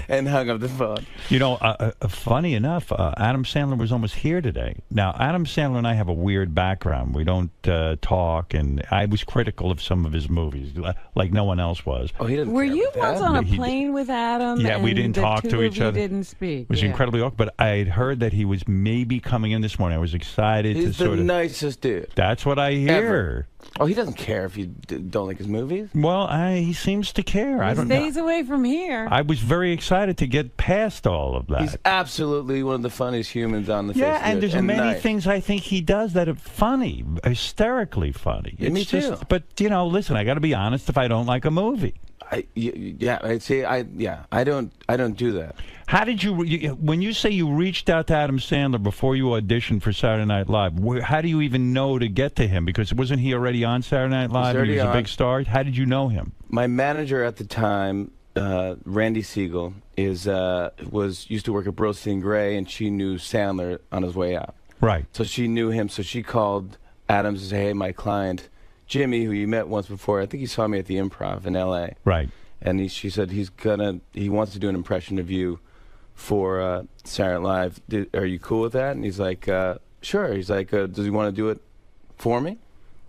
And hung up the phone. You know, funny enough, Adam Sandler was almost here today. Now, Adam Sandler and I have a weird background. We don't talk, and I was critical of some of his movies, like no one else was. Oh, he didn't. Were you once on a plane with Adam? Yeah, we didn't talk to each other. Didn't speak. It was incredibly awkward, but I had heard that he was maybe coming in this morning. I was excited He's to sort of... He's the nicest dude. That's what I hear. Ever. Oh, he doesn't care if you don't like his movies? Well, he seems to care. I don't know. He stays away from here. I was very excited to get past all of that. He's absolutely one of the funniest humans on the face of the earth. Yeah, and there's many things I think he does that are funny, hysterically funny. Yeah, me too. But, you know, listen, I got to be honest if I don't like a movie. I don't do that. How did you when you say you reached out to Adam Sandler before you auditioned for Saturday Night Live, how do you even know to get to him? Because wasn't he already on Saturday Night Live? He was a big star. How did you know him? My manager at the time, Randy Siegel, used to work at Brosty & Gray, and she knew Sandler on his way out. Right. So she knew him. So she called Adams and said, "Hey, my client Jimmy, who you met once before, I think he saw me at the Improv in L.A. Right. And she said he wants to do an impression of you for Saturday Night Live. Are you cool with that?" And he's like, "Sure." He's like, "Does he want to do it for me?"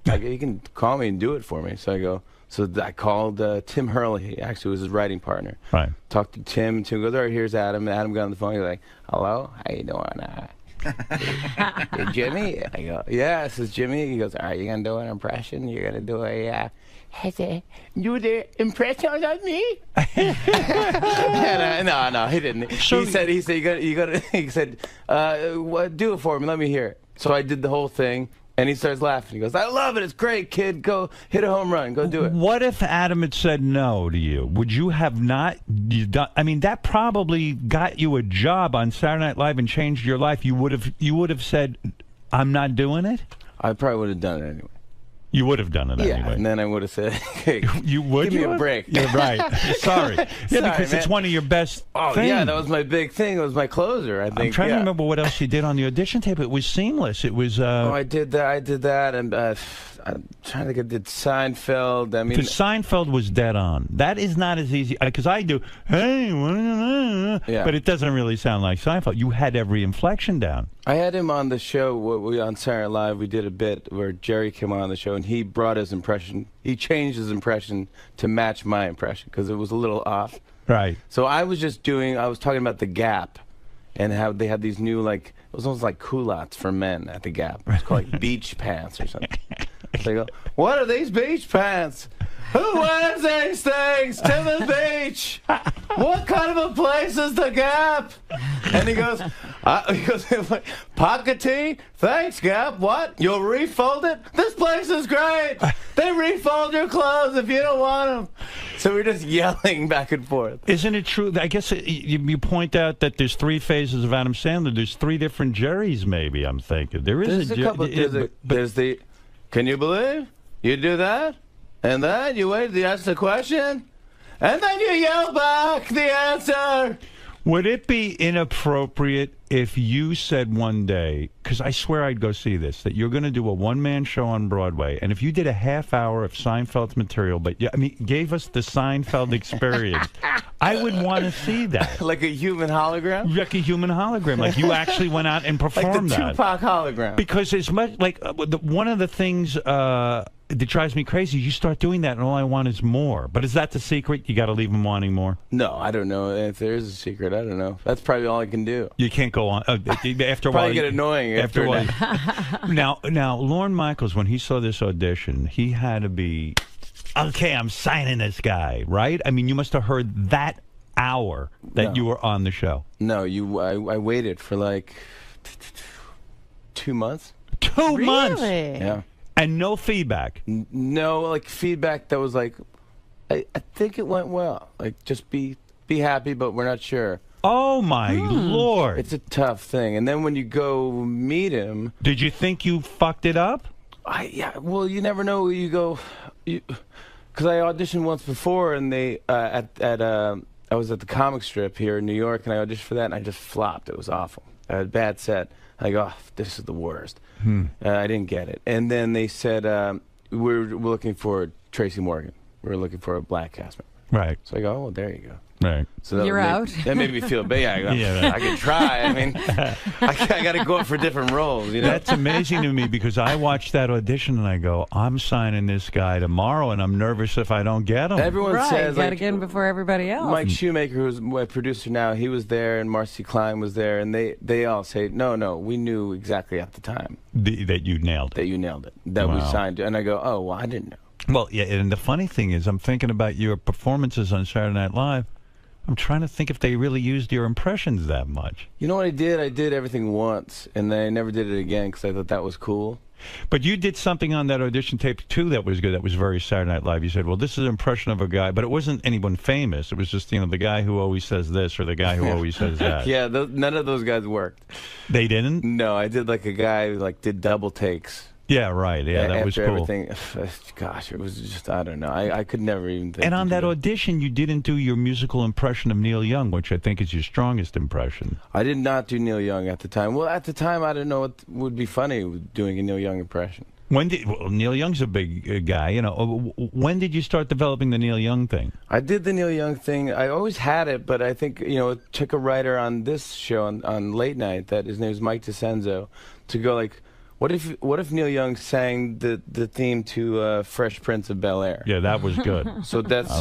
Like, "He can call me and do it for me." So I go. So I called Tim Hurley. Actually, was his writing partner. Right. Talked to Tim. Tim goes, "All right, here's Adam." Adam got on the phone. He's like, "Hello, how you doing?" "Hey, Jimmy?" I go, "Yeah, this is Jimmy." He goes, "All right, you're going to do an impression? You're going to do do the impression on me?" No, he didn't. So he said, "Do it for me. Let me hear it." So I did the whole thing. And he starts laughing. He goes, "I love it. It's great, kid. Go hit a home run. Go do it." What if Adam had said no to you? Would you have not done? I mean, that probably got you a job on Saturday Night Live and changed your life. You would have said, "I'm not doing it." I probably would have done it anyway. You would have done it anyway. Yeah, and then I would have said, "Hey, you would give me a break." You're right. Sorry. Yeah, because man. It's one of your best things. Yeah, that was my big thing. It was my closer, I think. I'm trying to remember what else you did on the audition tape. It was seamless. It was... I did that, and I'm trying to get did Seinfeld. I mean, because Seinfeld was dead on. That is not as easy, because I do, "Hey, yeah. But it doesn't really sound like Seinfeld. You had every inflection down. I had him on the show on Saturday Night Live. We did a bit where Jerry came on the show, and he brought his impression. He changed his impression to match my impression because it was a little off. Right. So I was talking about The Gap, and how they had these new was almost like culottes for men at the Gap. It's called like beach pants or something. So they go, what are these beach pants? Who wears these things to the beach? What kind of a place is the Gap? And he goes, pocket tee? Thanks, Gap. What? You'll refold it? This place is great. They refold your clothes if you don't want them. So we're just yelling back and forth. Isn't it true? I guess you point out that there's 3 phases of Adam Sandler. There's 3 different Jerrys, maybe, I'm thinking. There's a couple. There's the, can you believe you do that? And then you wait to ask the question, and then you yell back the answer. Would it be inappropriate if you said one day, because I swear I'd go see this, that you're going to do a one-man show on Broadway, and if you did a half hour of Seinfeld's material, but gave us the Seinfeld experience, I would want to see that. Like a human hologram? Like a human hologram. Like you actually went out and performed that. Like the Tupac hologram. Because it's much like one of the things that drives me crazy, you start doing that and all I want is more. But is that the secret? You got to leave them wanting more? No, I don't know. If there is a secret, I don't know. That's probably all I can do. You can't go on. After a while, probably get annoying after a while. Now, Lorne Michaels, when he saw this audition, he had to be, okay, I'm signing this guy, right? I mean, you must have heard that hour that you were on the show. No, I waited for like 2 months. 2 months? Yeah. And no feedback? No, like feedback that was like, I think it went well. Like, just be happy, but we're not sure. Oh, my Lord. It's a tough thing. And then when you go meet him... Did you think you fucked it up? Yeah, well, you never know where you go. Because I auditioned once before, and they, I was at the comic strip here in New York, and I auditioned for that, and I just flopped. It was awful. I had a bad set. I go, oh, this is the worst. I didn't get it. And then they said, we're looking for Tracy Morgan. We're looking for a black cast member. Right. So I go, oh, well, there you go. Right. So You're out. That made me feel bad. I can try. I mean, I got to go up for different roles. You know? That's amazing to me because I watched that audition and I go, I'm signing this guy tomorrow, and I'm nervous if I don't get him. Everyone says, got to get him before everybody else. Mike Shoemaker, who's my producer now, he was there, and Marcy Klein was there, and they all say, no, we knew exactly at the time that you nailed it. That you nailed it. That we signed you. And I go, oh, well, I didn't know. Well, yeah, and the funny thing is, I'm thinking about your performances on Saturday Night Live. I'm trying to think if they really used your impressions that much. You know what I did? I did everything once, and then I never did it again because I thought that was cool. But you did something on that audition tape, too, that was good. That was very Saturday Night Live. You said, well, this is an impression of a guy, but it wasn't anyone famous. It was just, the guy who always says this or the guy who always says that. Yeah, none of those guys worked. They didn't? No, I did like a guy who did double takes. Yeah, right. Yeah, that was cool. Everything, gosh, it was just, I don't know. I could never even think. And on that audition, you didn't do your musical impression of Neil Young, which I think is your strongest impression. I did not do Neil Young at the time. Well, at the time, I didn't know what would be funny with doing a Neil Young impression. Neil Young's a big guy, When did you start developing the Neil Young thing? I did the Neil Young thing. I always had it, but I think, it took a writer on this show, on Late Night, that his name is Mike DeCenzo, to go like, what if Neil Young sang the theme to Fresh Prince of Bel-Air? Yeah, that was good. So that's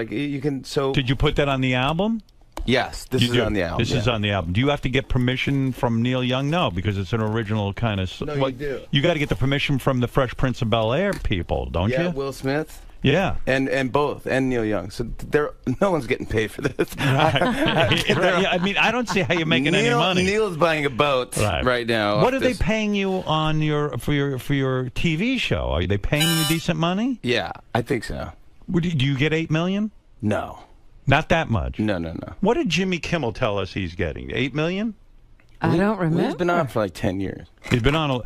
you can. Did you put that on the album? Yes, this is on the album. This is on the album. Do you have to get permission from Neil Young? No, because it's an original kind of. No, you do. You got to get the permission from the Fresh Prince of Bel-Air people, don't you? Yeah, Will Smith. Yeah, and both, and Neil Young. So no one's getting paid for this. I mean, I don't see how you're making any money. Neil's buying a boat right now. What are they paying you on for your TV show? Are they paying you decent money? Yeah, I think so. Do you get $8 million? No, not that much. No. What did Jimmy Kimmel tell us he's getting? $8 million? I don't remember. He's been on for like 10 years. He's been on.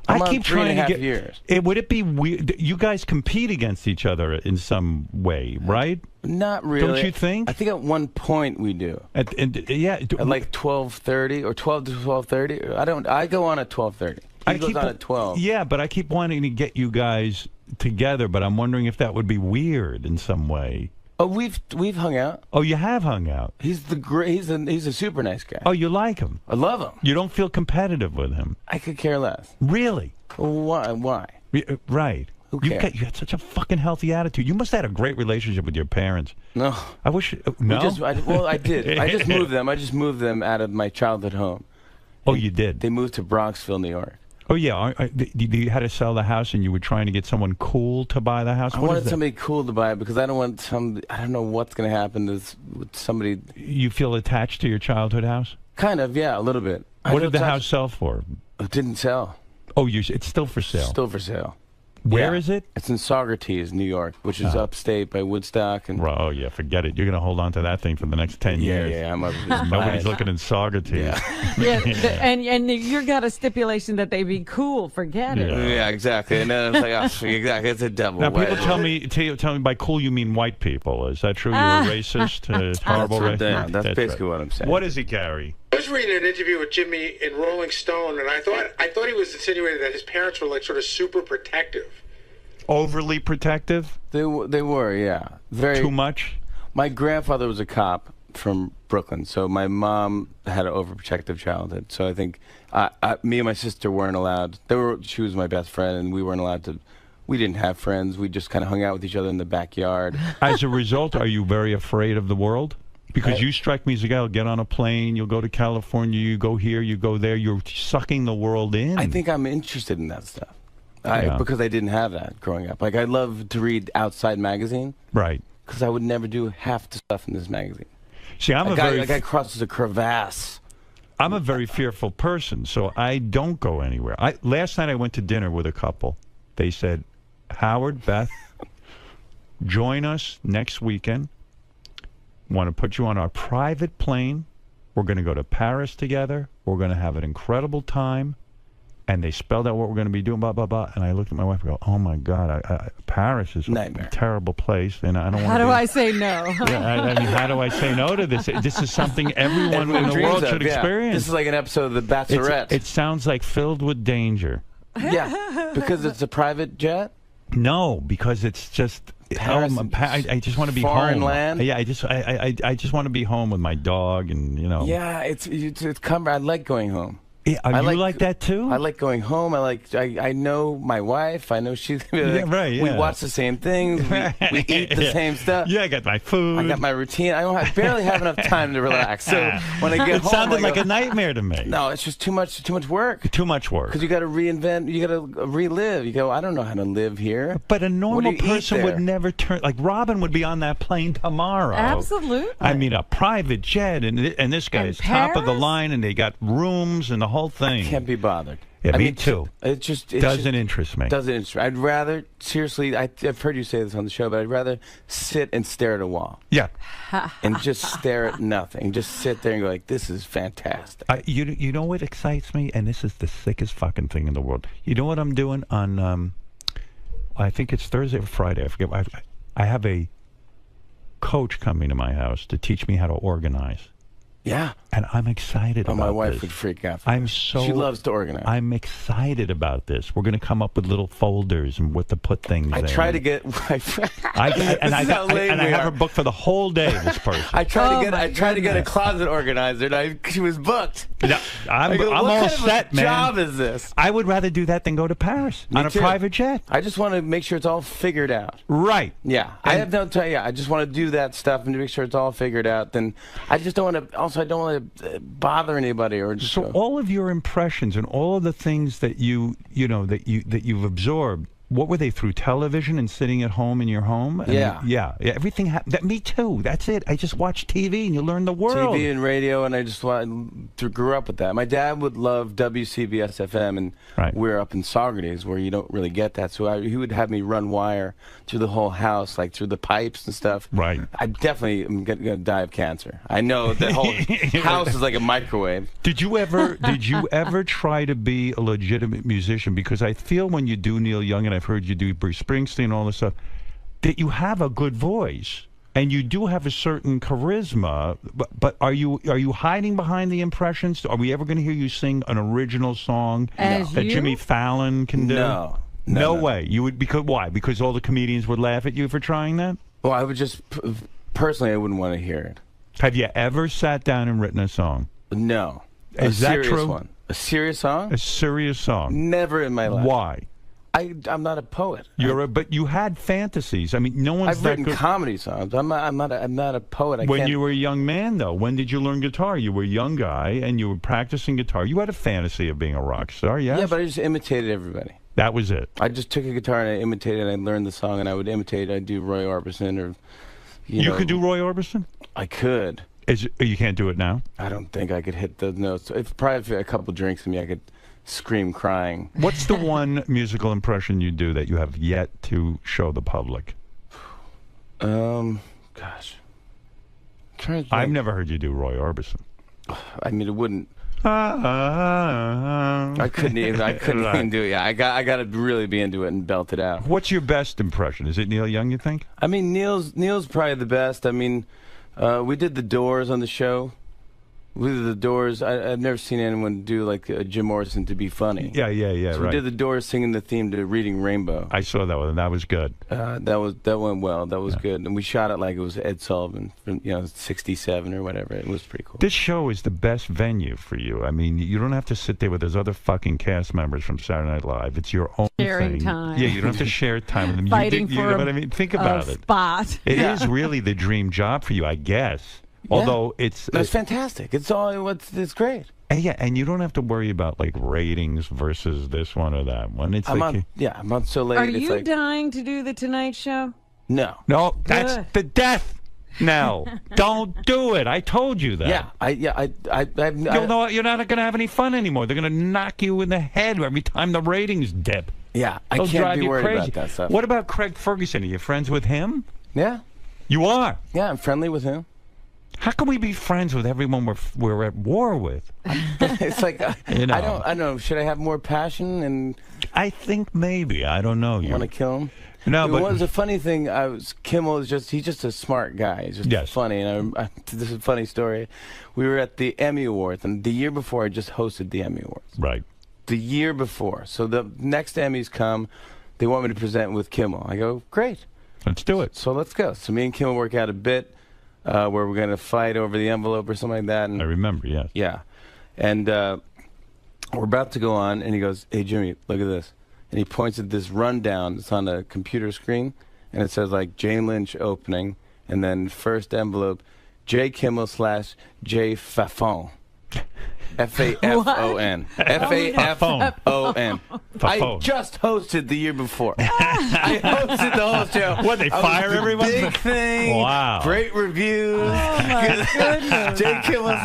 I keep trying to get. Years. Would it be weird? You guys compete against each other in some way, right? Not really. Don't you think? I think at one point we do. At like 12:30 or 12 to 12:30. I go on at 12:30. He goes on at 12. Yeah, but I keep wanting to get you guys together, but I'm wondering if that would be weird in some way. Oh, we've hung out. Oh, you have hung out. He's a super nice guy. Oh, you like him? I love him. You don't feel competitive with him? I could care less. Really? Why? Right. Who cares? You had such a fucking healthy attitude. You must have had a great relationship with your parents. No. I wish. No. I did. I just moved them. I just moved them out of my childhood home. Oh, you did? They moved to Bronxville, New York. Oh, yeah. You had to sell the house, and you were trying to get someone cool to buy the house? I wanted somebody cool to buy it because I don't want I don't know what's going to happen with somebody. You feel attached to your childhood house? Kind of, yeah, a little bit. What did the house sell for? It didn't sell. Oh, it's still for sale? Still for sale. Where is it? It's in saugerties, New York, which is upstate by Woodstock. And oh, yeah, forget it. You're going to hold on to that thing for the next 10 years. Yeah, I'm up. Nobody's looking in saugerties. And you got a stipulation that they be cool. Forget it. Yeah, exactly. And then I was like, oh, exactly, it's a devil. Now, people tell me by cool you mean white people. Is that true? You're a racist? Horrible racist? That's basically what I'm saying. What is it, Gary? I was reading an interview with Jimmy in Rolling Stone, and I thought he was insinuating that his parents were like sort of super protective. Overly protective? They were, yeah. Very too much. My grandfather was a cop from Brooklyn, so my mom had an overprotective childhood. So I think me and my sister weren't allowed. She was my best friend, and we weren't allowed to. We didn't have friends. We just kind of hung out with each other in the backyard. As a result, are you very afraid of the world? Because you strike me as a guy who'll get on a plane, you'll go to California, you go here, you go there, you're sucking the world in. I think I'm interested in that stuff. Because I didn't have that growing up. Like, I love to read Outside magazine. Right. Because I would never do half the stuff in this magazine. See, a guy crosses a crevasse. I'm a very fearful person, so I don't go anywhere. Last night I went to dinner with a couple. They said, Howard, Beth, join us next weekend. Want to put you on our private plane. We're going to go to Paris together. We're going to have an incredible time. And they spelled out what we're going to be doing, blah, blah, blah. And I looked at my wife and go, oh, my God, Paris is a terrible place. And I don't want How do I say no? I mean, how do I say no to this? This is something everyone in the world should experience. This is like an episode of The Bachelorette. It sounds like filled with danger. Yeah, because it's a private jet? No, because it's just... I just want to be foreign home. land. Yeah, I just want to be home with my dog, and Yeah, it's I like going home. Yeah, you like that too? I like going home. I know my wife. I know she's gonna be like, right. Yeah. We watch the same things. We eat the same stuff. Yeah, I got my food. I got my routine. I barely have enough time to relax. So when I get home, it sounded like a nightmare to me. No, it's just too much work. Too much work. Because you got to reinvent. You got to relive. You go, I don't know how to live here. But a normal person would never turn. Like Robin would be on that plane tomorrow. Absolutely. I mean, a private jet, and this guy is top of the line, and they got rooms and the whole thing. I can't be bothered. Yeah, me too. It just doesn't interest me. Doesn't interest me. I'd rather, seriously, I've heard you say this on the show, but I'd rather sit and stare at a wall. Yeah. And just stare at nothing. Just sit there and go like, this is fantastic. You know what excites me? And this is the sickest fucking thing in the world. You know what I'm doing on, I think it's Thursday or Friday. I forget. I have a coach coming to my house to teach me how to organize. Yeah. And I'm excited about this. My wife would freak out. She loves to organize. I'm excited about this. We're going to come up with little folders and what to put things in. I try to get... I have her booked for the whole day, this person. I tried to get a closet organizer, and she was booked. No, I'm all set, man. What job is this? I would rather do that than go to Paris on a private jet. I just want to make sure it's all figured out. Right. Yeah. I have no time. Yeah, I just want to do that stuff and to make sure it's all figured out. Then I just don't want to... Also, I don't want to bother anybody or just all of your impressions and all of the things that you've absorbed, what were they, through television and sitting at home in your home? And yeah, everything me too. That's it. I just watch TV and you learn the world. TV and radio, and I just grew up with that. My dad would love WCBS FM, and we're up in Saugerties where you don't really get that. So he would have me run wire through the whole house, like through the pipes and stuff. Right. I definitely am gonna die of cancer. I know the whole house is like a microwave. Did you ever try to be a legitimate musician? Because I feel when you do Neil Young, and I've heard you do Bruce Springsteen and all this stuff, that you have a good voice and you do have a certain charisma. But are you hiding behind the impressions? Are we ever going to hear you sing an original song that Jimmy Fallon can do? No way. You would why? Because all the comedians would laugh at you for trying that? Well, I would just personally, I wouldn't want to hear it. Have you ever sat down and written a song? No. Is that true? A serious song? A serious song. Never in my life. Why? I'm not a poet. But you had fantasies. I mean, no one's I've that written good. comedy songs. I'm not a poet. When you were a young man, though, when did you learn guitar? You were a young guy, and you were practicing guitar. You had a fantasy of being a rock star, yes? Yeah, but I just imitated everybody. That was it. I just took a guitar and I imitated, and I learned the song, and I would imitate. I'd do Roy Orbison or, You could do Roy Orbison? I could. You can't do it now? I don't think I could hit those notes. If probably a couple drinks in me, I could scream crying. What's the one musical impression you do that you have yet to show the public? Gosh. I've never heard you do Roy Orbison. I mean, it wouldn't. I couldn't even do it. Yeah, I got to really be into it and belt it out. What's your best impression? Is it Neil Young, you think? I mean, Neil's probably the best. I mean, we did The Doors on the show. We did The Doors. I've never seen anyone do like Jim Morrison to be funny. Yeah, so right. We did The Doors singing the theme to Reading Rainbow. I saw that one. That was good. That went well. That was good. And we shot it like it was Ed Sullivan from 67 or whatever. It was pretty cool. This show is the best venue for you. I mean, you don't have to sit there with those other fucking cast members from Saturday Night Live. It's your own Sharing thing. time. Yeah, you don't have to share time with them. Fighting you for know what I mean? Think about it. Spot. It is really the dream job for you, I guess. Yeah. Although it's fantastic. It's great. And you don't have to worry about like ratings versus this one or that one. It's I'm like on so late. Are it's you like, dying to do the Tonight Show? No, that's the death. No, don't do it. I told you that. You'll know you're not going to have any fun anymore. They're going to knock you in the head every time the ratings dip. Yeah, They'll I can't drive be you worried crazy. about that stuff. What about Craig Ferguson? Are you friends with him? Yeah. You are? Yeah, I'm friendly with him. How can we be friends with everyone we're at war with? It's like I don't know. Should I have more passion? And I think maybe. I don't know. You want to kill him? No, but it was a funny thing. Kimmel is he's just a smart guy. He's just funny. And this is a funny story. We were at the Emmy Awards, and the year before I just hosted the Emmy Awards. Right. The year before. So the next Emmys come, they want me to present with Kimmel. I go, great. Let's do it. So let's go. So me and Kimmel work out a bit where we're going to fight over the envelope or something like that. And I remember, yes. Yeah. And we're about to go on, and he goes, hey, Jimmy, look at this. And he points at this rundown. It's on a computer screen, and it says, like, Jane Lynch opening, and then first envelope, J. Kimmel / J. Fafon. F-A-F-O-N. F-A-F-O-N. I just hosted the year before. I hosted the whole show. What, they fire everyone? Big thing. Wow. Great reviews. Oh, my goodness. J. Kimmel /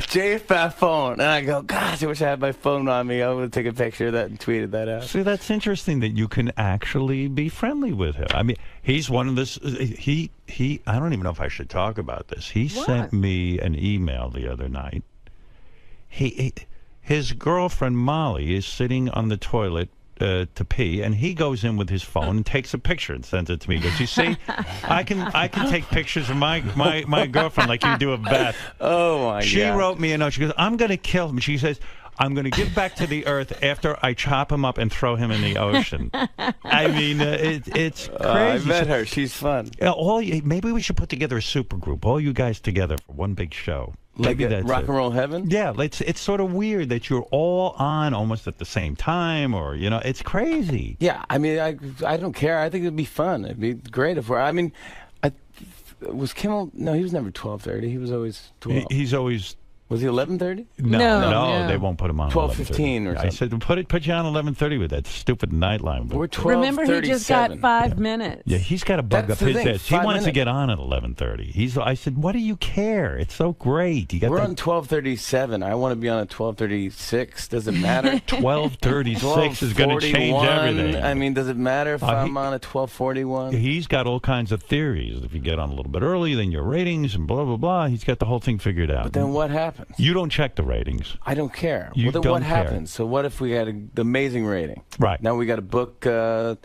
J. Fafon. And I go, gosh, I wish I had my phone on me. I would have taken a picture of that and tweeted that out. See, that's interesting that you can actually be friendly with him. I mean, he's one of this. I don't even know if I should talk about this. He sent me an email the other night. His girlfriend Molly is sitting on the toilet to pee, and he goes in with his phone and takes a picture and sends it to me. He goes, you see, I can take pictures of my girlfriend like you do of Beth. Oh my God! She wrote me a note. She goes, I'm going to kill him. She says, I'm going to give back to the earth after I chop him up and throw him in the ocean. I mean, it's crazy. I met her. She's fun. Maybe we should put together a super group, all you guys together for one big show. Like Maybe that's Rock and Roll Heaven? Yeah, it's sort of weird that you're all on almost at the same time, or, it's crazy. Yeah, I mean, I don't care. I think it'd be fun. It'd be great if was Kimmel? No, he was never 12:30. He was always 12. He's always... Was he 11:30? No, they won't put him on 12:15 or something. I said, put you on 11:30 with that stupid Nightline. We're 12:37. Remember, he just got 5 minutes. Yeah, he's got to bug up his desk. He wants to get on at 11:30. I said, what do you care? It's so great. We're on 12:37. I want to be on at 12:36. Does it matter? 12:36 is going to change everything. I mean, does it matter if I'm on at 12:41? He's got all kinds of theories. If you get on a little bit early, then your ratings and blah, blah, blah. He's got the whole thing figured out. But then what happens? You don't check the ratings. I don't care. You then don't what care. happens? So what if we had an amazing rating? Right. Now we got to book, the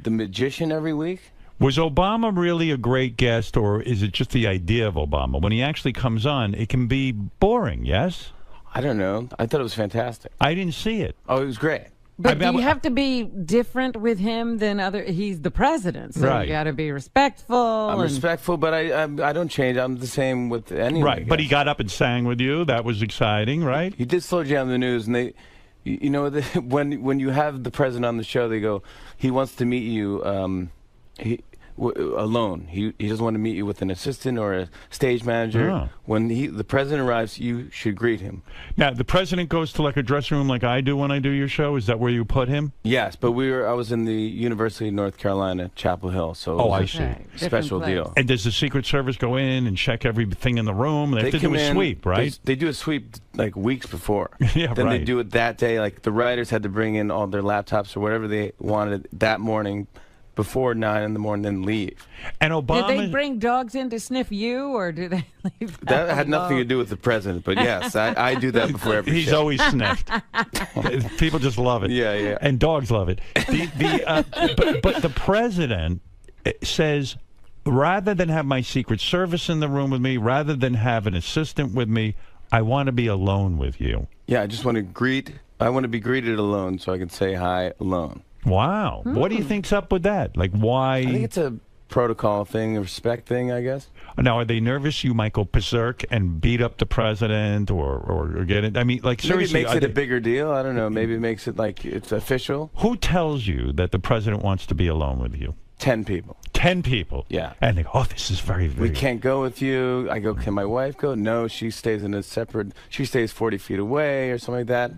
magician every week? Was Obama really a great guest, or is it just the idea of Obama? When he actually comes on, it can be boring, yes? I don't know. I thought it was fantastic. I didn't see it. Oh, it was great. But do you have to be different with him than he's the president, so you got to be respectful. I'm respectful, but I don't change. I'm the same with anyone. Right, but he got up and sang with you. That was exciting, right? He did slow down the news, and You know, when you have the president on the show, they go, he wants to meet you alone. He doesn't want to meet you with an assistant or a stage manager. Oh. When the president arrives, you should greet him. Now, the president goes to like a dressing room like I do when I do your show. Is that where you put him? Yes, but I was in the University of North Carolina, Chapel Hill. So I see. Special deal. And does the Secret Service go in and check everything in the room? They have to do a sweep, right? They do a sweep like weeks before. Yeah, then right. they do it that day. Like the writers had to bring in all their laptops or whatever they wanted that morning before 9 in the morning, then leave. And Obama... Did they bring dogs in to sniff you, or did they leave That had nothing to do with the president, but yes, I do that before every He's show. always sniffed. People just love it. Yeah, yeah. And dogs love it. But the president says, rather than have my Secret Service in the room with me, rather than have an assistant with me, I want to be alone with you. Yeah, I just want to I want to be greeted alone so I can say hi alone. Wow. What do you think's up with that? Like, why? I think it's a protocol thing, a respect thing, I guess. Now, are they nervous you might go berserk and beat up the president or get it? I mean, like, seriously. Maybe it makes it a bigger deal. I don't know. Maybe it makes it like it's official. Who tells you that the president wants to be alone with you? 10 people. 10 people? Yeah. And they go, oh, this is very, very... We can't go with you. I go, can my wife go? No, she stays in a separate... She stays 40 feet away or something like that.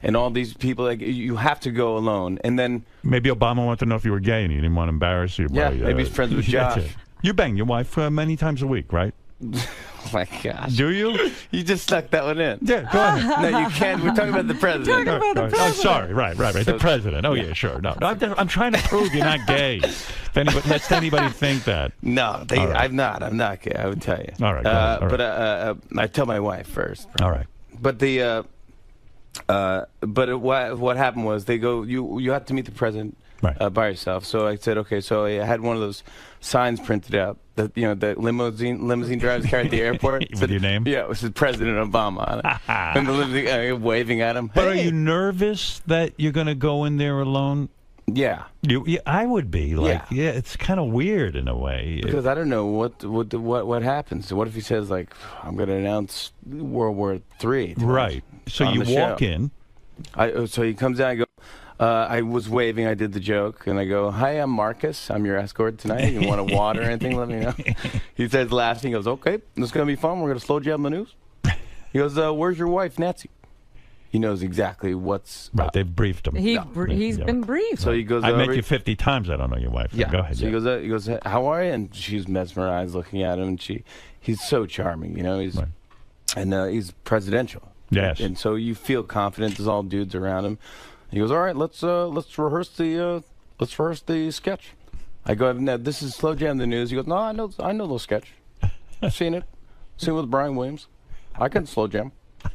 And all these people, like, you have to go alone. And then... Maybe Obama wanted to know if you were gay and he didn't want to embarrass you. Yeah, maybe he's friends with Josh. You bang your wife many times a week, right? Oh, my gosh. Do you? You just stuck that one in. Yeah, go ahead. No, you can't. We're talking about the president. Oh, sorry. Right. The president. Oh, yeah, sure. No, I'm trying to prove you're not gay. Lest anybody think that. No, right. I'm not gay, I would tell you. All right. Go ahead. All right. But I tell my wife first. All right. But what happened was they go, you have to meet the president by yourself. So I said, okay. So I had one of those signs printed out that the limousine drivers carry at the airport with your name. Yeah, it was President Obama on it, and the limousine waving at him. But are you nervous that you're going to go in there alone? Yeah. I would be yeah. It's kind of weird in a way because I don't know what happens. What if he says like, I'm going to announce World War III? Right. So you walk in. So he comes out. I go. I was waving. I did the joke, and I go, "Hi, I'm Marcus. I'm your escort tonight. You want a water or anything? Let me know." He says, laughing. He goes, "Okay, this is gonna be fun. We're gonna slow jam the news." He goes, "Where's your wife, Nancy?" He knows exactly what's right. They've briefed him. He's been briefed. So he goes. I met you 50 times. I don't know your wife. Yeah. Go ahead. So he goes, "How are you?" And she's mesmerized, looking at him, and he's so charming. He's and he's presidential. Yes. And so you feel confident. There's all dudes around him. He goes, all right, let's rehearse the sketch. I go, now this is Slow Jam the News. He goes, no, I know the sketch. I've seen it. Seen it with Brian Williams. I can slow jam.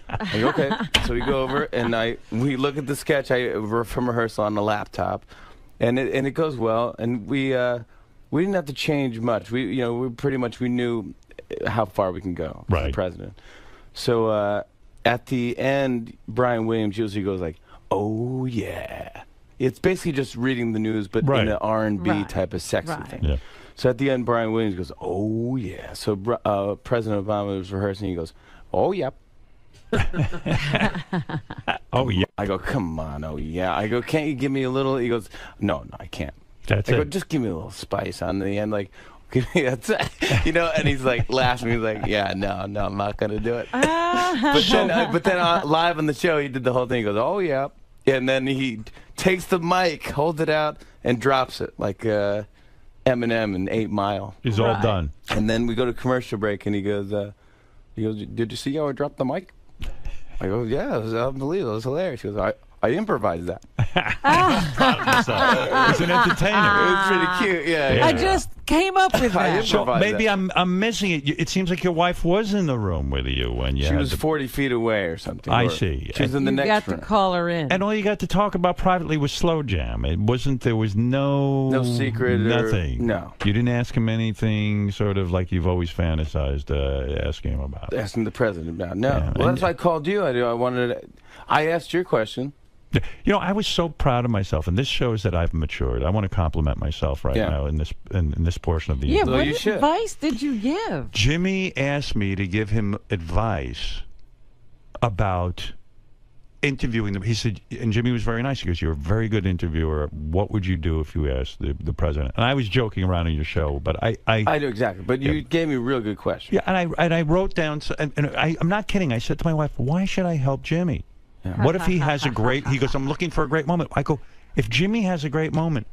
I go, okay. So we go over and we look at the sketch from rehearsal on the laptop, and it goes well. And we didn't have to change much. We knew how far we can go for the president. So at the end, Brian Williams usually goes like, oh yeah. It's basically just reading the news, but in an R&B type of sexy thing. Yeah. So at the end, Brian Williams goes, oh yeah. So President Obama was rehearsing. He goes, oh yeah. Oh yeah. I go, come on, oh yeah. I go, can't you give me a little? He goes, no, I can't. That's I go, just give me a little spice on the end, like. And he's like laughing. He's like, "Yeah, no, I'm not gonna do it." But then live on the show, he did the whole thing. He goes, "Oh yeah," and then he takes the mic, holds it out, and drops it like Eminem in 8 Mile. He's all done. And then we go to commercial break, and he goes, "Did you see how I dropped the mic?" I go, "Yeah, it was unbelievable. It was hilarious." He goes, I improvised that. Proud of myself. He's an entertainer. It was pretty cute. Yeah. I just came up with that. So maybe I'm missing it. It seems like your wife was in the room with you when you. She was 40 feet away or something. I see. She was in the next room. You got to call her in. And all you got to talk about privately was Slow Jam. There was no secret. Nothing. No. You didn't ask him anything sort of like you've always fantasized asking him about. Asking the president about. No. Yeah, well, that's why I called you. I asked your question. I was so proud of myself, and this shows that I've matured. I want to compliment myself now in this portion of the interview. Yeah, what advice did you give? Jimmy asked me to give him advice about interviewing them. He said, and Jimmy was very nice. He goes, "You're a very good interviewer. What would you do if you asked the president?" And I was joking around on your show, but I do exactly. But you gave me a real good question. Yeah, and I wrote down, and I'm not kidding. I said to my wife, "Why should I help Jimmy? What if he has a great?" He goes, "I'm looking for a great moment." I go, "If Jimmy has a great moment,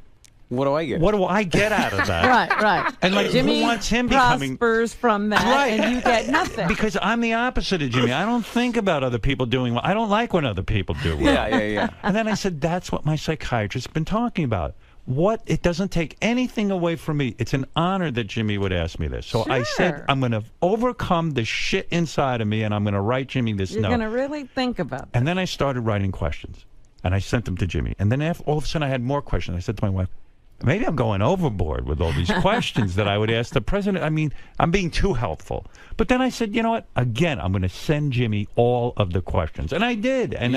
what do I get? What do I get out of that?" Right. And like, Jimmy who wants him becoming prospers from that, and you get nothing. Because I'm the opposite of Jimmy. I don't think about other people doing well. I don't like when other people do well. Yeah. And then I said, that's what my psychiatrist's been talking about. It doesn't take anything away from me. It's an honor that Jimmy would ask me this. So I said, I'm going to overcome the shit inside of me, and I'm going to write Jimmy this note. You're going to really think about it. And then I started writing questions, and I sent them to Jimmy. And then all of a sudden I had more questions. I said to my wife, maybe I'm going overboard with all these questions that I would ask the president. I mean, I'm being too helpful. But then I said, you know what? Again, I'm going to send Jimmy all of the questions. And I did. And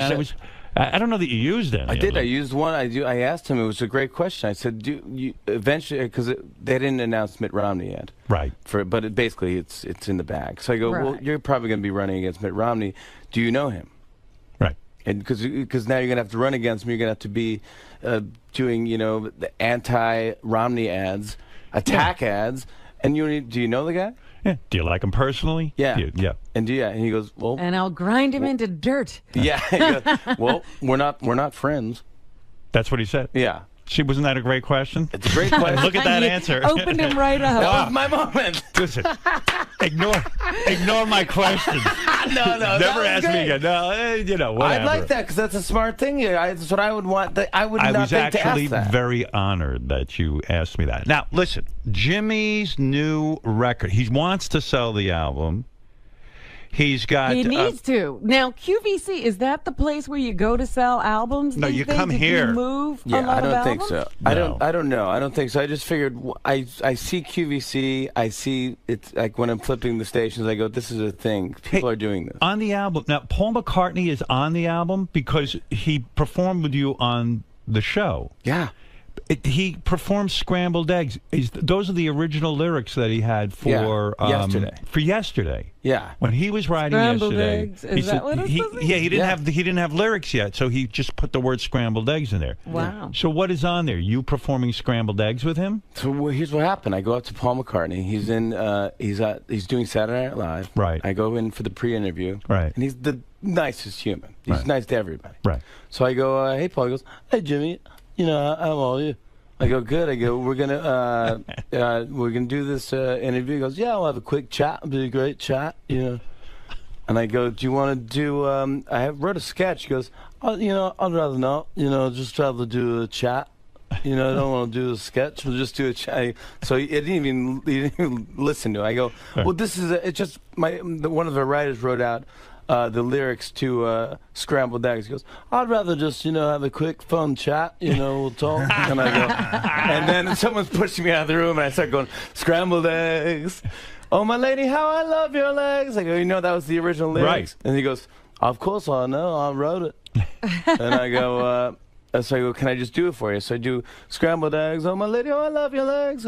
I don't know that you used any. I did. I used one. I asked him. It was a great question. I said, "Do you eventually?" Because they didn't announce Mitt Romney yet. Right. But basically, it's in the bag. So I go, right. "Well, you're probably going to be running against Mitt Romney. Do you know him?" Right. And because now you're going to have to run against him. You're going to have to be doing the anti-Romney ads, attack ads. And do you know the guy? Yeah. Do you like him personally? Yeah. Yeah. And and he goes, well. And I'll grind him into dirt. Yeah. He goes, well, we're not friends. That's what he said. Yeah. Wasn't that a great question? It's a great question. Look at that answer. Opened him right up. That was my moment. Listen, ignore my questions. No. Never ask me again. No, whatever. I'd like that because that's a smart thing. That's what I would want. I was actually very honored that you asked me that. Now, listen, Jimmy's new record. He wants to sell the album. He's got. He needs to. Now, QVC, is that the place where you go to sell albums? No, you come here. You move yeah, a lot I don't of think albums? so. No. I don't know. I don't think so. I just figured I see QVC. I see it's like when I'm flipping the stations, I go, this is a thing. People are doing this. On the album. Now, Paul McCartney is on the album because he performed with you on the show. Yeah. He performed Scrambled Eggs. Those are the original lyrics that he had for Yesterday. For Yesterday. Yeah. When he was writing Scrambled Yesterday, eggs. Is that what it's supposed to be? Yeah, he didn't have lyrics yet, so he just put the word scrambled eggs in there. Wow. So what is on there? You performing Scrambled Eggs with him? So here's what happened. I go up to Paul McCartney. He's in. He's doing Saturday Night Live. Right. I go in for the pre-interview. Right. And he's the nicest human. He's nice to everybody. Right. So I go, hey Paul. He goes, hey Jimmy. How are you? I go, good. I go, we're gonna do this interview. He goes, yeah, we'll have a quick chat. It'll be a great chat, And I go, do you want to do? I wrote a sketch. He goes, oh, I'd rather not. Just rather do a chat. I don't want to do a sketch. We'll just do a chat. So he didn't even listen to it. I go, well, this is it's just one of the writers wrote out the lyrics to Scrambled Eggs. He goes, I'd rather just, have a quick, fun chat, we'll talk. And I go, and then someone's pushing me out of the room, and I start going, Scrambled Eggs. Oh, my lady, how I love your legs. I go, that was the original lyrics? Right. And he goes, of course I know, I wrote it. And I go, can I just do it for you? So I do Scrambled Eggs. Oh, my lady, how I love your legs.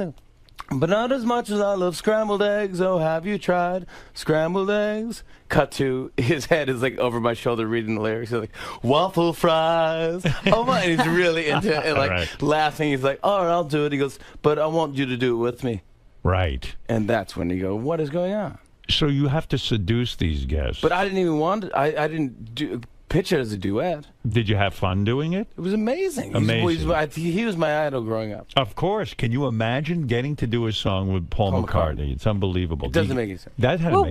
But not as much as I love scrambled eggs. Oh, have you tried scrambled eggs? Cut to his head is like over my shoulder reading the lyrics. He's like, waffle fries. Oh my! And he's really into it, laughing. He's like, all right, I'll do it. He goes, but I want you to do it with me. Right. And that's when you go, what is going on? So you have to seduce these guests. But I didn't even want it. I didn't pitch it as a duet. Did you have fun doing it? It was amazing. Amazing. He was my idol growing up. Of course. Can you imagine getting to do a song with Paul McCartney? It's unbelievable. It doesn't make any sense.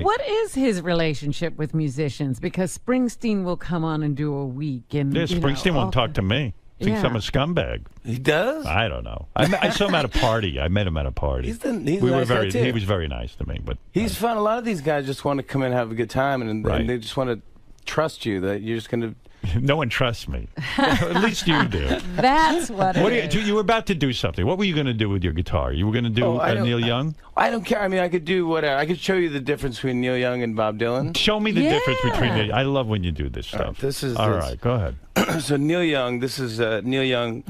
What is his relationship with musicians? Because Springsteen will come on and do a week. And, Springsteen won't talk to me. Thinks I'm a scumbag. He does? I don't know. I saw him at a party. I met him at a party. He's a nice guy too. He was very nice to me. But he's fun. A lot of these guys just want to come in and have a good time, and they just want to trust you that you're just going to... No one trusts me. At least you do. That's what you were about to do something. What were you going to do with your guitar? You were going to do Neil Young? I don't care. I mean, I could do whatever. I could show you the difference between Neil Young and Bob Dylan. Show me the difference between Neil. I love when you do this stuff. All right, go ahead. So Neil Young, this is Neil Young.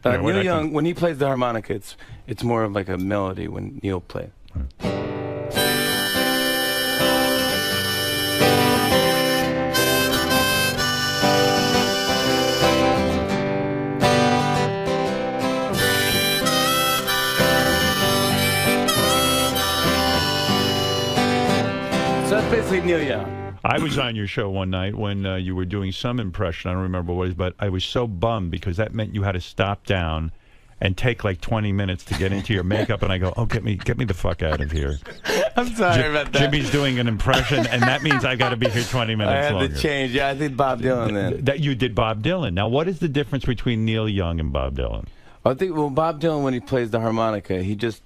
Neil Young, when he plays the harmonica, it's more of like a melody when Neil plays. basically Neil Young. I was on your show one night when you were doing some impression. I don't remember what it was, but I was so bummed because that meant you had to stop down and take like 20 minutes to get into your makeup. And I go, oh, get me the fuck out of here. I'm sorry about that. Jimmy's doing an impression, and that means I got to be here 20 minutes longer. I had to change. Yeah, I did Bob Dylan then. That you did Bob Dylan. Now, what is the difference between Neil Young and Bob Dylan? I think Bob Dylan, when he plays the harmonica, he just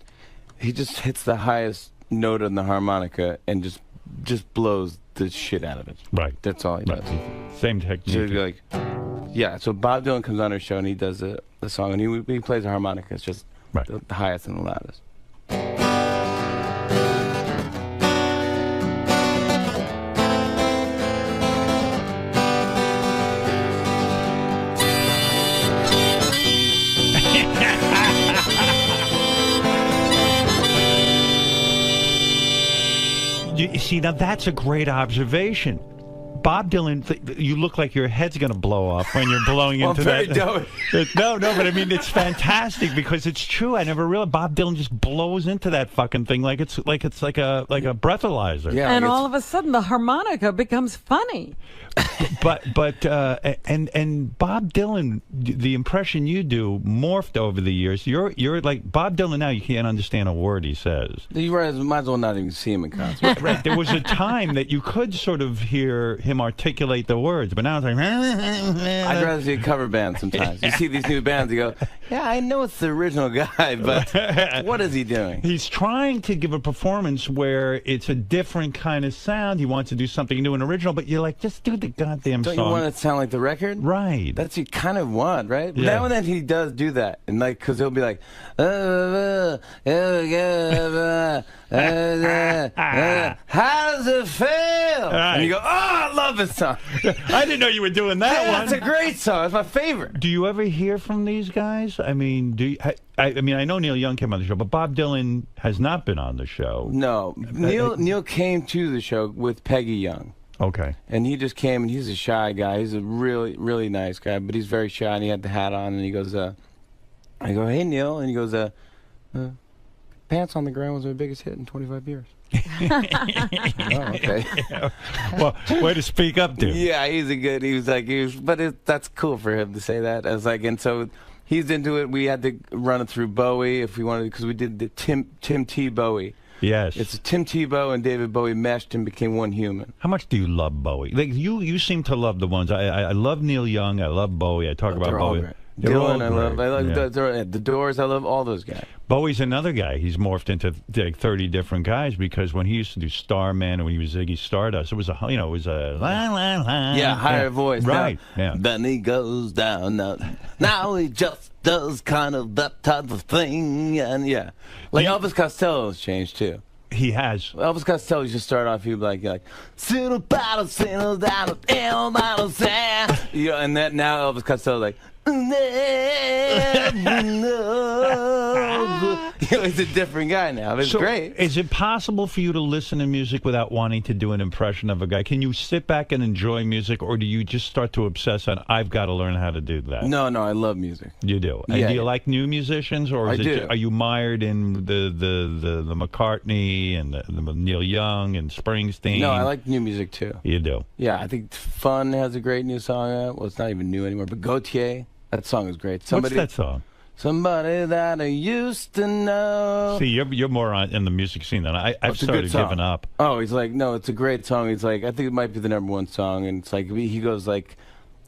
hits the highest note on the harmonica and just blows the shit out of it. Right. That's all he does. Same technique. So like, yeah. So Bob Dylan comes on our show and he does the song and he plays the harmonica. It's just the highest and the loudest. You see, now that's a great observation. Bob Dylan, you look like your head's going to blow off when you're blowing into that. No, but I mean, it's fantastic because it's true. I never realized Bob Dylan just blows into that fucking thing like it's like a breathalyzer. Yeah, and all of a sudden the harmonica becomes funny. But and Bob Dylan, the impression you do morphed over the years. You're like Bob Dylan now. You can't understand a word he says. You might as well not even see him in concert. Right. There was a time that you could sort of hear him articulate the words, but now it's like. I'd rather see a cover band sometimes. You see these new bands, you go, yeah, I know it's the original guy, but what is he doing? He's trying to give a performance where it's a different kind of sound. He wants to do something new and original, but you're like, just do the goddamn song. Don't you want it to sound like the record? Right. That's what you kind of want, right? Yeah. Now and then he does do that, and like, because he'll be like, how does it feel? Right. And you go, oh, I love this song. I didn't know you were doing that one. It's a great song. It's my favorite. Do you ever hear from these guys? I mean, I mean, I know Neil Young came on the show, but Bob Dylan has not been on the show. No. Neil came to the show with Peggy Young. Okay. And he just came, and he's a shy guy. He's a really, really nice guy, but he's very shy, and he had the hat on, and he goes, I go, hey, Neil. And he goes, Pants on the Ground was my biggest hit in 25 years. Oh, okay. Well, way to speak up, dude. Yeah, that's cool for him to say that. I was like, and so he's into it. We had to run it through Bowie if we wanted, because we did the Tim Tebow. Yes. It's Tim Tebow and David Bowie meshed and became one human. How much do you love Bowie? Like you seem to love the ones. I love Neil Young. I love Bowie. I talk about Bowie. Dylan, I love the Doors. I love all those guys. Bowie's another guy. He's morphed into like 30 different guys because when he used to do Starman and when he was Ziggy Stardust, it was a la la la. Yeah, higher voice. Right. Yeah. Then he goes down. Now he just does kind of that type of thing, and yeah, like Elvis Costello's changed too. He has. Elvis Costello used to start off, he'd be like, you know, and that now Elvis Costello's like, he's a different guy now. It's great. Is it possible for you to listen to music without wanting to do an impression of a guy? Can you sit back and enjoy music, or do you just start to obsess on, I've got to learn how to do that? No, I love music. You do? And do you like new musicians, or are you mired in the McCartney and the Neil Young and Springsteen? No, I like new music too. You do? Yeah, I think Fun has a great new song out. Well, it's not even new anymore, but Gautier, that song is great. What's that song? Somebody that I used to know. See, you're more in the music scene than I've started giving up. Oh, he's like, no, it's a great song. He's like, I think it might be the #1 song, and it's like he goes like,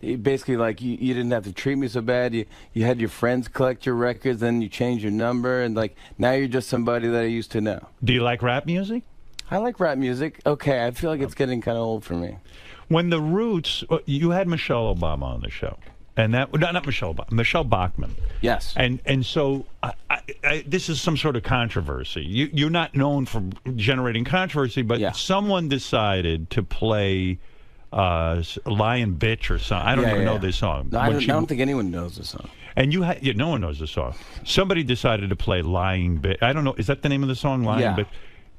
basically like you didn't have to treat me so bad. You had your friends collect your records, then you changed your number, and like now you're just somebody that I used to know. Do you like rap music? I like rap music. Okay, I feel like it's getting kind of old for me. When the Roots, you had Michelle Obama on the show. And that, not Michelle Obama, Michelle Bachmann. Yes. And so this is some sort of controversy. You're not known for generating controversy, but someone decided to play Lion Bitch or something. I don't even know this song. No, I don't think anyone knows this song. And no one knows the song. Somebody decided to play Lying Bitch. I don't know. Is that the name of the song, Lying Bitch?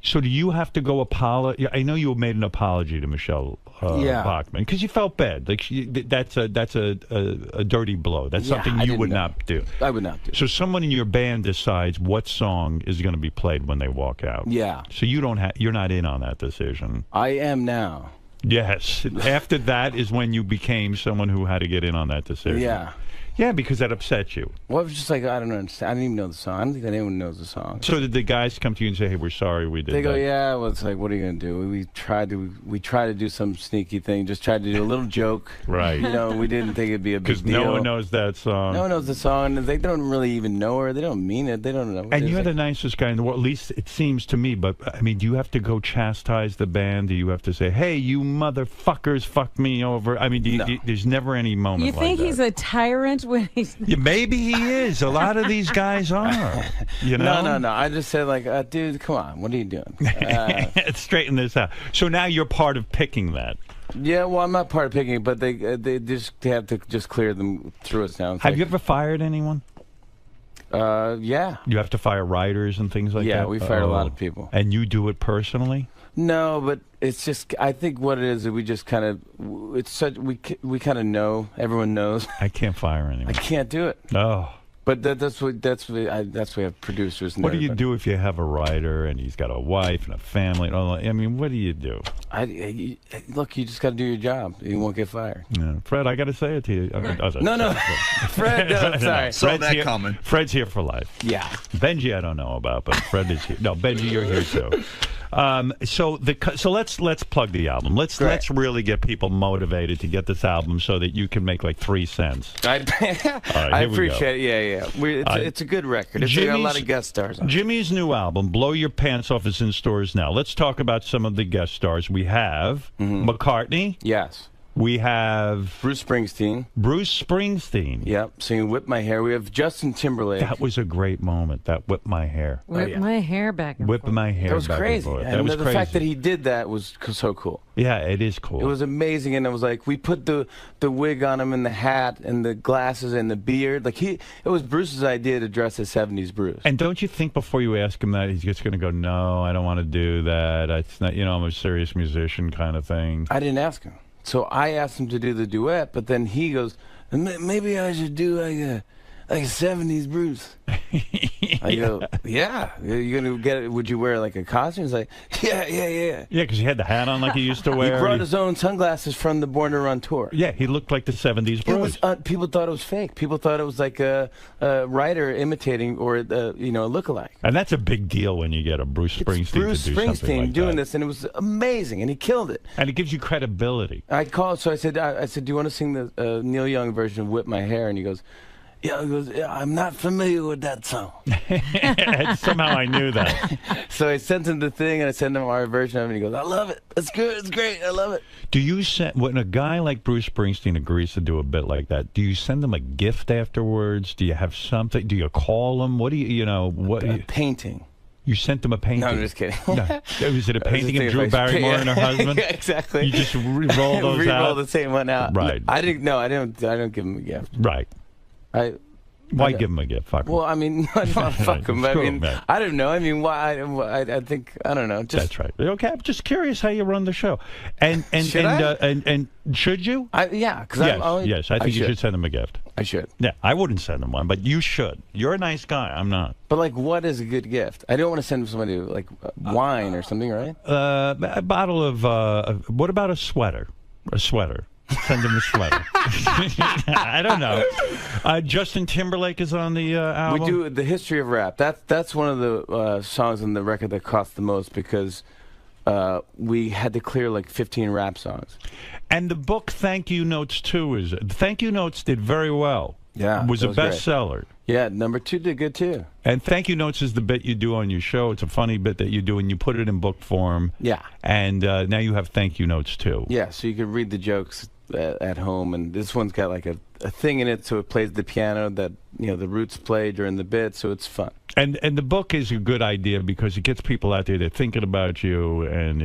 So do you have to go apologize? I know you made an apology to Michelle Bachmann because you felt bad. Like that's a dirty blow. That's something you would not do. I would not do. So someone in your band decides what song is going to be played when they walk out. Yeah. So you don't you're not in on that decision. I am now. Yes. After that is when you became someone who had to get in on that decision. Yeah. Yeah, because that upset you. Well, it was just like, I don't understand. I didn't even know the song. I don't think anyone knows the song. So did the guys come to you and say, hey, we're sorry we did They go, that? yeah, well, it's like, what are you going to do? We tried to do some sneaky thing, just tried to do a little joke. Right. You know, we didn't think it'd be a big deal. Because no one knows that song. No one knows the song. They don't really even know her. They don't mean it. They don't know. And you're the nicest guy in the world, at least it seems to me. But, I mean, do you have to go chastise the band? Do you have to say, hey, you motherfuckers fucked me over? I mean, there's never any moment You like think that. he's a tyrant when he's... Maybe he is. A lot of these guys are. You know? No. I just said, like, dude, come on. What are you doing? Straighten this out. So now you're part of picking that. Yeah, well, I'm not part of picking it, but they have to just clear them through us now. Have you ever fired anyone? Yeah. You have to fire writers and things like that? Yeah, we fired a lot of people. And you do it personally? No, but it's just, I think what it is we just kind of, we kind of know, everyone knows. I can't fire anyone. I can't do it. Oh. But that's we have producers. And what do you do if you have a writer and he's got a wife and a family and all that? I mean, what do you do? Look, you just got to do your job. You won't get fired. Yeah. Fred, I got to say it to you. No. Fred, no, I'm sorry. Saw that coming. Fred's here for life. Yeah. Benji, I don't know about, but Fred is here. No, Benji, you're here too. So let's plug the album. Let's really get people motivated to get this album so that you can make like 3 cents. I appreciate it. Yeah. It's a good record. It's got a lot of guest stars on it. Jimmy's new album, Blow Your Pants Off, is in stores now. Let's talk about some of the guest stars. We have McCartney. Yes. We have Bruce Springsteen. Yep, singing "Whip My Hair." We have Justin Timberlake. That was a great moment. That "Whip My Hair." Whip my hair back and Whip forth. my hair. That was back crazy. And forth. And That was the crazy. fact that he did that was so cool. Yeah, it is cool. It was amazing, and it was like we put the wig on him and the hat and the glasses and the beard. Like it was Bruce's idea to dress as 70s Bruce. And don't you think before you ask him that he's just going to go, no, I don't want to do that. It's not, I'm a serious musician kind of thing. I didn't ask him. So I asked him to do the duet, but then he goes, maybe I should do like a 70s Bruce. I go, yeah. You're going to get it? Would you wear like a costume? He's like, yeah. Yeah, because he had the hat on like he used to wear. He brought his own sunglasses from the Born to Run tour. Yeah, he looked like the 70s Bruce. People thought it was fake. People thought it was like a writer imitating or a lookalike. And that's a big deal when you get a Bruce Springsteen Bruce to do something Springsteen like doing that. this, and it was amazing, and he killed it. And it gives you credibility. I called, so I said, do you want to sing the Neil Young version of "Whip My Hair"? And he goes, yeah, I'm not familiar with that song. Somehow I knew that. So I sent him the thing, and I sent him our version of it, and he goes, I love it. It's good. It's great. I love it. Do you send, when a guy like Bruce Springsteen agrees to do a bit like that, do you send him a gift afterwards? Do you have something? Do you call him? What do A painting. You sent them a painting? No, I'm just kidding. No. Was it a painting of Drew Barrymore and her husband? Yeah, exactly. You just re-roll those out? Re-roll the same one out. Right. I don't give him a gift. Right. Why give him a gift? Fuck him. Well, I mean, I don't want to fuck him. But I mean, I don't know. I mean, why? I think I don't know. That's right. Okay, I'm just curious how you run the show. And should you? Yeah, because yes, I think you should send him a gift. I should. Yeah, I wouldn't send him one, but you should. You're a nice guy. I'm not. But like, what is a good gift? I don't want to send somebody like wine or something, right? A bottle of. What about a sweater? A sweater. Send him a sweater. I don't know. Justin Timberlake is on the album. We do the history of rap. That's one of the songs on the record that cost the most because we had to clear like 15 rap songs. And the book Thank You Notes 2 Thank You Notes did very well. Yeah, was a bestseller. Yeah, number 2 did good too. And Thank You Notes is the bit you do on your show. It's a funny bit that you do, and you put it in book form. Yeah. And now you have Thank You Notes too. Yeah, so you can read the jokes at home, and this one's got like a thing in it, so it plays the piano that the Roots play during the bit, so it's fun. And the book is a good idea because it gets people out there. They're thinking about you, and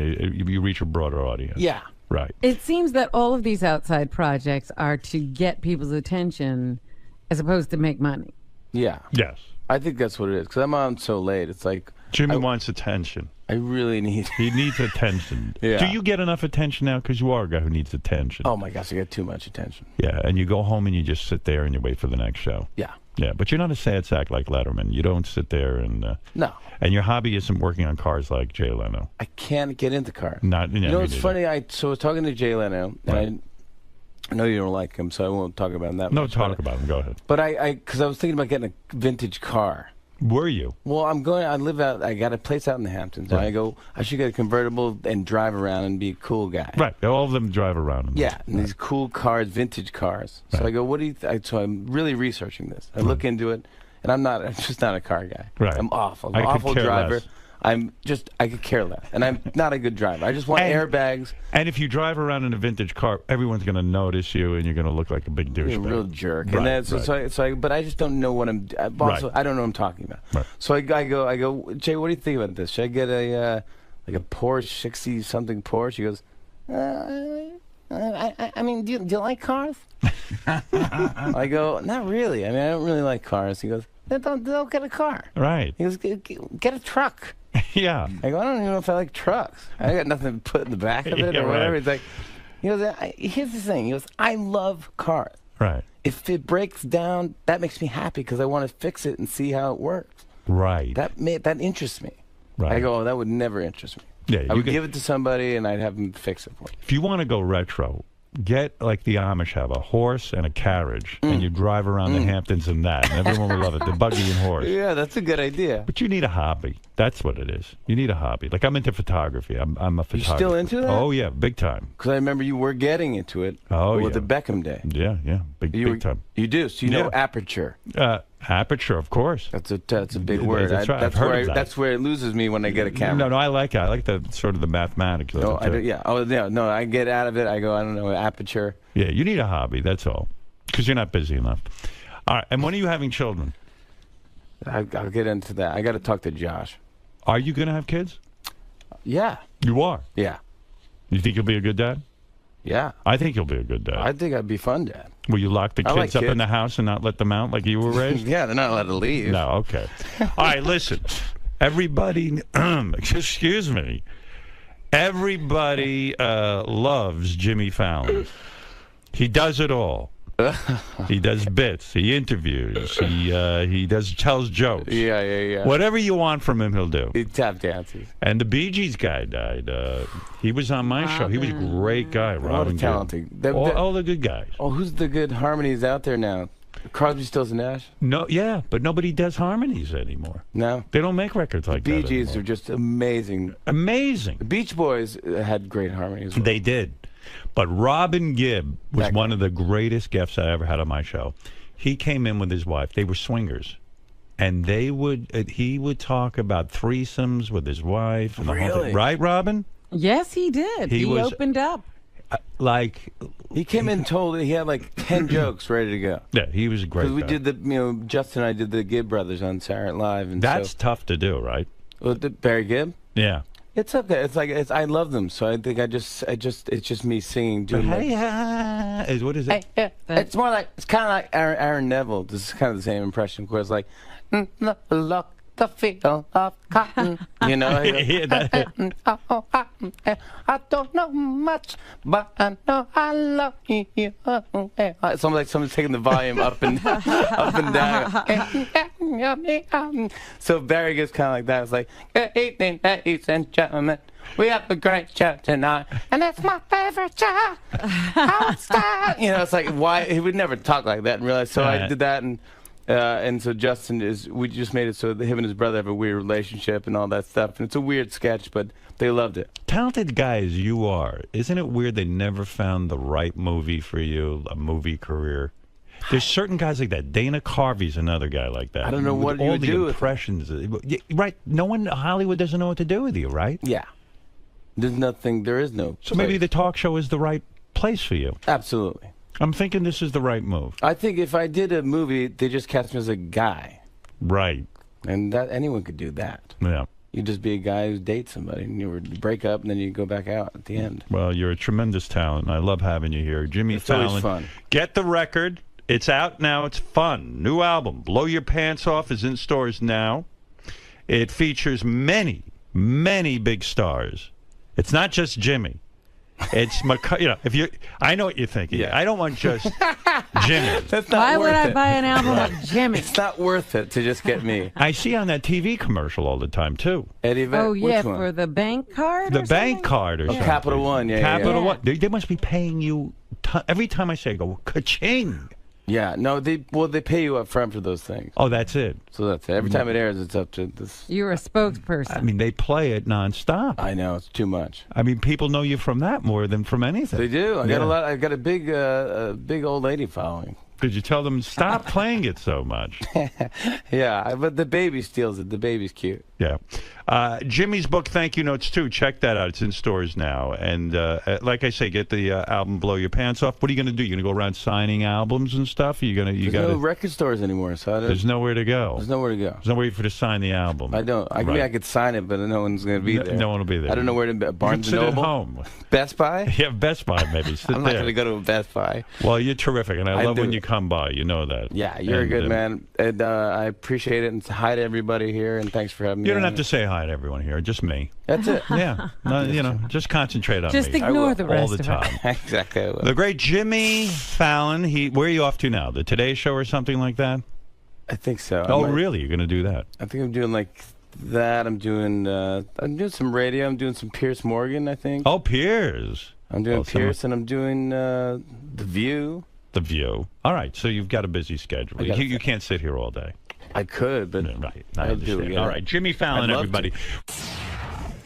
you reach a broader audience. Yeah. Right. It seems that all of these outside projects are to get people's attention as opposed to make money. Yeah. Yes. I think that's what it is, because I'm on so late. It's like... Jimmy wants attention. I really need. He needs attention. Yeah. Do you get enough attention now? Because you are a guy who needs attention. Oh my gosh, I get too much attention. Yeah, and you go home and you just sit there and you wait for the next show. Yeah. Yeah, but you're not a sad sack like Letterman. You don't sit there and... No. And your hobby isn't working on cars like Jay Leno. I can't get into cars. Not, you know, it's funny. I was talking to Jay Leno, and I know you don't like him, so I won't talk about him that much. No, talk about him. Go ahead. But because I was thinking about getting a vintage car. Were you? Well, I live out, I got a place out in the Hamptons. Right. And I should get a convertible and drive around and be a cool guy. Right. All of them drive around. Yeah, and these cool cars, vintage cars. So I go, what do you so I'm really researching this. I look into it, and I'm just not a car guy. Right. I'm awful. I'm I an could awful care driver. less. I could care less. And I'm not a good driver. I just want airbags. And if you drive around in a vintage car, everyone's going to notice you, and you're going to look like a big douchebag. You're a real jerk. Right, And then, but I just don't know what I'm. Also, I don't know what I'm talking about. Right. So I go, Jay, what do you think about this? Should I get a Porsche 60 something Porsche? He goes, I mean, do you like cars? I go, not really. I mean, I don't really like cars. He goes, then don't get a car. Right. He goes, get a truck. Yeah. I go, I don't even know if I like trucks. I got nothing to put in the back of it or whatever. He's like, he goes, here's the thing. He goes, I love cars. Right. If it breaks down, that makes me happy because I want to fix it and see how it works. Right. That interests me. Right. I go, that would never interest me. Yeah, I would give it to somebody and I'd have them fix it for me. If you want to go retro, get like the Amish have a horse and a carriage, and you drive around the Hamptons in that, and everyone will love it. The buggy and horse. Yeah, that's a good idea. But you need a hobby. That's what it is. You need a hobby. Like I'm into photography. I'm a photographer. You still into that? Oh yeah, big time. Because I remember you were getting into it. Oh with yeah. the Beckham day. Yeah, big time. You do. So you know aperture. Aperture, of course. That's a big word. That's right. I've heard of that. That's where it loses me when I get a camera. No, I like it. I like the sort of the mathematics. No, I do, yeah. Oh, yeah. No, I get out of it. I go, I don't know, aperture. Yeah, you need a hobby. That's all. Because you're not busy enough. All right. And when are you having children? I'll get into that. I got to talk to Josh. Are you going to have kids? Yeah. You are? Yeah. You think you'll be a good dad? Yeah. I think you'll be a good dad. I think I'd be fun dad. Will you lock the kids up in the house and not let them out like you were raised? Yeah, they're not allowed to leave. No, okay. All right, listen. Everybody, excuse me. Everybody loves Jimmy Fallon. He does it all. He does bits. He interviews. He tells jokes. Yeah. Whatever you want from him, he'll do. He tap dances. And the Bee Gees guy died. He was on my show. He was a great guy. Robin talented. All the good guys. Oh, who's the good harmonies out there now? Crosby, Stills, and Nash? No, yeah, but nobody does harmonies anymore. No. They don't make records like that The Bee Gees anymore. are just amazing. Amazing. The Beach Boys had great harmonies. They did. But Robin Gibb was one of the greatest guests I ever had on my show. He came in with his wife. They were swingers. And he would talk about threesomes with his wife. And the whole thing. Right, Robin? Yes, he did. He opened up. He came in and told he had like 10 jokes ready to go. Yeah, he was a great guy. We did Justin and I did the Gibb brothers on Saturday Night Live. And that's tough to do, right? Well, Barry Gibb? Yeah. It's up there. I love them, so I think it's just me singing. Doing what is it? It's more like, it's kind of like Aaron Neville. This is kind of the same impression, where it's like, look the feel of cotton. You know? I don't know much, but I know I love you. It's almost like someone's taking the volume up and down. So Barry gets kind of like that. It's like, good evening, ladies and gentlemen. We have a great show tonight, and it's my favorite show. How it's done. You know, it's like, why? He would never talk like that in real life. So I did that, and so Justin we just made it so that him and his brother have a weird relationship and all that stuff. And it's a weird sketch, but they loved it. Talented guy as you are, isn't it weird they never found the right movie for you, a movie career? There's certain guys like that. Dana Carvey's another guy like that. I don't know what you would do with all the impressions. Right. No one in Hollywood doesn't know what to do with you, right? Yeah. There is no So maybe the talk show is the right place for you. Absolutely. I'm thinking this is the right move. I think if I did a movie, they just cast me as a guy. Right. And that anyone could do that. Yeah. You just be a guy who dates somebody, and you break up, and then you go back out at the end. Well, you're a tremendous talent, and I love having you here. Jimmy Fallon. It's always fun. Get the record. It's out now. It's fun. New album, Blow Your Pants Off, is in stores now. It features many many big stars. It's not just Jimmy. It's if you, I know what you're thinking. Yeah. I don't want just Jimmy. That's not Why worth would I it. buy an album of Jimmy? It's not worth it to just get me. I see on that TV commercial all the time too. Eddie Vedder. Oh yeah, Which one? for the bank card. The bank card or something. Capital One. Yeah, Capital One. They must be paying you every time I say go ka-ching. Yeah, no, they pay you up front for those things. Oh, that's it. So that's it. Every time it airs, it's up to this. You're a spokesperson. I mean, they play it nonstop. I know, it's too much. I mean, people know you from that more than from anything. They do. I got a big old lady following. Did you tell them stop playing it so much? Yeah, but the baby steals it. The baby's cute. Yeah. Jimmy's book, Thank You Notes, too. Check that out. It's in stores now. And like I say, get the album Blow Your Pants Off. What are you going to do? You're going to go around signing albums and stuff? There's no record stores anymore, so there's nowhere to go. There's nowhere to go. There's nowhere for you to sign the album. I don't. I mean, I could sign it, but no one's going to be there. No one will be there. I don't know where to be. Barnes you can & sit Noble? at home. Best Buy? Yeah, Best Buy maybe. Sit I'm there. not going to go to a Best Buy. Well, you're terrific, and I love when you come by. You know that. Yeah, you're a good man. And I appreciate it. And hi to everybody here, and thanks for having me. You don't have to say hi to everyone here. Just me. That's it. Yeah. No, just concentrate on me. Just ignore the rest all the time. Exactly. I will. The great Jimmy Fallon. Where are you off to now? The Today Show or something like that? I think so. Oh, really? You're going to do that? I think I'm doing like that. I'm doing some radio. I'm doing some Piers Morgan, I think. Oh, Piers. I'm doing Piers, and I'm doing The View. The View. All right. So you've got a busy schedule. You can't sit here all day. I could, but right. I understand. All right. Jimmy Fallon, everybody.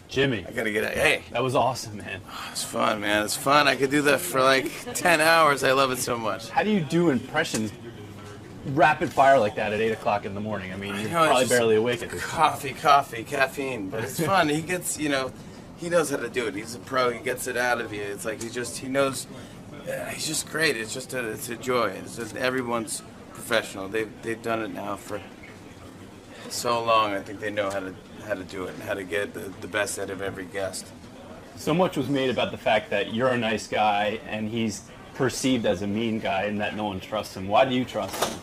Jimmy. I got to get out. Hey. That was awesome, man. It's fun, man. It's fun. I could do that for like 10 hours. I love it so much. How do you do impressions rapid fire like that at 8 o'clock in the morning? I mean, you're probably barely awake at this time. Coffee, caffeine. But it's fun. He gets, he knows how to do it. He's a pro. He gets it out of you. It's like he knows. He's just great. It's just it's a joy. It's just everyone's professional. They've done it now for so long. I think they know how to do it and how to get the best out of every guest. So much was made about the fact that you're a nice guy and he's perceived as a mean guy and that no one trusts him. Why do you trust him?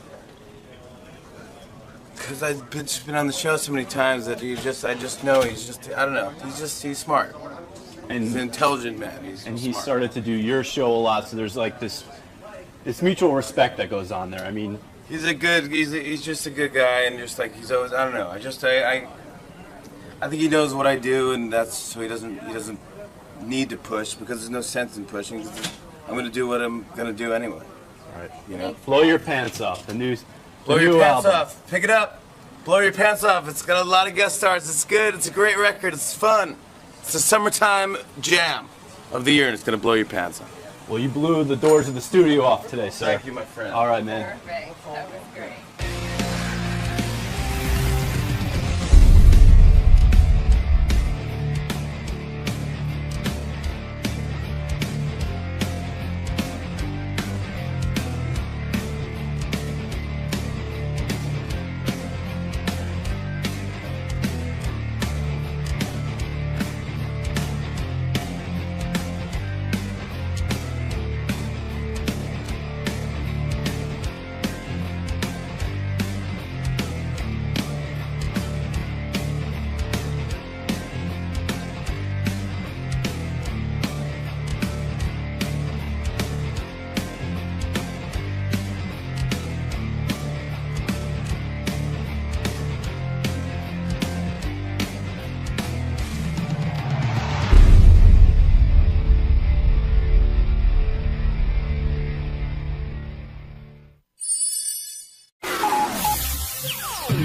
Because I've been on the show so many times that I just know I don't know. He's smart. And he's an intelligent man. He started to do your show a lot, so there's like this mutual respect that goes on there. I mean, he's just a good guy, and just like he's always, I don't know. I think he knows what I do, and so he doesn't need to push because there's no sense in pushing. I'm going to do what I'm going to do anyway. All right. Blow Your Pants Off. The new Blow Your Pants album. Off. Pick it up. Blow Your Pants Off. It's got a lot of guest stars. It's good. It's a great record. It's fun. It's the summertime jam of the year, and it's going to blow your pants off. Well, you blew the doors of the studio off today, sir. Thank you, my friend. All right, man. Perfect. That was great.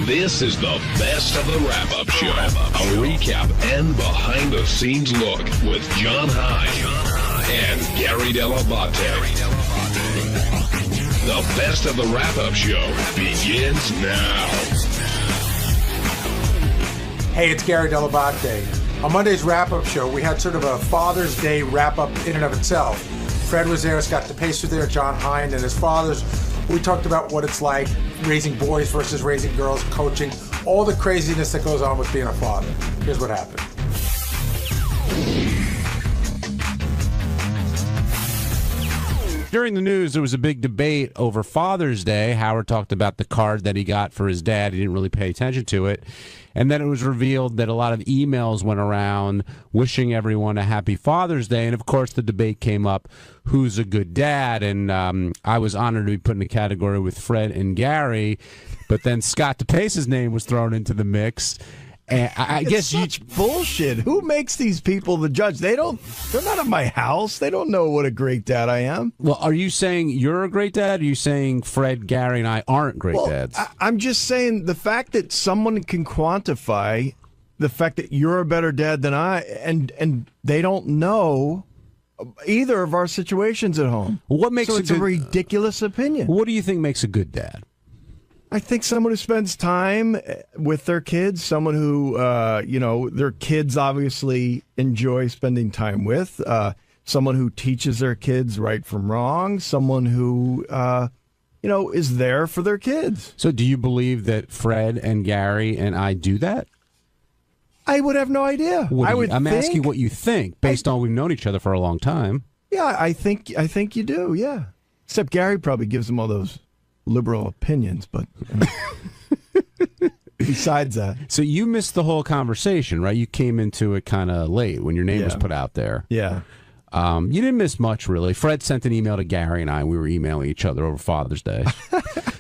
This is the best of the wrap-up show. A recap and behind-the-scenes look with John High and Gary 𝗏𝗏𝗏𝗏. The best of the wrap-up show begins now. Hey, it's Gary 𝗏𝗏𝗏𝗏. On Monday's wrap-up show, we had sort of a Father's Day wrap-up in and of itself. Fred was there, Scott DePace was there, John Hind, and his fathers. We talked about what it's like raising boys versus raising girls, coaching, all the craziness that goes on with being a father. Here's what happened. during the news, there was a big debate over Father's Day. Howard talked about the card that he got for his dad. He didn't really pay attention to it. And then it was revealed that a lot of emails went around wishing everyone a happy Father's Day. And, of course, the debate came up, who's a good dad? And I was honored to be put in a category with Fred and Gary. But then Scott DePace's name was thrown into the mix. And I guess such bullshit. Who makes these people the judge? They're not at my house. They don't know what a great dad I am. Well, are you saying you're a great dad? Or are you saying Fred, Gary, and I aren't great dads? I'm just saying the fact that someone can quantify the fact that you're a better dad than I, and they don't know either of our situations at home. What makes it's a ridiculous opinion. What do you think makes a good dad? I think someone who spends time with their kids, someone who, their kids obviously enjoy spending time with, someone who teaches their kids right from wrong, someone who, is there for their kids. So do you believe that Fred and Gary and I do that? I would have no idea. I'm asking what you think, based on we've known each other for a long time. Yeah, I think you do, yeah. Except Gary probably gives them all those liberal opinions, but besides that. So you missed the whole conversation, right? You came into it kind of late when your name was put out there. Yeah. You didn't miss much, really. Fred sent an email to Gary and I. We were emailing each other over Father's Day.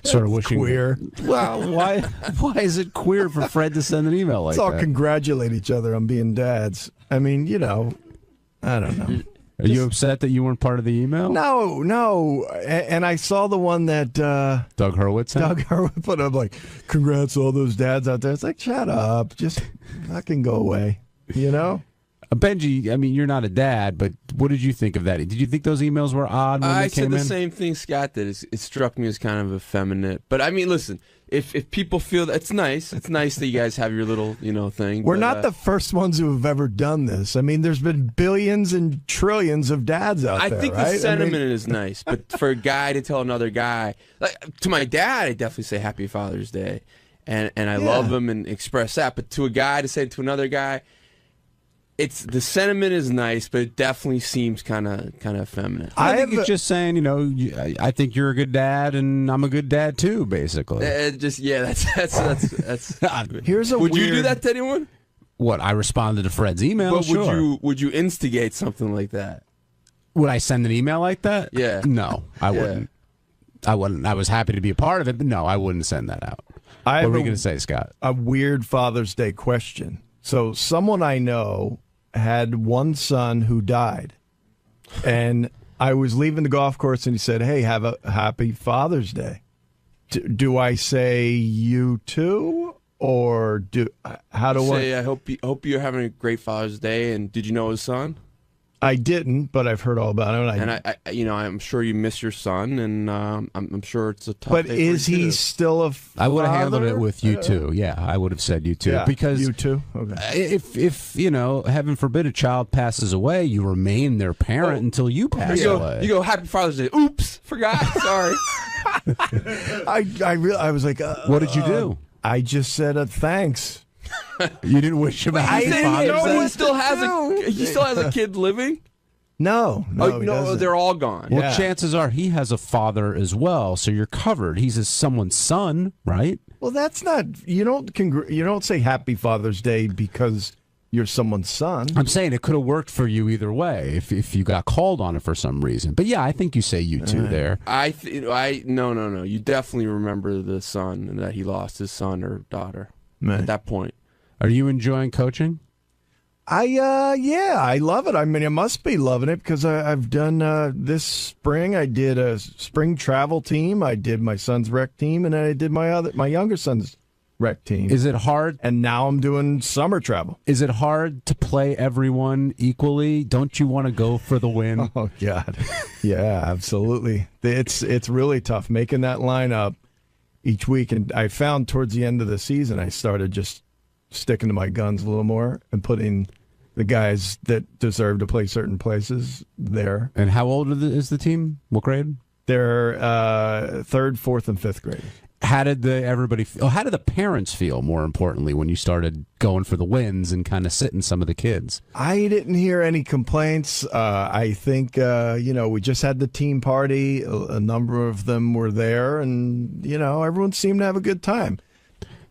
Sort of wishing. Queer. Well, why is it queer for Fred to send an email like that? Let's all congratulate each other on being dads. I mean, I don't know. Are you upset that you weren't part of the email? No. And I saw the one that Doug Hurwitz sent? Doug Hurwitz put up, like, congrats to all those dads out there. It's like, shut up. Just fucking go away, Benji, I mean, you're not a dad, but what did you think of that? Did you think those emails were odd when they came in? I said the same thing Scott did. It struck me as kind of effeminate. But, I mean, listen, if people feel that, it's nice. It's nice that you guys have your little, thing. We're not the first ones who have ever done this. I mean, there's been billions and trillions of dads out there, I think right? the sentiment is nice, but for a guy to tell another guy, like to my dad, I definitely say Happy Father's Day, and I love him and express that. But to a guy to say to another guy, the sentiment is nice, but it definitely seems kind of feminine. I think it's just saying, I think you're a good dad, and I'm a good dad too, basically. That's. Here's a. Would you do that to anyone? What, I responded to Fred's email? But sure. would you instigate something like that? Would I send an email like that? Yeah. No, I wouldn't. I wouldn't. I was happy to be a part of it, but no, I wouldn't send that out. What were you going to say, Scott? A weird Father's Day question. So someone I know had one son who died, and I was leaving the golf course, and he said, "Hey, have a happy Father's Day." Do I say you too, or how do I say? I hope you're having a great Father's Day. And did you know his son? I didn't, but I've heard all about it. I'm sure you miss your son, and I'm sure it's a tough. But day is he still a father? I would have handled it with you too. Yeah, I would have said you too. Yeah, because you too. Okay. If heaven forbid, a child passes away, you remain their parent until you pass away. You go, Happy Father's Day. Oops, forgot. Sorry. I was like, what did you do? I just said thanks. You didn't wish him a happy Father's Day? He still has a kid living? No, they're all gone. Well, chances are he has a father as well, so you're covered. He's someone's son, right? Well, that's not. You don't say Happy Father's Day because you're someone's son. I'm saying it could have worked for you either way if you got called on it for some reason. But yeah, I think you say you too there. No. You definitely remember the son and that he lost his son or daughter at that point. Are you enjoying coaching? I love it. I mean, I must be loving it because I've done this spring. I did a spring travel team. I did my son's rec team, and then I did my younger son's rec team. Is it hard? And now I'm doing summer travel. Is it hard to play everyone equally? Don't you want to go for the win? Oh God, yeah, absolutely. It's really tough making that lineup each week. And I found towards the end of the season, I started just sticking to my guns a little more and putting the guys that deserve to play certain places there. And how old is the team? What grade? They're 3rd, 4th, and 5th grade. How did everybody feel? Oh, how did the parents feel, more importantly, when you started going for the wins and kind of sitting some of the kids? I didn't hear any complaints. I think, we just had the team party. A number of them were there, and, everyone seemed to have a good time.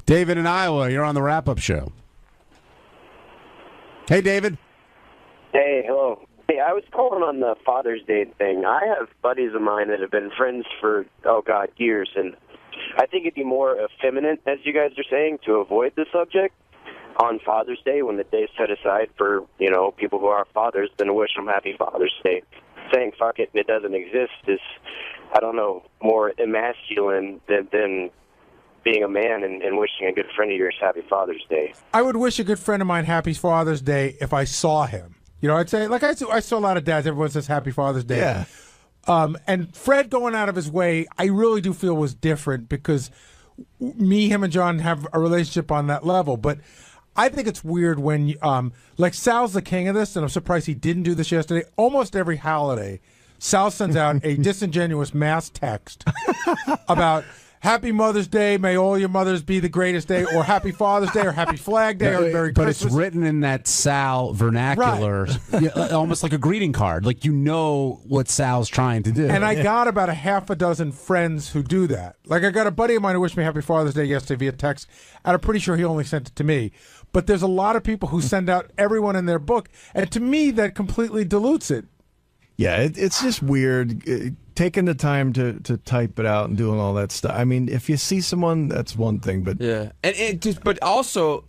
David in Iowa, you're on the wrap-up show. Hey, David. Hey, hello. Hey, I was calling on the Father's Day thing. I have buddies of mine that have been friends for, years, and I think it'd be more effeminate, as you guys are saying, to avoid the subject on Father's Day when the day's set aside for, people who are fathers, than to wish them Happy Father's Day. Saying fuck it and it doesn't exist is, I don't know, more emasculine than being a man and wishing a good friend of yours Happy Father's Day. I would wish a good friend of mine Happy Father's Day if I saw him. I'd say, I saw a lot of dads, everyone says Happy Father's Day. Yeah. And Fred going out of his way, I really do feel was different because him and John have a relationship on that level. But I think it's weird when, Sal's the king of this, and I'm surprised he didn't do this yesterday. Almost every holiday, Sal sends out a disingenuous mass text about Happy Mother's Day, may all your mothers be the greatest day, or Happy Father's Day, or Happy Flag Day, or Merry Christmas. But it's written in that Sal vernacular, right. Almost like a greeting card. Like what Sal's trying to do. And I got about a half a dozen friends who do that. I got a buddy of mine who wished me Happy Father's Day yesterday via text, and I'm pretty sure he only sent it to me. But there's a lot of people who send out everyone in their book, and to me, that completely dilutes it. Yeah, it's just weird taking the time to type it out and doing all that stuff. I mean, if you see someone, that's one thing, but yeah, but also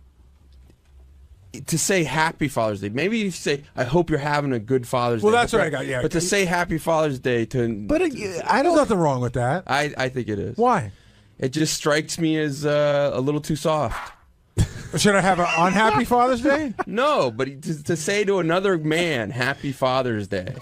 to say Happy Father's Day. Maybe you say, "I hope you're having a good Father's Day." Well, that's what I got. Yeah, but to say Happy Father's Day there's nothing wrong with that. I think it is. Why? It just strikes me as a little too soft. Should I have an unhappy Father's Day? No, but to say to another man, Happy Father's Day.